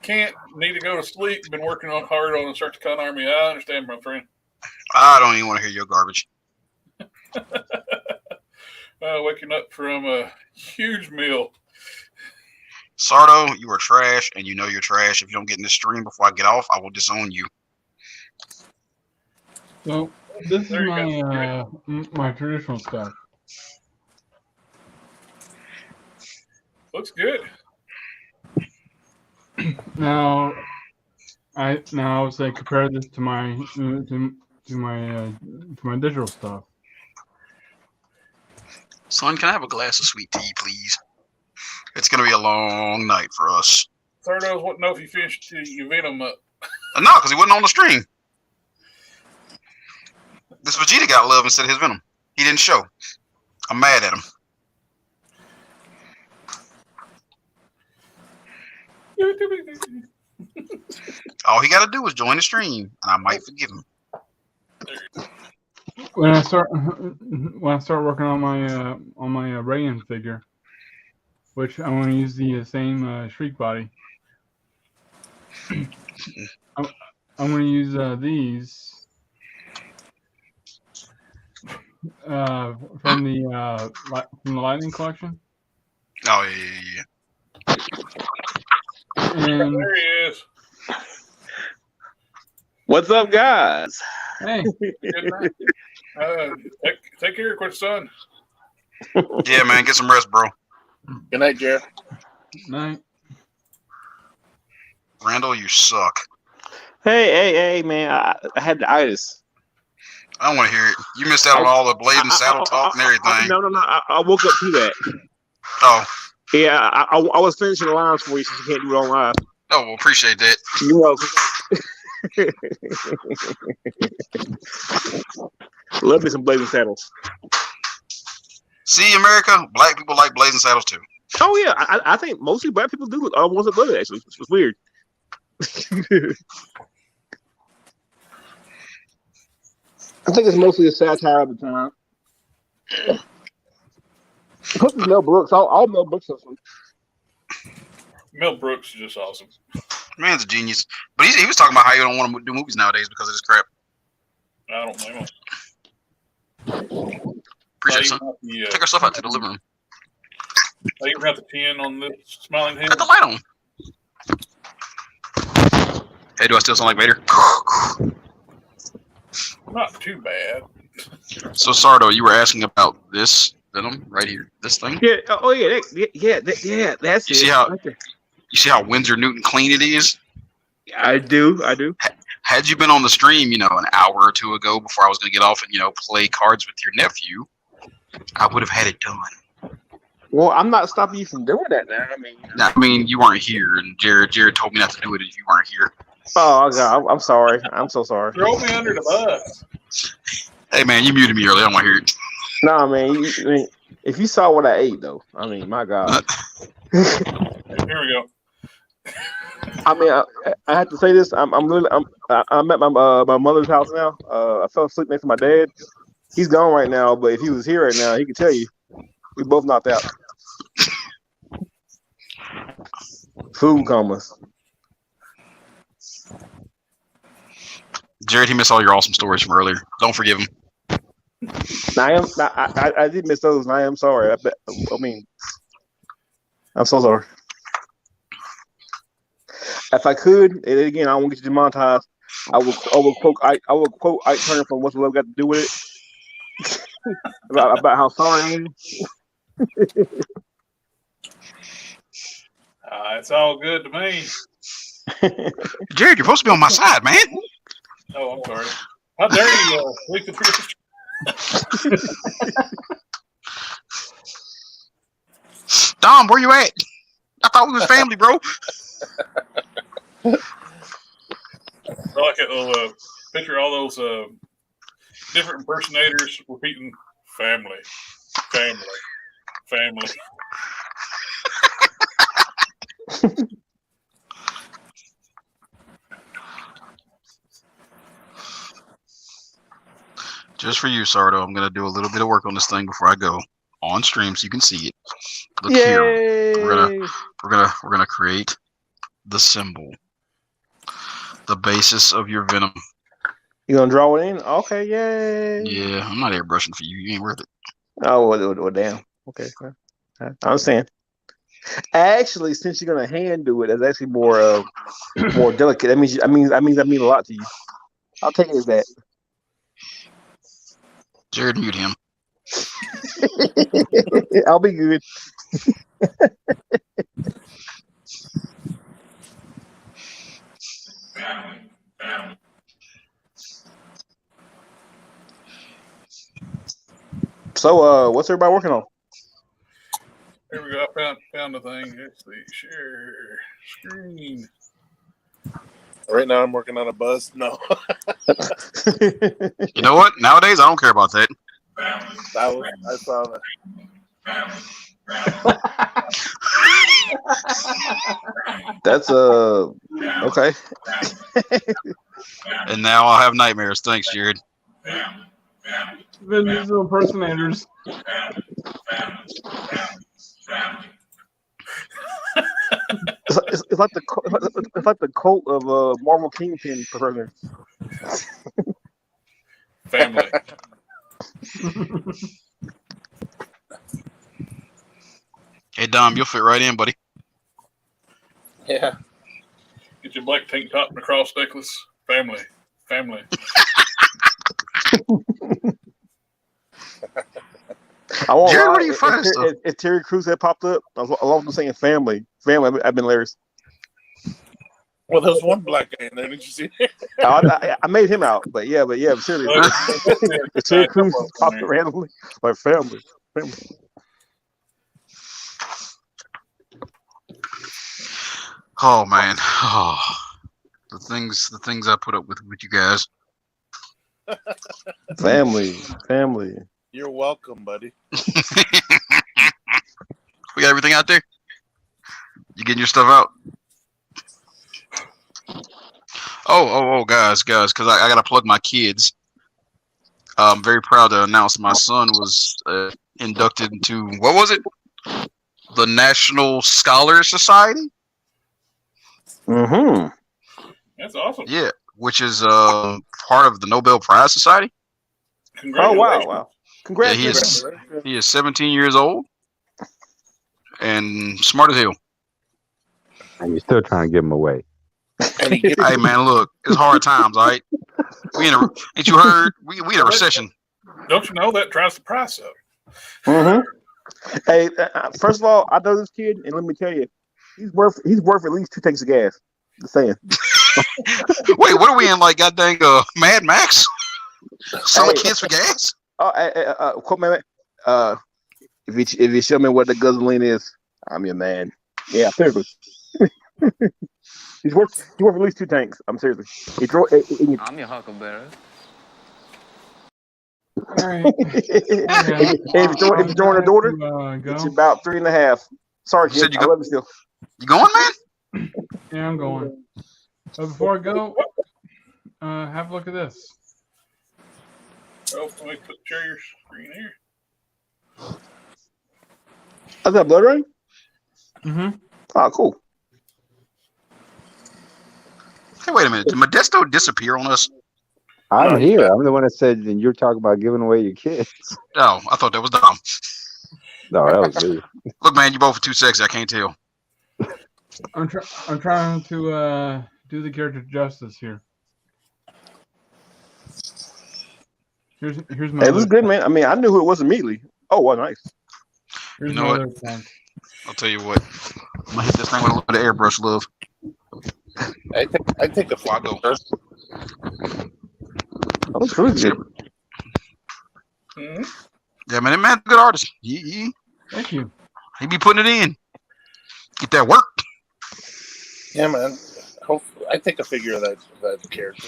Can't need to go to sleep. Been working hard on the Destructicon army. I understand, my friend. I don't even want to hear your garbage. Waking up from a huge meal. Sardo, you are trash, and you know you're trash. If you don't get in this stream before I get off, I will disown you. So this is my traditional stuff. Looks good. Now I would say compare this to my digital stuff. Son, can I have a glass of sweet tea, please? It's gonna be a long night for us. Sardo's want to know if you finished your Venom up. No, because he wasn't on the stream. This Vegeta got love instead of his Venom. He didn't show. I'm mad at him. All he got to do is join the stream, and I might forgive him. When I start working on my Rayan figure, which I want to use the same Shriek body. I'm going to use these from the Lightning collection. Oh yeah. And there he is. What's up, guys? Hey. Take care of your son. Yeah, man. Get some rest, bro. Good night, Jared. Night. Randall, you suck. Hey, man. I had the itis. I don't want to hear it. You missed out on all the blade and saddle talk and everything. No. I woke up to that. Oh. Yeah, I was finishing the lines for you since you can't do it on live. Oh, well, appreciate that. You're welcome. Love me some blazing saddles. See, America, black people like blazing saddles too. Oh yeah, I think mostly black people do are the ones that love it. Actually, it's weird. I think it's mostly a satire of the time. Plus, it's Mel Brooks. All Mel Brooks are some. Mel Brooks is just awesome. Man's a genius. But he was talking about how you don't want to do movies nowadays because of this crap. I don't blame him. Appreciate it, son. Take our stuff out to the living room. I even got the 10 on this smiling head. Got the light on. Hey, do I still sound like Vader? Not too bad. So, Sardo, you were asking about this Venom right here, this thing. Yeah. Oh yeah. That's you it. You see how Windsor Newton clean it is? I do. Had you been on the stream, an hour or two ago before I was going to get off and play cards with your nephew, I would have had it done. Well, I'm not stopping you from doing that now. I mean, you weren't here, and Jared told me not to do it if you weren't here. Oh God, I'm sorry. I'm so sorry. Throw me under the bus. Hey man, you muted me earlier. I don't want to hear it. Nah, man. If you saw what I ate, though, my God. Here we go. I have to say this. I'm at my mother's house now. I fell asleep next to my dad. He's gone right now, but if he was here right now, he could tell you we both knocked out. Food comas. Jared, he missed all your awesome stories from earlier. Don't forgive him. I did miss those, and I am sorry. I'm so sorry. If I could, and again, I don't want to get you demonetized. I will quote Ike Turner from "What's Love Got to Do with It" about how sorry I am. It's all good to me. Jared, you're supposed to be on my side, man. Oh, I'm sorry. How dare you leak the truth? Dom, where you at? I thought we was family, bro. I like a picture of all those different impersonators repeating family. Just for you, Sardo, I'm gonna do a little bit of work on this thing before I go on stream, so you can see it. Look here, we're gonna create the symbol, the basis of your Venom. You gonna draw it in? Okay, yay! Yeah, I'm not airbrushing for you. You ain't worth it. Oh, well damn. Okay, I understand. Actually, since you're gonna hand do it, it's actually more delicate. That means I mean a lot to you. I'll take it as that. Jared, mute him. I'll be good. So, what's everybody working on? Here we go. I found the thing. Let's see. Share screen. Right now, I'm working on a buzz. No. You know what? Nowadays, I don't care about that. I saw that. That's okay. And now I'll have nightmares. Thanks, Jared. Vin Diesel impersonators. It's like the cult of Marvel Kingpin impersonators. Family. Hey, Dom, you'll fit right in, buddy. Yeah. Get your black tank top and a cross necklace. Family. Jared, where do you find stuff? If Terry Crews had popped up, I was saying family. I've been hilarious. Well, there's one black guy in there. Didn't you see? I made him out, but seriously, if Terry Crews popped up randomly, like family. Oh man, the things I put up with you guys. Family. You're welcome, buddy. We got everything out there? You getting your stuff out? Oh, guys, because I gotta plug my kids. I'm very proud to announce my son was inducted into, what was it? The National Scholar Society? Mm-hmm. That's awesome. Yeah, which is part of the Nobel Prize Society. Oh, Congratulations. wow. Congrats. Yeah, he is 17 years old and smart as hell. And you're still trying to give him away. And he gets Hey man, look, it's hard times, all right? Ain't you heard? We in a recession. Don't you know that drives the price up? Mm-hmm. Hey, first of all, I know this kid, and let me tell you, he's worth at least 2 tanks of gas. Just saying. Wait, what are we in, like goddamn Mad Max? Selling kids for gas? Quote man. If you show me what the gasoline is, I'm your man. Yeah, seriously. He's worth at least 2 tanks. I'm seriously. I'm your huckleberry. All right. If you're throwing a daughter, it's about 3.5. Sorry, kid. I love you still. You going, man? Yeah, I'm going. But before I go, have a look at this. Oh, let me share your screen here. Is that blood ring? Mm-hmm. Oh, cool. Hey, wait a minute. Did Modesto disappear on us? I'm here. I'm the one that said, and you're talking about giving away your kids. Oh, I thought that was Dom. No, that was me. Look, man, you both are too sexy. I can't tell. I'm trying to do the character justice here. Here's my. Hey, it looks good, man. I mean, I knew who it was immediately. Oh, well, nice. Here's You know my what? other account. I'll tell you what. I'm gonna hit this thing with a little bit of airbrush, love. I take a Before I go. That looks really good. Mm-hmm. Yeah, man, that man's a good artist. He Thank you. be putting it in. Get that work. Yeah, man. I take a figure of that character.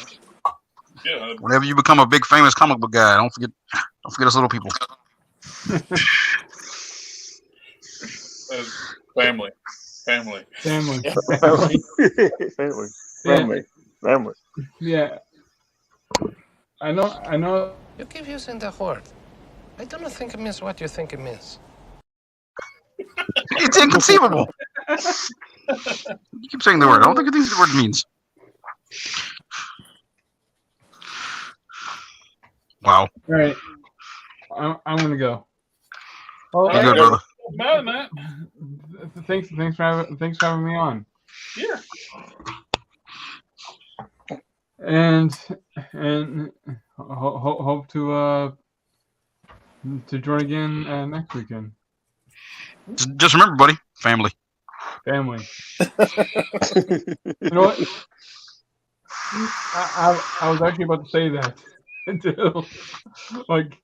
Yeah. Whenever you become a big famous comic book guy, don't forget us little people. Family. Yeah. I know. You keep using that word. I don't think it means what you think it means. It's inconceivable. You keep saying the word. I don't think it thinks the word means. Wow. All right. I'm gonna go. All You good, brother? Matt. Thanks for having me on. Yeah. And hope to join again next weekend. Just remember, buddy, family. Family. You know what? I was actually about to say that until like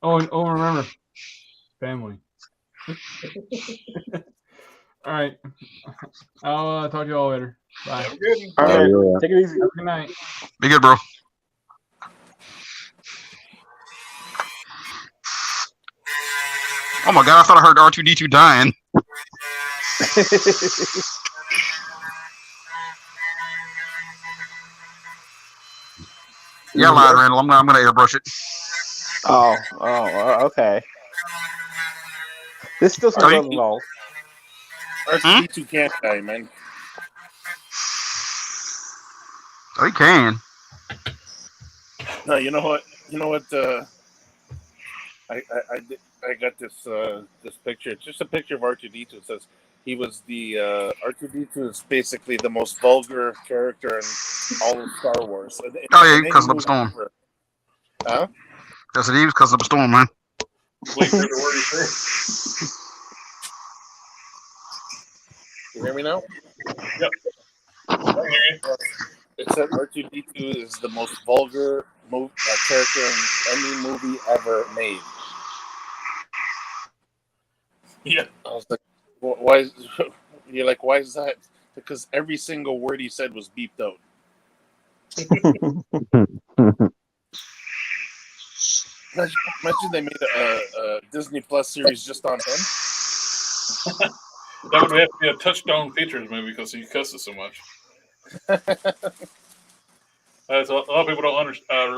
remember, family. All right. I'll talk to you all later. Bye. Have a good one. All right. Yeah. Take it easy. Good night. Be good, bro. Oh my god, I thought I heard R2D2 dying. Yeah, I lied, Randall. I'm gonna airbrush it. Oh, okay. There's still some Are you- love involved. R2D2 can't die, man. Oh, you can. No, you know what? I got this picture. It's just a picture of R2D2. It says he was the R2D2 is basically the most vulgar character in all of Star Wars. Oh yeah, because of the storm. Huh? That's it. He was because of the storm, man. Wait for the word he said. You hear me now? Yep. I hear you. It said R2D2 is the most vulgar character in any movie ever made. Yeah. I was like, why? You're like, why is that? Because every single word he said was beeped out. Imagine they made a Disney Plus series just on him. That would have to be a Touchstone Features movie because he cusses so much. So a lot of people don't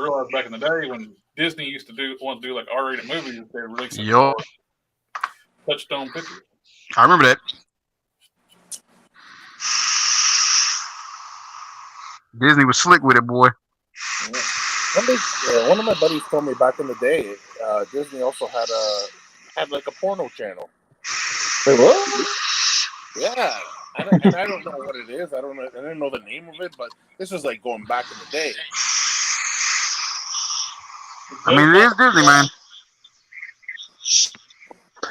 realize back in the day when Disney used to want to do like R-rated movies, they released Touchstone Pictures. I remember that. Disney was slick with it, boy. One of my buddies told me back in the day, Disney also had like a porno channel. Wait, what? Yeah, and I don't know what it is. I didn't know the name of it, but this was like going back in the day. I mean, it is Disney, man.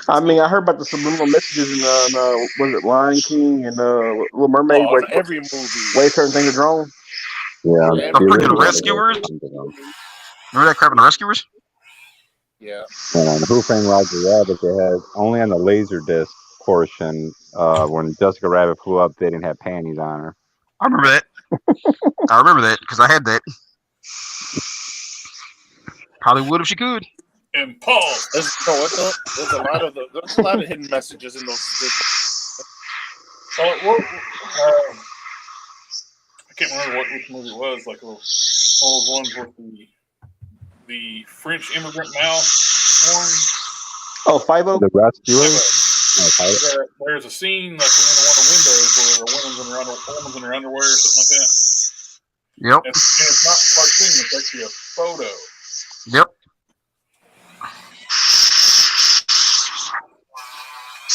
I mean, I heard about the subliminal messages in was it Lion King and Little Mermaid? Oh, every movie. Way certain things are drawn. Yeah, the freaking Rescuers. Remember that crap in the Rescuers? Yeah. And on Who Framed Roger Rabbit, they had only on the Laserdisc portion when Jessica Rabbit flew up, they didn't have panties on her. I remember that. I remember that because I had that. Probably would if she could. And Paul, there's a lot of hidden messages in those. I can't remember which movie it was. Like all those ones with the French immigrant mouse one. Oh, 5-0? The Rescuers? There's a scene like in one of the windows where a woman's in her underwear or something like that. Yep. And it's not a cartoon, it's actually a photo. Yep.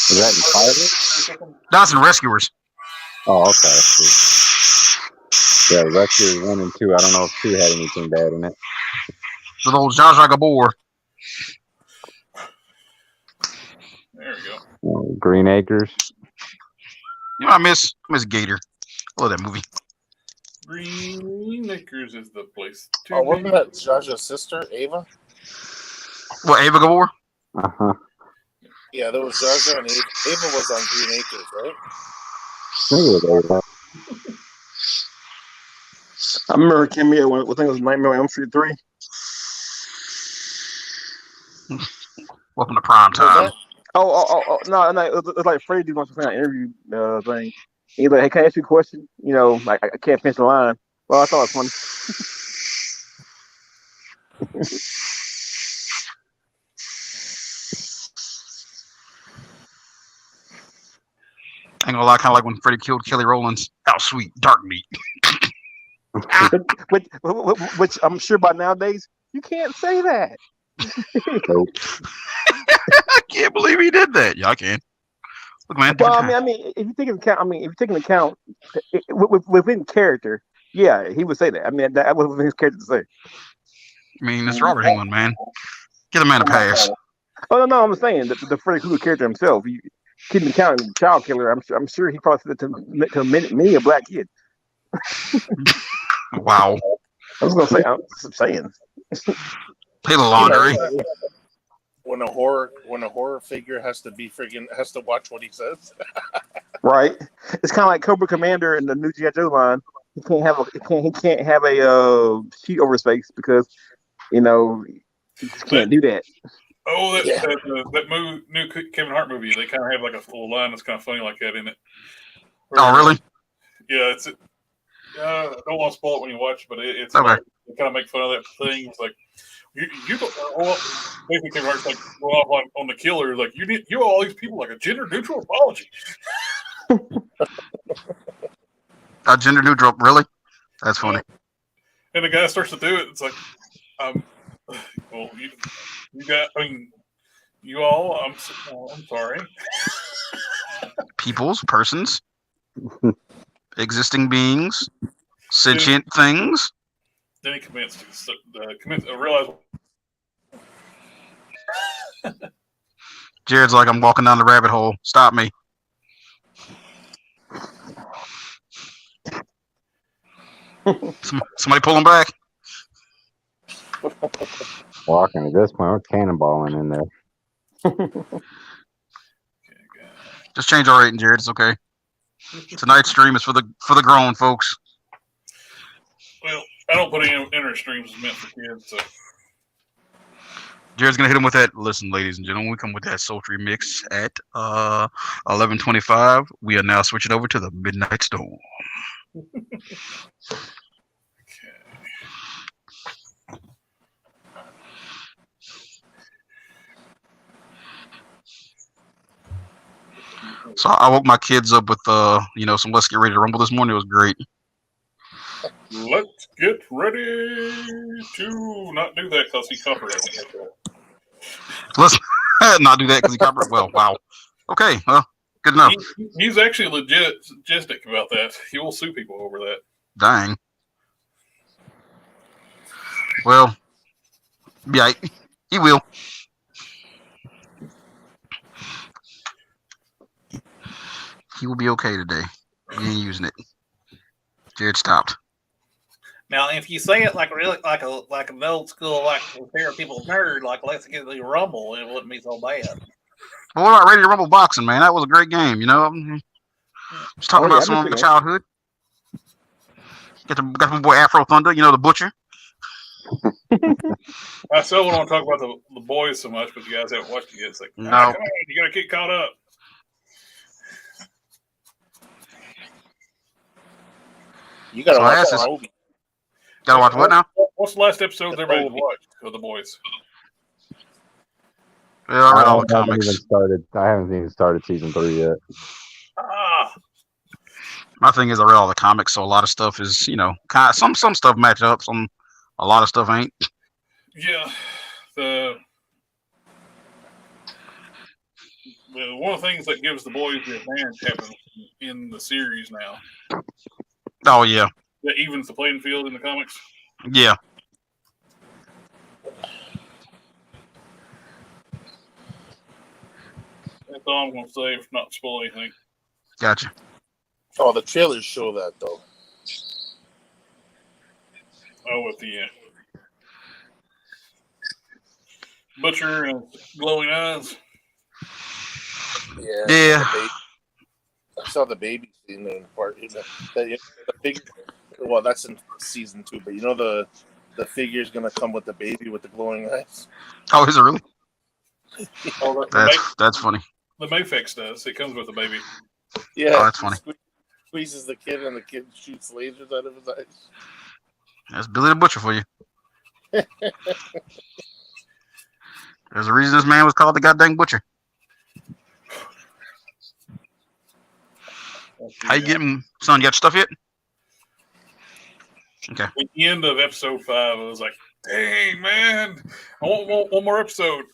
Is that in Pilot? That's in Rescuers. Oh, okay. Yeah, Rescuers 1 and 2. I don't know if 2 had anything bad in it. With old Zsa Zsa Gabor. There we go. Green Acres. You know, I miss Gator. I love that movie. Green Acres is the place. Oh, wasn't that Zsa Zsa's sister, Ava? What, Ava Gabor? Uh-huh. Yeah, there was Zsa Zsa and Ava. Ava was on Green Acres, right? I remember her cameo when I think it was Nightmare on Elm Street 3. Welcome to prime time. Oh, no, it was like Freddie did once an interview thing. He's like, hey, can I ask you a question? You know, like, I can't finish the line. Well, I thought it was funny. I ain't gonna lie, kind of like when Freddie killed Kelly Rowland's. How sweet, dark meat. which I'm sure by nowadays, you can't say that. I can't believe he did that. Yeah, I can. Look, man. Well, I mean, if you take into account, within character, yeah, he would say that. I mean, that was his character to say. I mean, it's Robert Englund, man. Give the man a pass. Oh no, I'm saying the Freddy Krueger character himself. He keeping account of the child killer. I'm sure he probably said that to many a black kid. Wow. I was gonna say, I'm saying. Pay the laundry. When a horror figure has to watch what he says. Right. It's kind of like Cobra Commander in the new G.I. Joe line. He can't have a sheet over his face because he just can't do that. Oh, that new Kevin Hart movie. They kind of have like a little line that's kind of funny like that in it. Oh, really? Yeah, it's. I don't want to spoil it when you watch, but it's okay. Like, they kind of make fun of that thing. It's like you basically Kevin Hart's like going off on the killer. Like you owe all these people like a gender neutral apology. A gender neutral, really? That's funny. And the guy starts to do it. It's like, well, you got. I mean, you all. I'm sorry. Peoples, persons, existing beings, sentient things. Then he commits to realize. Jared's like, I'm walking down the rabbit hole. Stop me. Somebody pull him back. Walking at this point, we're cannonballing in there. Just change our rating, Jared. It's okay. Tonight's stream is for the grown folks. Well, I don't put any internet streams meant for kids, so. Jared's gonna hit him with that. Listen, ladies and gentlemen, we come with that sultry mix at 11:25. We are now switching over to the Midnight Storm. So I woke my kids up with some Let's Get Ready to Rumble this morning. It was great. Let's get ready to not do that because he copyrighted. Let's not do that because he copyrighted. Well, wow. Okay, well, good enough. He's actually logistic about that. He will sue people over that. Dang. Well, yeah, he will. He will be okay today. He ain't using it. Jared stopped. Now, if you say it like really like an old school like fair people nerd, like Let's Get the Rumble, it wouldn't be so bad. Well, what about Ready to Rumble Boxing, man? That was a great game. Just talking about some of my childhood. Got my boy Afro Thunder, the butcher. I still don't want to talk about the boys so much, but you guys haven't watched it yet. It's like, no. Come on, you got to get caught up. You got to watch the movie. Gotta watch what now? What's the last episode everybody's watched of The Boys? Yeah, I read all the comics. I haven't even started season 3 yet. My thing is, I read all the comics, so a lot of stuff is, kind of, some stuff match up, a lot of stuff ain't. Yeah, one of the things that gives The Boys the advantage happens in the series now. Oh yeah. That evens the playing field in the comics. Yeah. That's all I'm going to say, not spoil anything. Gotcha. Oh, the trailers show that though. Oh, at the end. Butcher and glowing eyes. Yeah. I saw the baby scene in part. The figure. Well, that's in season 2, but the figure's gonna come with the baby with the glowing eyes. Oh, is it really? Oh, that's funny. The Mayfix does. It comes with the baby. Yeah. Oh, that's funny. Squeezes the kid and the kid shoots lasers out of his eyes. That's Billy the Butcher for you. There's a reason this man was called the goddamn Butcher. How you getting, son? You got your stuff yet? Okay. At the end of episode 5, I was like, dang, man. I want one more episode.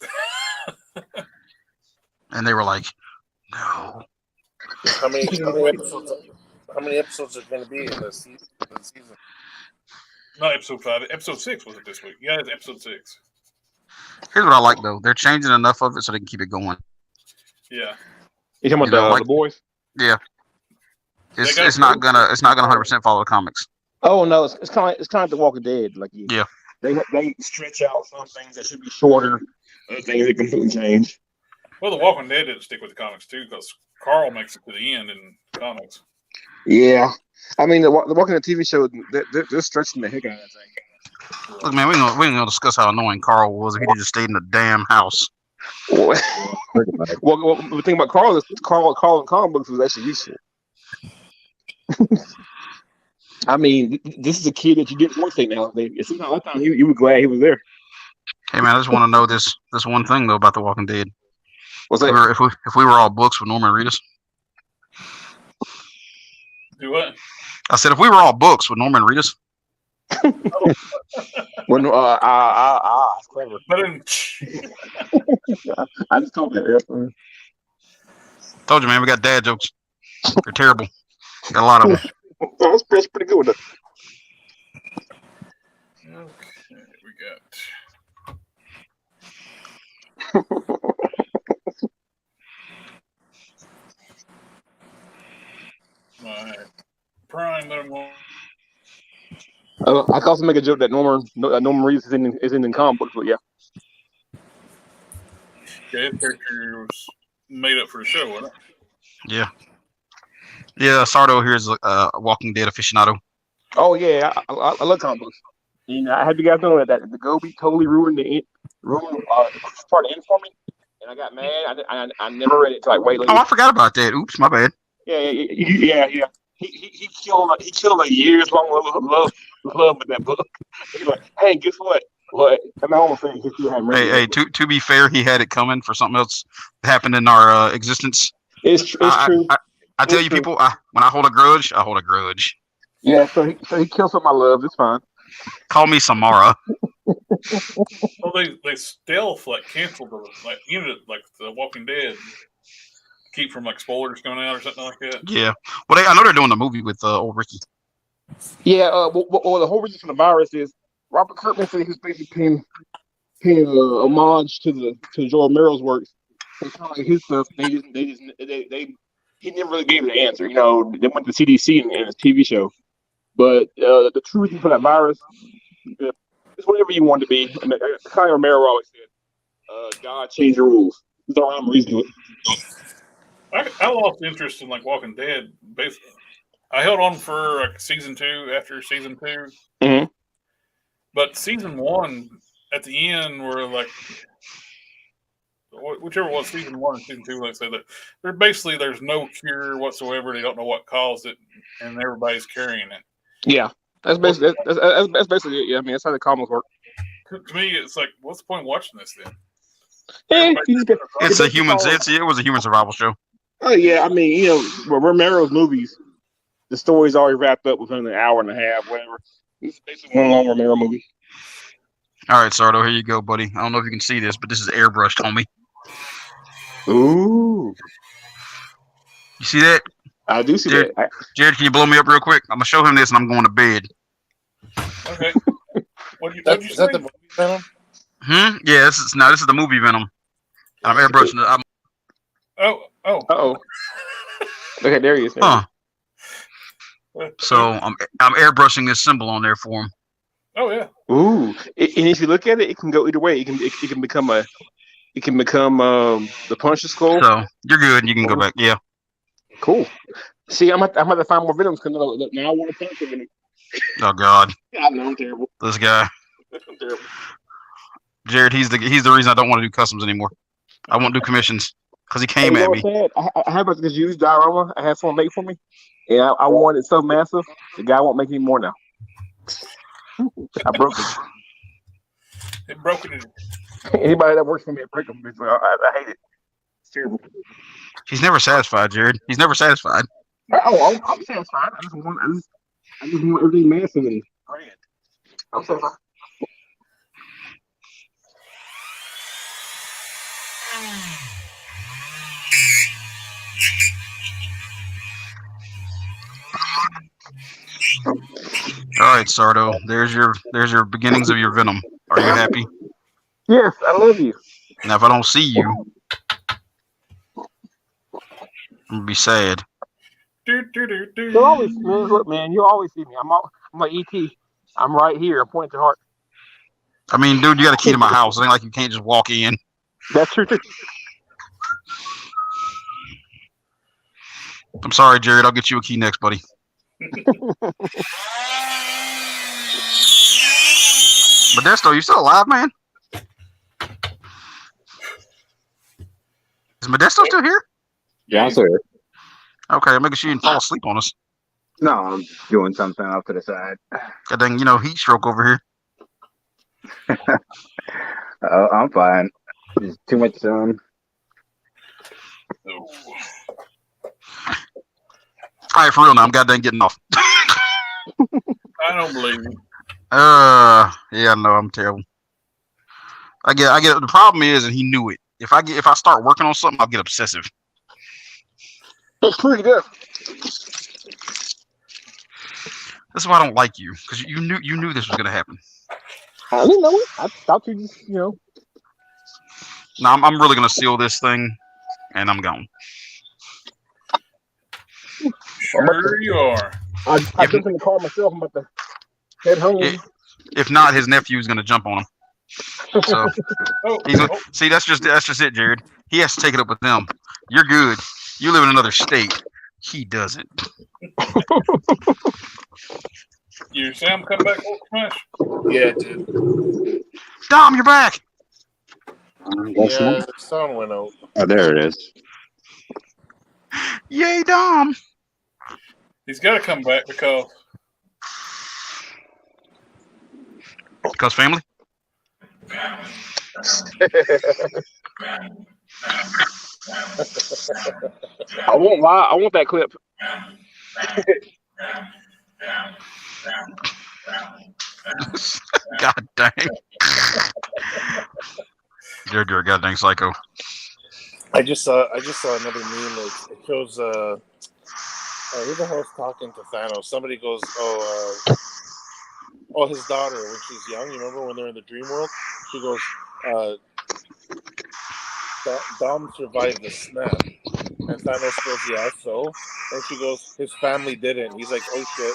And they were like, no. How many episodes are going to be in the season? Not episode 5. Episode 6 was it this week? Yeah, it's episode 6. Here's what I like, though. They're changing enough of it so they can keep it going. Yeah. You talking about the boys? Yeah. It's not gonna 100% follow the comics. Oh no, it's kind of like The Walking Dead. Like they stretch out some things that should be shorter, other things that completely change. Well, The Walking Dead didn't stick with the comics too because Carl makes it to the end in the comics. Yeah, I mean the Walking Dead TV show, they're stretching the heck out of that thing. Look, man, we ain't gonna discuss how annoying Carl was if he just stayed in the damn house. Well, the thing about Carl is Carl in comic books was actually useful. I mean, this is a kid that you didn't want to say now. It seems like that time you were glad he was there. Hey man, I just want to know this one thing though about The Walking Dead. What's that? If we were all books, would Norman read us? Do what? I said if we were all books, would Norman read us? Well, clever. I just told that. Told you, man. We got dad jokes. They're terrible. Got a lot of them. That's pretty good. Okay, we got. Alright. Prime, let him I could also make a joke that Norman Reedus is in the comic books, but yeah. Yeah, his character was made up for the show, wasn't it? Yeah. Yeah, Sardo here is a Walking Dead aficionado. Oh yeah, I love comic books. I had you guys know that the Gobi totally ruined the part of the end for me, and I got mad. I never read it until like way later. Oh, I forgot about that. Oops, my bad. Yeah. He killed a years long love with that book. He's like, hey, guess what? What? I'm almost saying Hey, to be fair, he had it coming for something else that happened in our existence. It's true. I tell you, true. people, when I hold a grudge, I hold a grudge. Yeah, so he killed some of my love. It's fine. Call me Samara. Well, they stealth like canceled like unit like The Walking Dead, keep from like spoilers coming out or something like that. Yeah. Well, I know they're doing the movie with old Ricky. Yeah. Well, the whole reason for the virus is Robert Kirkman said he was basically paying homage to Joe Romero's works. It's kind of like his stuff. He never really gave an answer. You know, they went to CDC in his TV show, but the true reason for that virus is whatever you want to be. And kind of Romero always said, "God changed the rules." There's no rhyme or reason to it. I lost interest in like Walking Dead. Basically, I held on for like season 2 after season 2, Mm-hmm. but season 1 at the end were like whichever was season 1 and season 2, like say that there's no cure whatsoever. They don't know what caused it, and everybody's carrying it. Yeah, that's basically that's basically it. Yeah, I mean that's how the comics work. To me, it's like, what's the point of watching this then? Hey, it was a human survival show. Oh yeah, I mean, you know, Romero's movies, the story's already wrapped up within an hour and a half, whatever. It's basically one long Romero movie. All right, Sardo, here you go, buddy. I don't know if you can see this, but this is airbrushed, homie. Ooh, you see that? I do see Jared, that. Jared, can you blow me up real quick? I'm gonna show him this, and I'm going to bed. Okay. What'd you Is that the movie Venom? Yeah, this is the movie Venom. I'm airbrushing it. Oh. Okay, there he is. Huh. So I'm airbrushing this symbol on there for him. Oh yeah. Ooh, and if you look at it, it can go either way. It can become the Punisher skull. So you're good. You can go back. Yeah. Cool. See, I'm about to find more Venoms because now I want to Punisher Venom. Oh God. I know I'm terrible. This guy. I'm terrible. Jared, he's the reason I don't want to do customs anymore. I won't do commissions because he came at me. I have a used diorama. I had someone make for me, and I wanted it so massive. The guy won't make any more now. I broke it. It broke it. Anybody that works for me, I break them. I hate it. It's terrible. He's never satisfied, Jared. He's never satisfied. Oh, I'm satisfied. I just want everything massive and grand. I'm satisfied. All right, Sardo. There's your beginnings of your Venom. Are you happy? Yes, I love you. Now, if I don't see you, I'm gonna be sad. You always, man, look, man. You always see me. I'm like ET. I'm right here. I'm pointing at your heart. I mean, dude, you got a key to my house. It ain't like you can't just walk in. That's true too. I'm sorry, Jared. I'll get you a key next, buddy. Modesto, you still alive, man? Is Modesto still here? Yeah, I'm still here. Okay, I'm making sure you didn't fall asleep on us. No, I'm doing something off to the side. God dang, heat stroke over here. I'm fine. There's too much sun. Oh. All right, for real now. I'm goddamn getting off. I don't believe you. Yeah, no, I'm terrible. I get it. The problem is, and he knew it. If I start working on something, I'll get obsessive. That's pretty good. That's why I don't like you, because you knew this was gonna happen. I didn't know it. I thought you just, No, I'm really gonna seal this thing, and I'm gone. Sure you are. I jumped in the car myself. I'm about to head home. If not, his nephew's gonna jump on him. So see, that's just it, Jared. He has to take it up with them. You're good. You live in another state. He doesn't. You see him come back with Smash? Yeah, dude. Dom, you're back. Yeah, the sound went out. Oh, there it is. Yay, Dom. He's got to come back because family. I won't lie. I want that clip. God dang. You're a goddamn psycho. I just saw another meme. It shows who the hell's talking to Thanos? Somebody goes, his daughter when she's young. You remember when they're in the dream world? She goes, Dom survived the snap, and Thanos goes, yeah, so. And she goes, his family didn't. He's like, oh shit.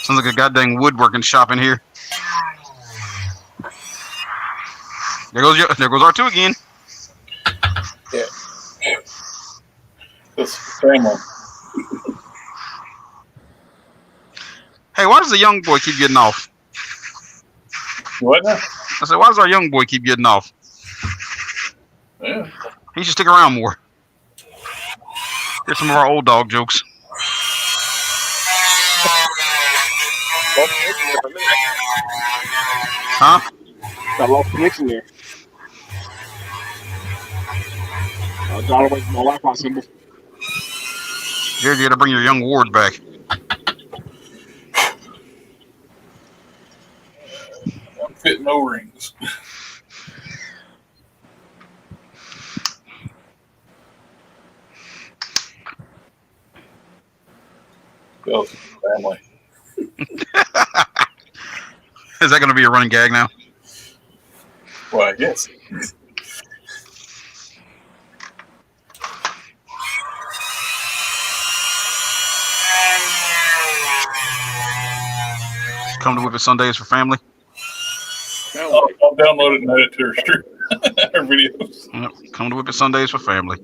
Sounds like a goddamn woodworking shop in here. There goes R2 again. Yeah. This family. Hey, why does the young boy keep getting off? What now? I said, why does our young boy keep getting off? Yeah. He should stick around more. Here's some of our old dog jokes. Huh? I lost connection there. I got away from my Wi-Fi symbol. Jared, you gotta bring your young ward back. I'm fitting O-rings. Go family. Is that gonna be a running gag now? Well, I guess. Come to WIP Sundays for family. I'll download it and add it to our videos. Yep. Come to WIP Sundays for family.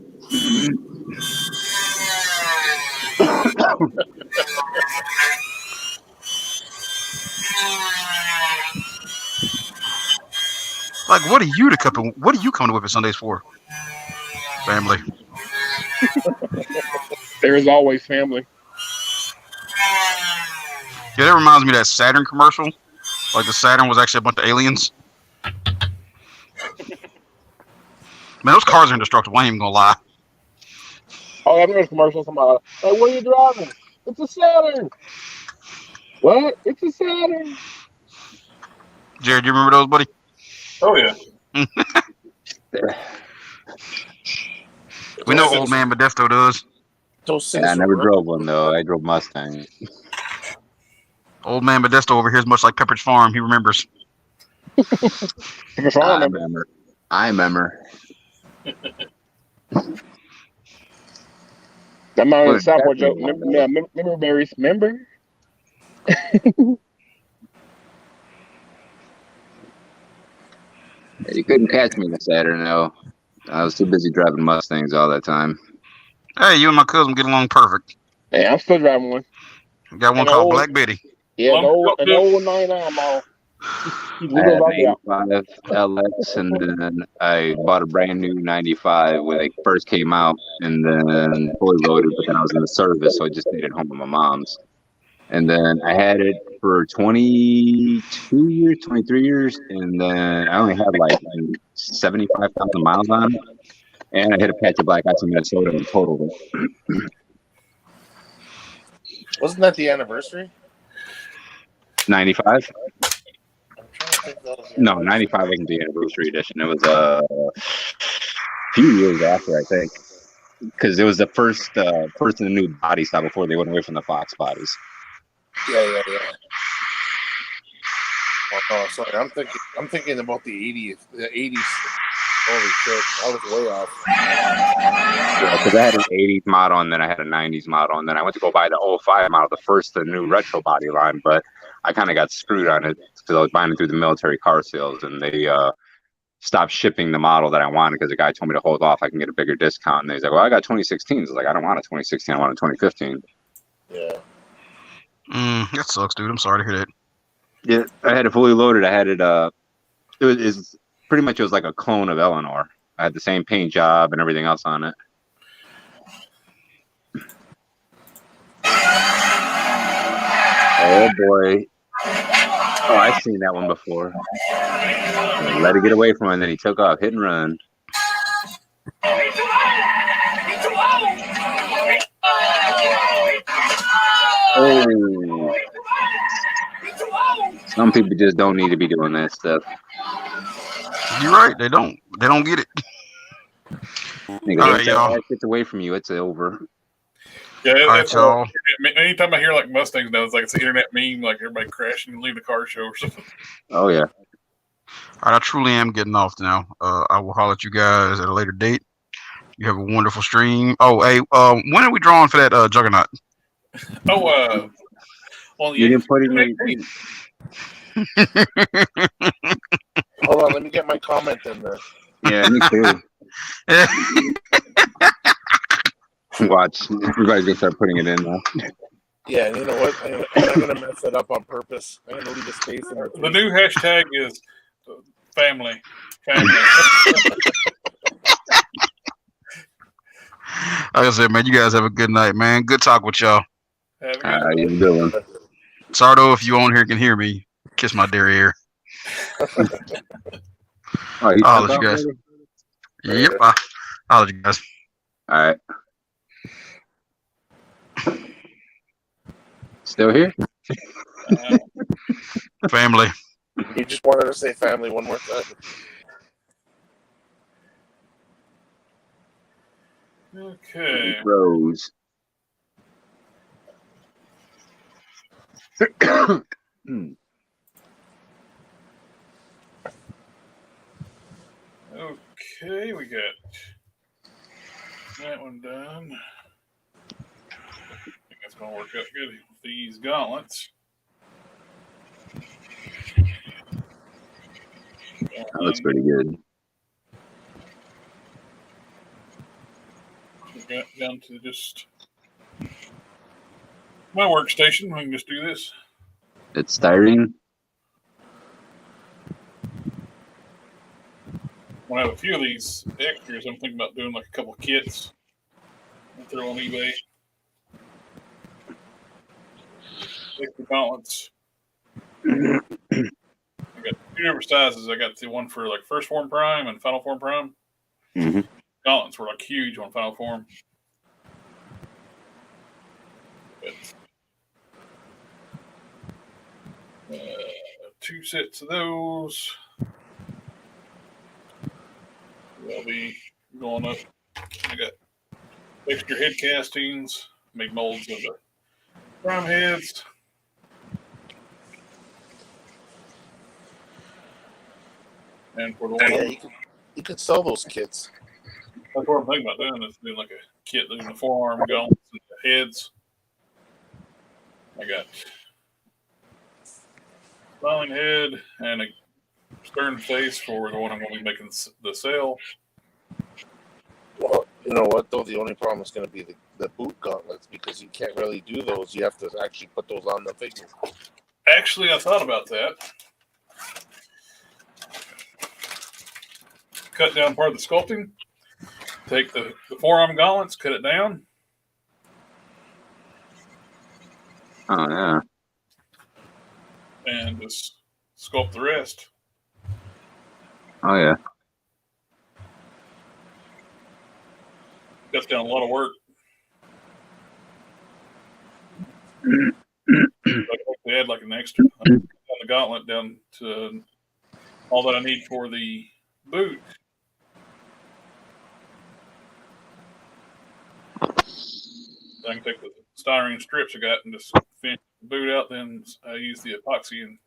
Like, what are you coming to WIP Sundays for? Family. There is always family. Yeah, that reminds me of that Saturn commercial. Like the Saturn was actually a bunch of aliens. Man, those cars are indestructible. I ain't even gonna lie. Oh, I remember commercials about, hey, what are you driving? It's a Saturn. What? It's a Saturn. Jared, you remember those, buddy? Oh yeah. We know old man Modesto does. Yeah, I never drove one though. I drove Mustang. Old man Modesto over here is much like Pepperidge Farm. He remembers. I remember. That man is a Southport joke. Remember berries? Remember? You couldn't catch me this Saturday, though. I was too busy driving Mustangs all that time. Hey, you and my cousin get along perfect. Hey, I'm still driving one. Got one called Black Betty. Yeah, an old 99 mall. I had an 85 LX, and then I bought a brand new 95 when they first came out, and then fully loaded, but then I was in the service, so I just stayed at home with my mom's. And then I had it for 22 years, 23 years, and then I only had like 75,000 miles on it. And I hit a patch of black ice in Minnesota and totaled it. Wasn't that the anniversary? 95? No, 95 wasn't the anniversary edition. It was a few years after, I think, because it was the first in the new body style before they went away from the Fox bodies. Yeah. Oh, sorry. I'm thinking about the 80s. The 80s. Holy shit! I was way off. Yeah, because I had an 80s model, and then I had a 90s model, and then I went to go buy the 05 model, the new retro body line, but I kind of got screwed on it because I was buying it through the military car sales, and they stopped shipping the model that I wanted because the guy told me to hold off. I can get a bigger discount, and he's like, "Well, I got 2016s." I was like, "I don't want a 2016. I want a 2015." Yeah. That sucks, dude. I'm sorry to hear that. Yeah, I had it fully loaded. I had it. It was pretty much, it was like a clone of Eleanor. I had the same paint job and everything else on it. Oh boy. Oh, I've seen that one before. Let it get away from him, and then he took off, hit and run. Oh. Some people just don't need to be doing that stuff. You're right. They don't get it. Nigga, All once right, that y'all. ass gets away from you, it's over. Yeah, All right, that's y'all. anytime I hear like Mustangs now, it's like it's an internet meme, like everybody crashing and leaving the car show or something. Oh yeah. All right, I truly am getting off now. I will holler at you guys at a later date. You have a wonderful stream. Oh, hey, when are we drawing for that Juggernaut? Oh, well, You didn't put it in. Hold on, let me get my comment in there. Yeah, me too. Watch, everybody's gonna start putting it in now. Yeah, and you know what? I'm not gonna mess it up on purpose. I'm gonna leave a space in there. The new hashtag is family. Like I said, man, you guys have a good night, man. Good talk with y'all. Have a good How you doing? Sardo, if you on here can hear me, kiss my dear ear. Oh, you I'll let you guys. Yep, I'll let you guys. All right. Still here? Family. You just wanted to say family one more time. Okay. Rose. Okay, we got that one done. I think that's going to work out good with these gauntlets. That looks pretty good. We got down to just my workstation. We can just do this. It's styrene. When I have a few of these extras, I'm thinking about doing like a couple of kits and throw on eBay. Extra gauntlets. I got two different sizes. I got the one for like first form prime and final form prime. Mm-hmm. Gauntlets were like huge on final form. But, two sets of those. They'll be going up. I got extra head castings, make molds of the prime heads. And for the one, Yeah, you could sell those kits. That's what I'm thinking about doing. Is doing like a kit doing the forearm gauntlets and the heads. I got smiling head and a stern face for the one I'm going to be making the sail. Well, you know what though? The only problem is going to be the boot gauntlets because you can't really do those. You have to actually put those on the figure. Actually, I thought about that. Cut down part of the sculpting. Take the forearm gauntlets, cut it down. Oh yeah. And just sculpt the rest. Oh yeah. Cuts down a lot of work. They add like an extra on the gauntlet down to all that I need for the boot. I can take the styrene strips I got and just finish the boot out. Then I use the epoxy and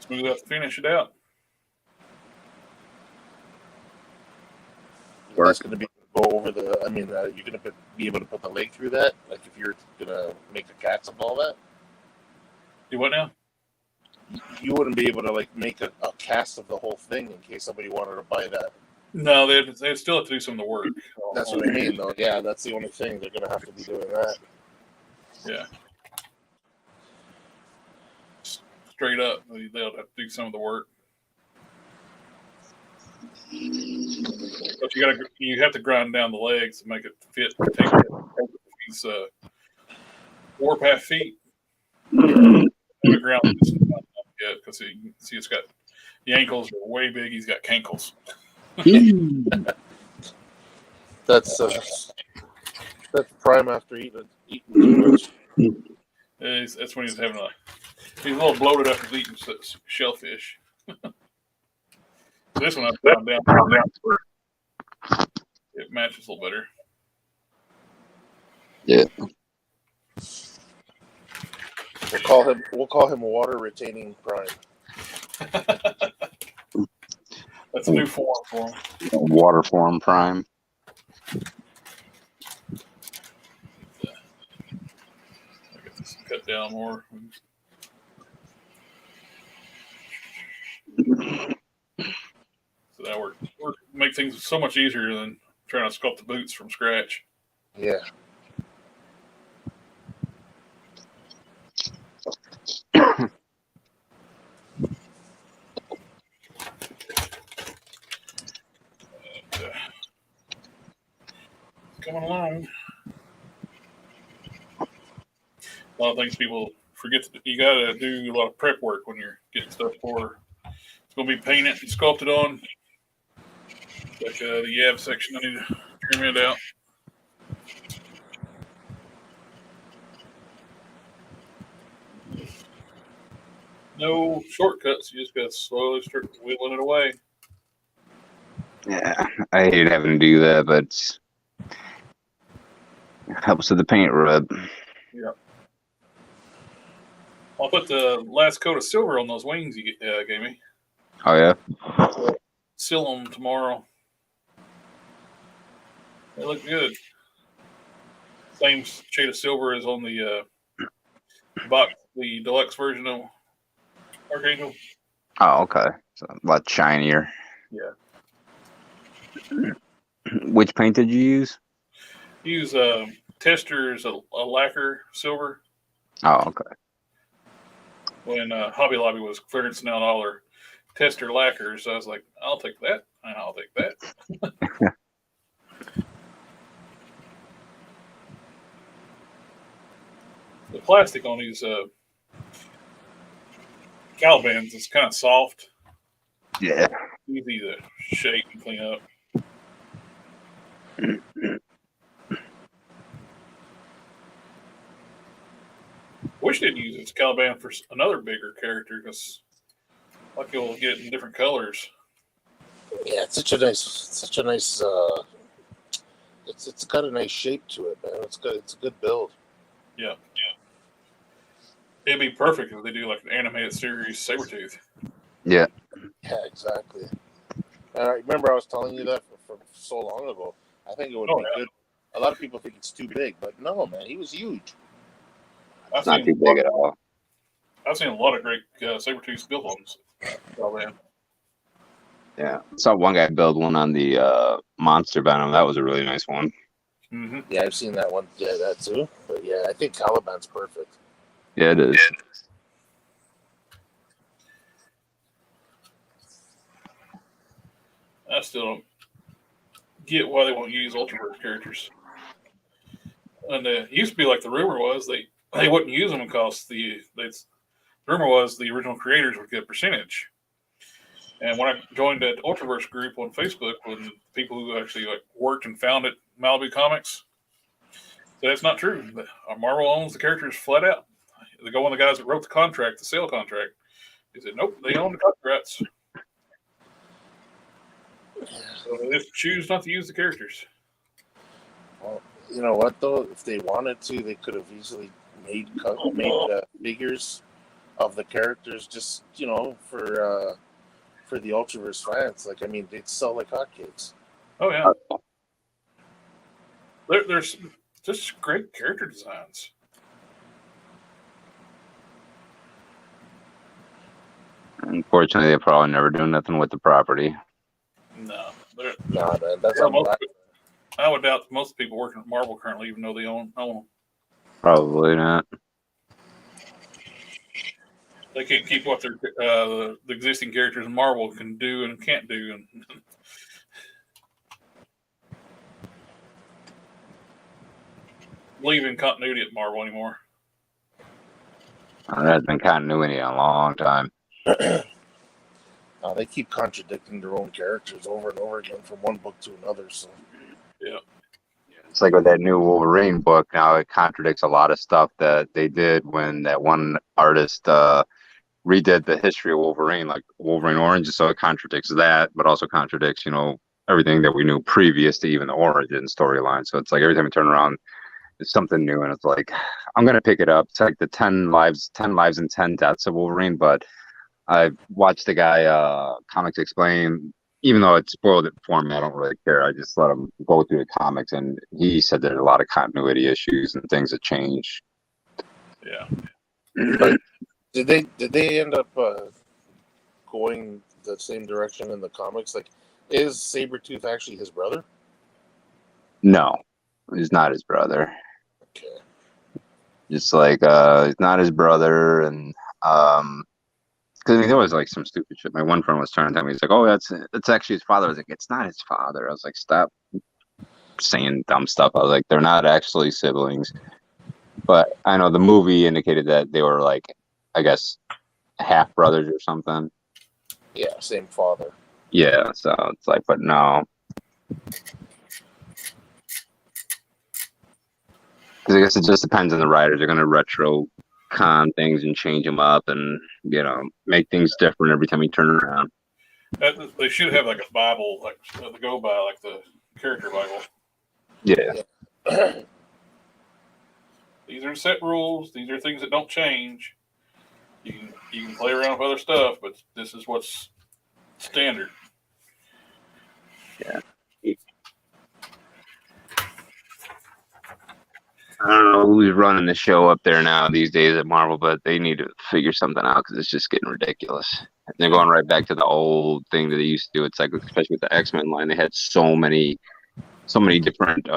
smooth out to finish it out. That's going to be go over the. I mean, you're going to be able to put the leg through that. Like if you're going to make a cast of all that. Do what now? You wouldn't be able to like make a cast of the whole thing in case somebody wanted to buy that. No, they still have to do some of the work. That's what I mean, though. Yeah, that's the only thing they're going to have to be doing that. Yeah. Straight up, they'll have to do some of the work. But you have to grind down the legs to make it fit. He's 4.5 feet. The ground yet because see it's got the ankles are way big. He's got cankles. That's prime after eating too much. That's when he's having he's a little bloated after eating shellfish. This one I found down. It matches a little better. Yeah. We'll call him water retaining prime. That's a new form for him. Water form prime. Cut down more. So that work make things so much easier than trying to sculpt the boots from scratch. Yeah. Coming along. A lot of things people forget that you got to do a lot of prep work when you're getting stuff for. It's going to be painted and sculpted on. Like the YAV section, I need to trim it out. No shortcuts. You just got to slowly start wheeling it away. Yeah, I hate having to do that, but it helps with the paint rub. Yeah. I'll put the last coat of silver on those wings you gave me. Oh, yeah? Seal them tomorrow. They look good. Same shade of silver as on the box, the deluxe version of Archangel. Oh, okay. So a lot shinier. Yeah. Which paint did you use? Use Tester's a lacquer silver. Oh, okay. When Hobby Lobby was clearancing out all their Tester lacquers, I was like, I'll take that, and I'll take that. The plastic on these Calibans is kind of soft. Yeah. Easy to shape and clean up. Wish they'd use this Caliban for another bigger character because, like, you'll get it in different colors. Yeah, it's such a nice. It's got a nice shape to it, man. It's good. It's a good build. Yeah. It'd be perfect if they do like an animated series Sabretooth. Yeah. Yeah, exactly. And I remember I was telling you that for so long ago. I think it would be good. A lot of people think it's too big, but no, man, he was huge. It's not too big at all. I've seen a lot of great Sabretooth build ones. Oh, man. Yeah. I saw one guy build one on the Monster Venom. That was a really nice one. Mm-hmm. Yeah, I've seen that one. Yeah, that too. But yeah, I think Caliban's perfect. Yeah, it is. I still don't get why they won't use Ultraverse characters. And it used to be like the rumor was they wouldn't use them because the rumor was the original creators would get a percentage. And when I joined that Ultraverse group on Facebook, when people who actually like worked and founded Malibu Comics, so that's not true. Marvel owns the characters flat out. They go on the guys that wrote the contract, the sale contract. He said, nope, they own the copyrights. So they just choose not to use the characters. Well, you know what though? If they wanted to, they could have easily made figures of the characters, just for the Ultraverse fans. Like, I mean, they'd sell like hotcakes. Oh yeah, there's just great character designs. Unfortunately, they're probably never doing nothing with the property. No, man, that's I would doubt that most people working at Marvel currently even know they own them. Probably not. They can't keep what their the existing characters in Marvel can do and can't do. And believe in continuity at Marvel anymore. There has been continuity in a long time. They keep contradicting their own characters over and over again from one book to another. So yeah, it's like with that new Wolverine book. Now it contradicts a lot of stuff that they did when that one artist redid the history of Wolverine, like Wolverine Orange. So it contradicts that, but also contradicts, everything that we knew previous to even the origin storyline. So it's like every time we turn around, it's something new, and it's like I'm gonna pick it up. It's like the 10 lives and 10 deaths of Wolverine, but I watched the guy Comics Explain, even though it spoiled it for me, I don't really care. I just let him go through the comics, and he said there's a lot of continuity issues and things that change. Yeah. But did they end up going the same direction in the comics? Like, is Sabretooth actually his brother? No, he's not his brother. Okay. Just like he's not his brother, and because there was like some stupid shit. My one friend was trying to tell me, he's like, "Oh, it's actually his father." I was like, "It's not his father." I was like, "Stop saying dumb stuff." I was like, "They're not actually siblings." But I know the movie indicated that they were like, I guess, half brothers or something. Yeah, same father. Yeah, so it's like, but no. Because I guess it just depends on the writers. They're going to retro con things and change them up and, make things different every time you turn around. They should have like a Bible, like to go by, like the character Bible. Yeah. These are set rules. These are things that don't change. You can play around with other stuff, but this is what's standard. Yeah. I don't know who's running the show up there now these days at Marvel, but they need to figure something out because it's just getting ridiculous. And they're going right back to the old thing that they used to do. It's like, especially with the X-Men line, they had so many different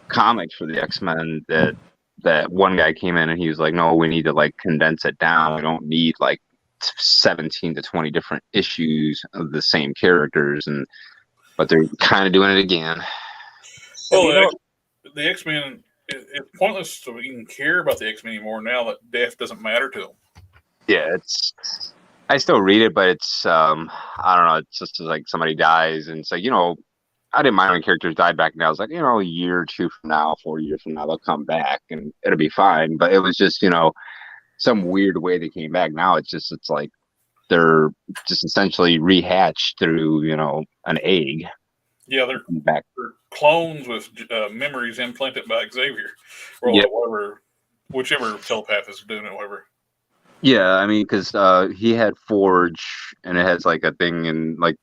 comics for the X-Men that one guy came in and he was like, "No, we need to like condense it down. We don't need like 17 to 20 different issues of the same characters." But they're kind of doing it again. Well, the X-Men, it's pointless to even care about the X-Men anymore now that death doesn't matter to them. Yeah, I still read it, but it's I don't know, it's just like somebody dies and it's like, I didn't mind when characters died back then. I was like, a year or two from now, 4 years from now, they'll come back and it'll be fine. But it was just, some weird way they came back. Now it's like they're just essentially rehatched through, an egg. Yeah, they're clones with memories implanted by Xavier, or whichever telepath is doing it, whatever. Yeah, I mean, because he had Forge, and it has like a thing in like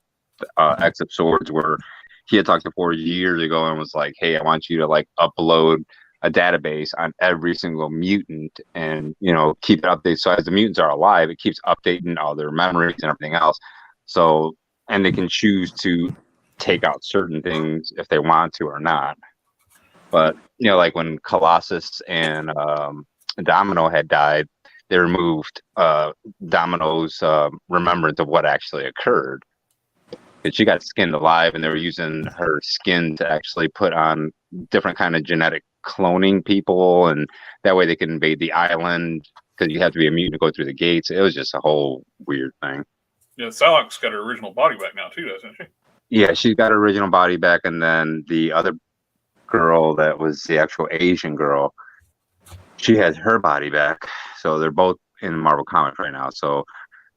X of Swords where he had talked to Forge years ago and was like, "Hey, I want you to like upload a database on every single mutant and keep it updated. So as the mutants are alive, it keeps updating all their memories and everything else. So and they can choose to take out certain things if they want to or not. But like when Colossus and Domino had died, they removed Domino's remembrance of what actually occurred. Because she got skinned alive, and they were using her skin to actually put on different kind of genetic cloning people, and that way they could invade the island. Because you have to be a mutant to go through the gates. It was just a whole weird thing. Yeah, Psylocke's got her original body back now too, doesn't she? Yeah, she's got her original body back, and then the other girl that was the actual Asian girl, she has her body back. So they're both in Marvel Comics right now. So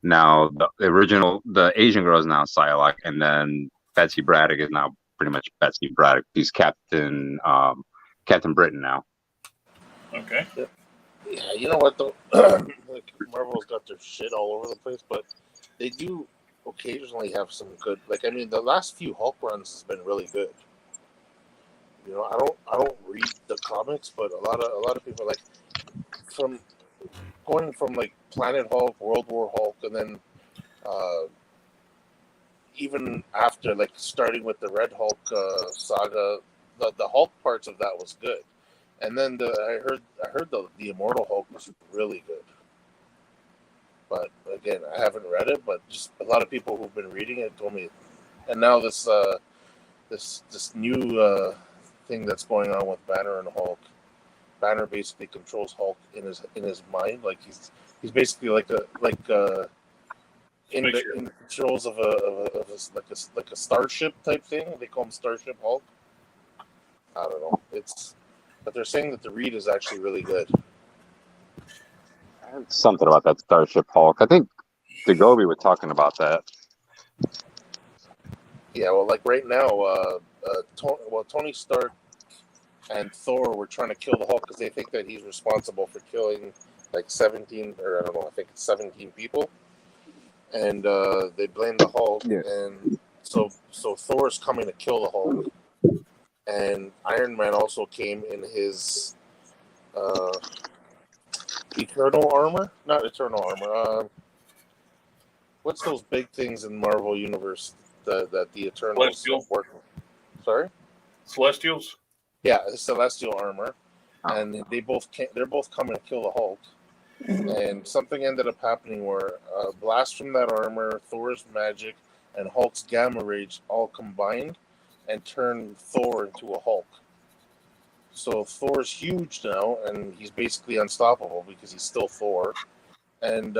now the Asian girl is now Psylocke, and then Betsy Braddock is now pretty much Betsy Braddock. She's Captain Britain now. Okay. Yeah, you know what though? Like Marvel's got their shit all over the place, but they do occasionally have some good. Like, I mean, the last few Hulk runs has been really good. I don't read the comics, but a lot of people like going from like Planet Hulk, World War Hulk, and then even after like starting with the Red Hulk saga, the Hulk parts of that was good, and then I heard the Immortal Hulk was really good. But again, I haven't read it, but just a lot of people who've been reading it told me, and now this new thing that's going on with Banner and Hulk, Banner basically controls Hulk in his mind. Like he's basically like in the controls of like a starship type thing. They call him Starship Hulk. I don't know. But they're saying that the read is actually really good. Something about that Starship Hulk. I think Degobi was talking about that. Yeah, well, like right now, Tony Stark and Thor were trying to kill the Hulk because they think that he's responsible for killing like 17, or I don't know, I think it's 17 people, and they blame the Hulk, and so Thor's coming to kill the Hulk, and Iron Man also came in his Eternal armor, not Eternal armor. What's those big things in Marvel Universe that the Eternals work with? Sorry? Celestials? Yeah, Celestial armor. And they're both coming to kill the Hulk. And something ended up happening where a blast from that armor, Thor's magic, and Hulk's gamma rage all combined and turned Thor into a Hulk. So Thor's huge now, and he's basically unstoppable because he's still Thor. And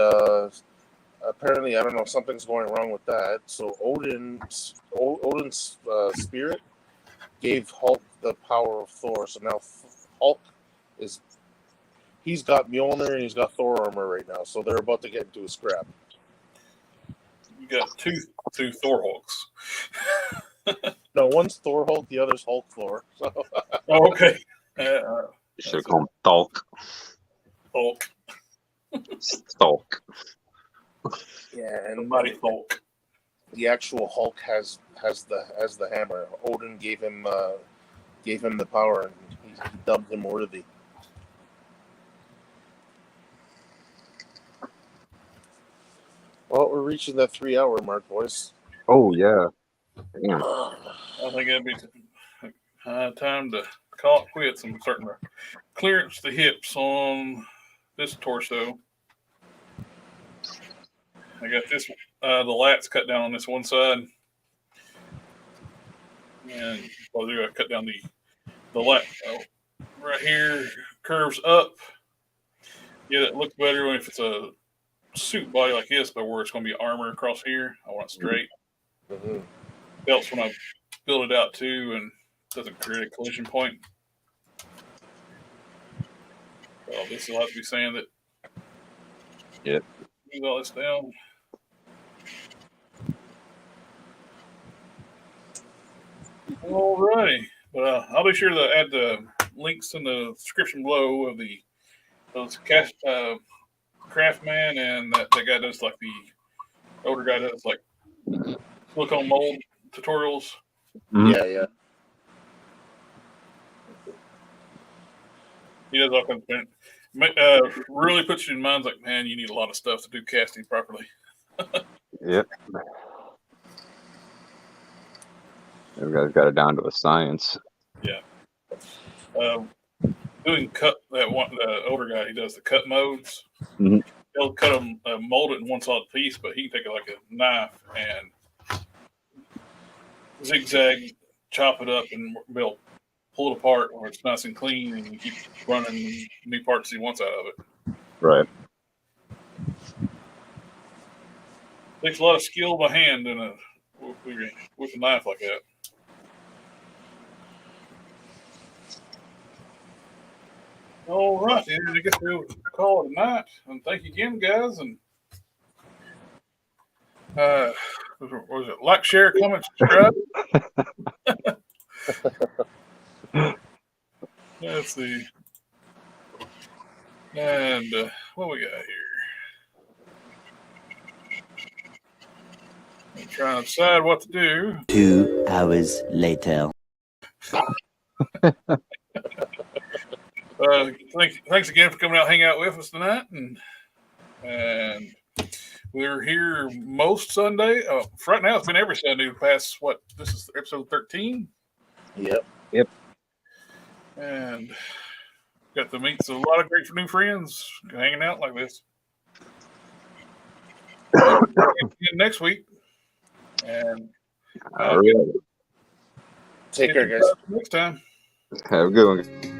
apparently, I don't know, something's going wrong with that. So Odin's spirit gave Hulk the power of Thor. So now Hulk he's got Mjolnir and he's got Thor armor right now. So they're about to get into a scrap. You got two Thor Hulks. No, one's Thor Hulk, the other's Hulk Thor. So. Oh, okay. You should have called him Thulk. Hulk. Thulk. Yeah, and Mighty Hulk. The actual Hulk has the hammer. Odin gave him the power, and he dubbed him worthy. Well, we're reaching that 3-hour mark, boys. Oh yeah. Damn. I think it'd be time to call it quits. I'm starting to clearance the hips on this torso. I got this, the lats cut down on this one side. And well, I cut down the lat right here, curves up. Yeah, it looks better if it's a suit body like this, but where it's going to be armor across here. I want it straight. Mm-hmm. Helps when I build it out too and doesn't create a collision point. Well, this will have to be sanded. Yep. Move all this down. Alrighty. But I'll be sure to add the links in the description below of those Craftsman and that guy does like the older guy does like silicone mold tutorials. Mm-hmm. Yeah. He does all kinds of really puts you in mind like, man, you need a lot of stuff to do casting properly. Yep. Everybody's got it down to a science. Yeah. Doing cut that one, the older guy, he does the cut modes. Mm-hmm. He'll cut them, mold it in one solid piece, but he can take it like a knife and zigzag, chop it up, and pull it apart where it's nice and clean, and you keep running new parts he wants out of it. Right. Takes a lot of skill by hand with a knife like that. All right, I guess we'll call it a night. And thank you again, guys. And was it like, share, comment, subscribe? Let's see. And what we got here? I'm trying to decide what to do. 2 hours later. Thanks again for coming out, hang out with us tonight, and we're here most Sunday. Right now, it's been every Sunday the past this is episode 13. Yep. And got to meet a lot of great new friends hanging out like this. Next week, and all right. Take care, guys. Next time. Have a good one.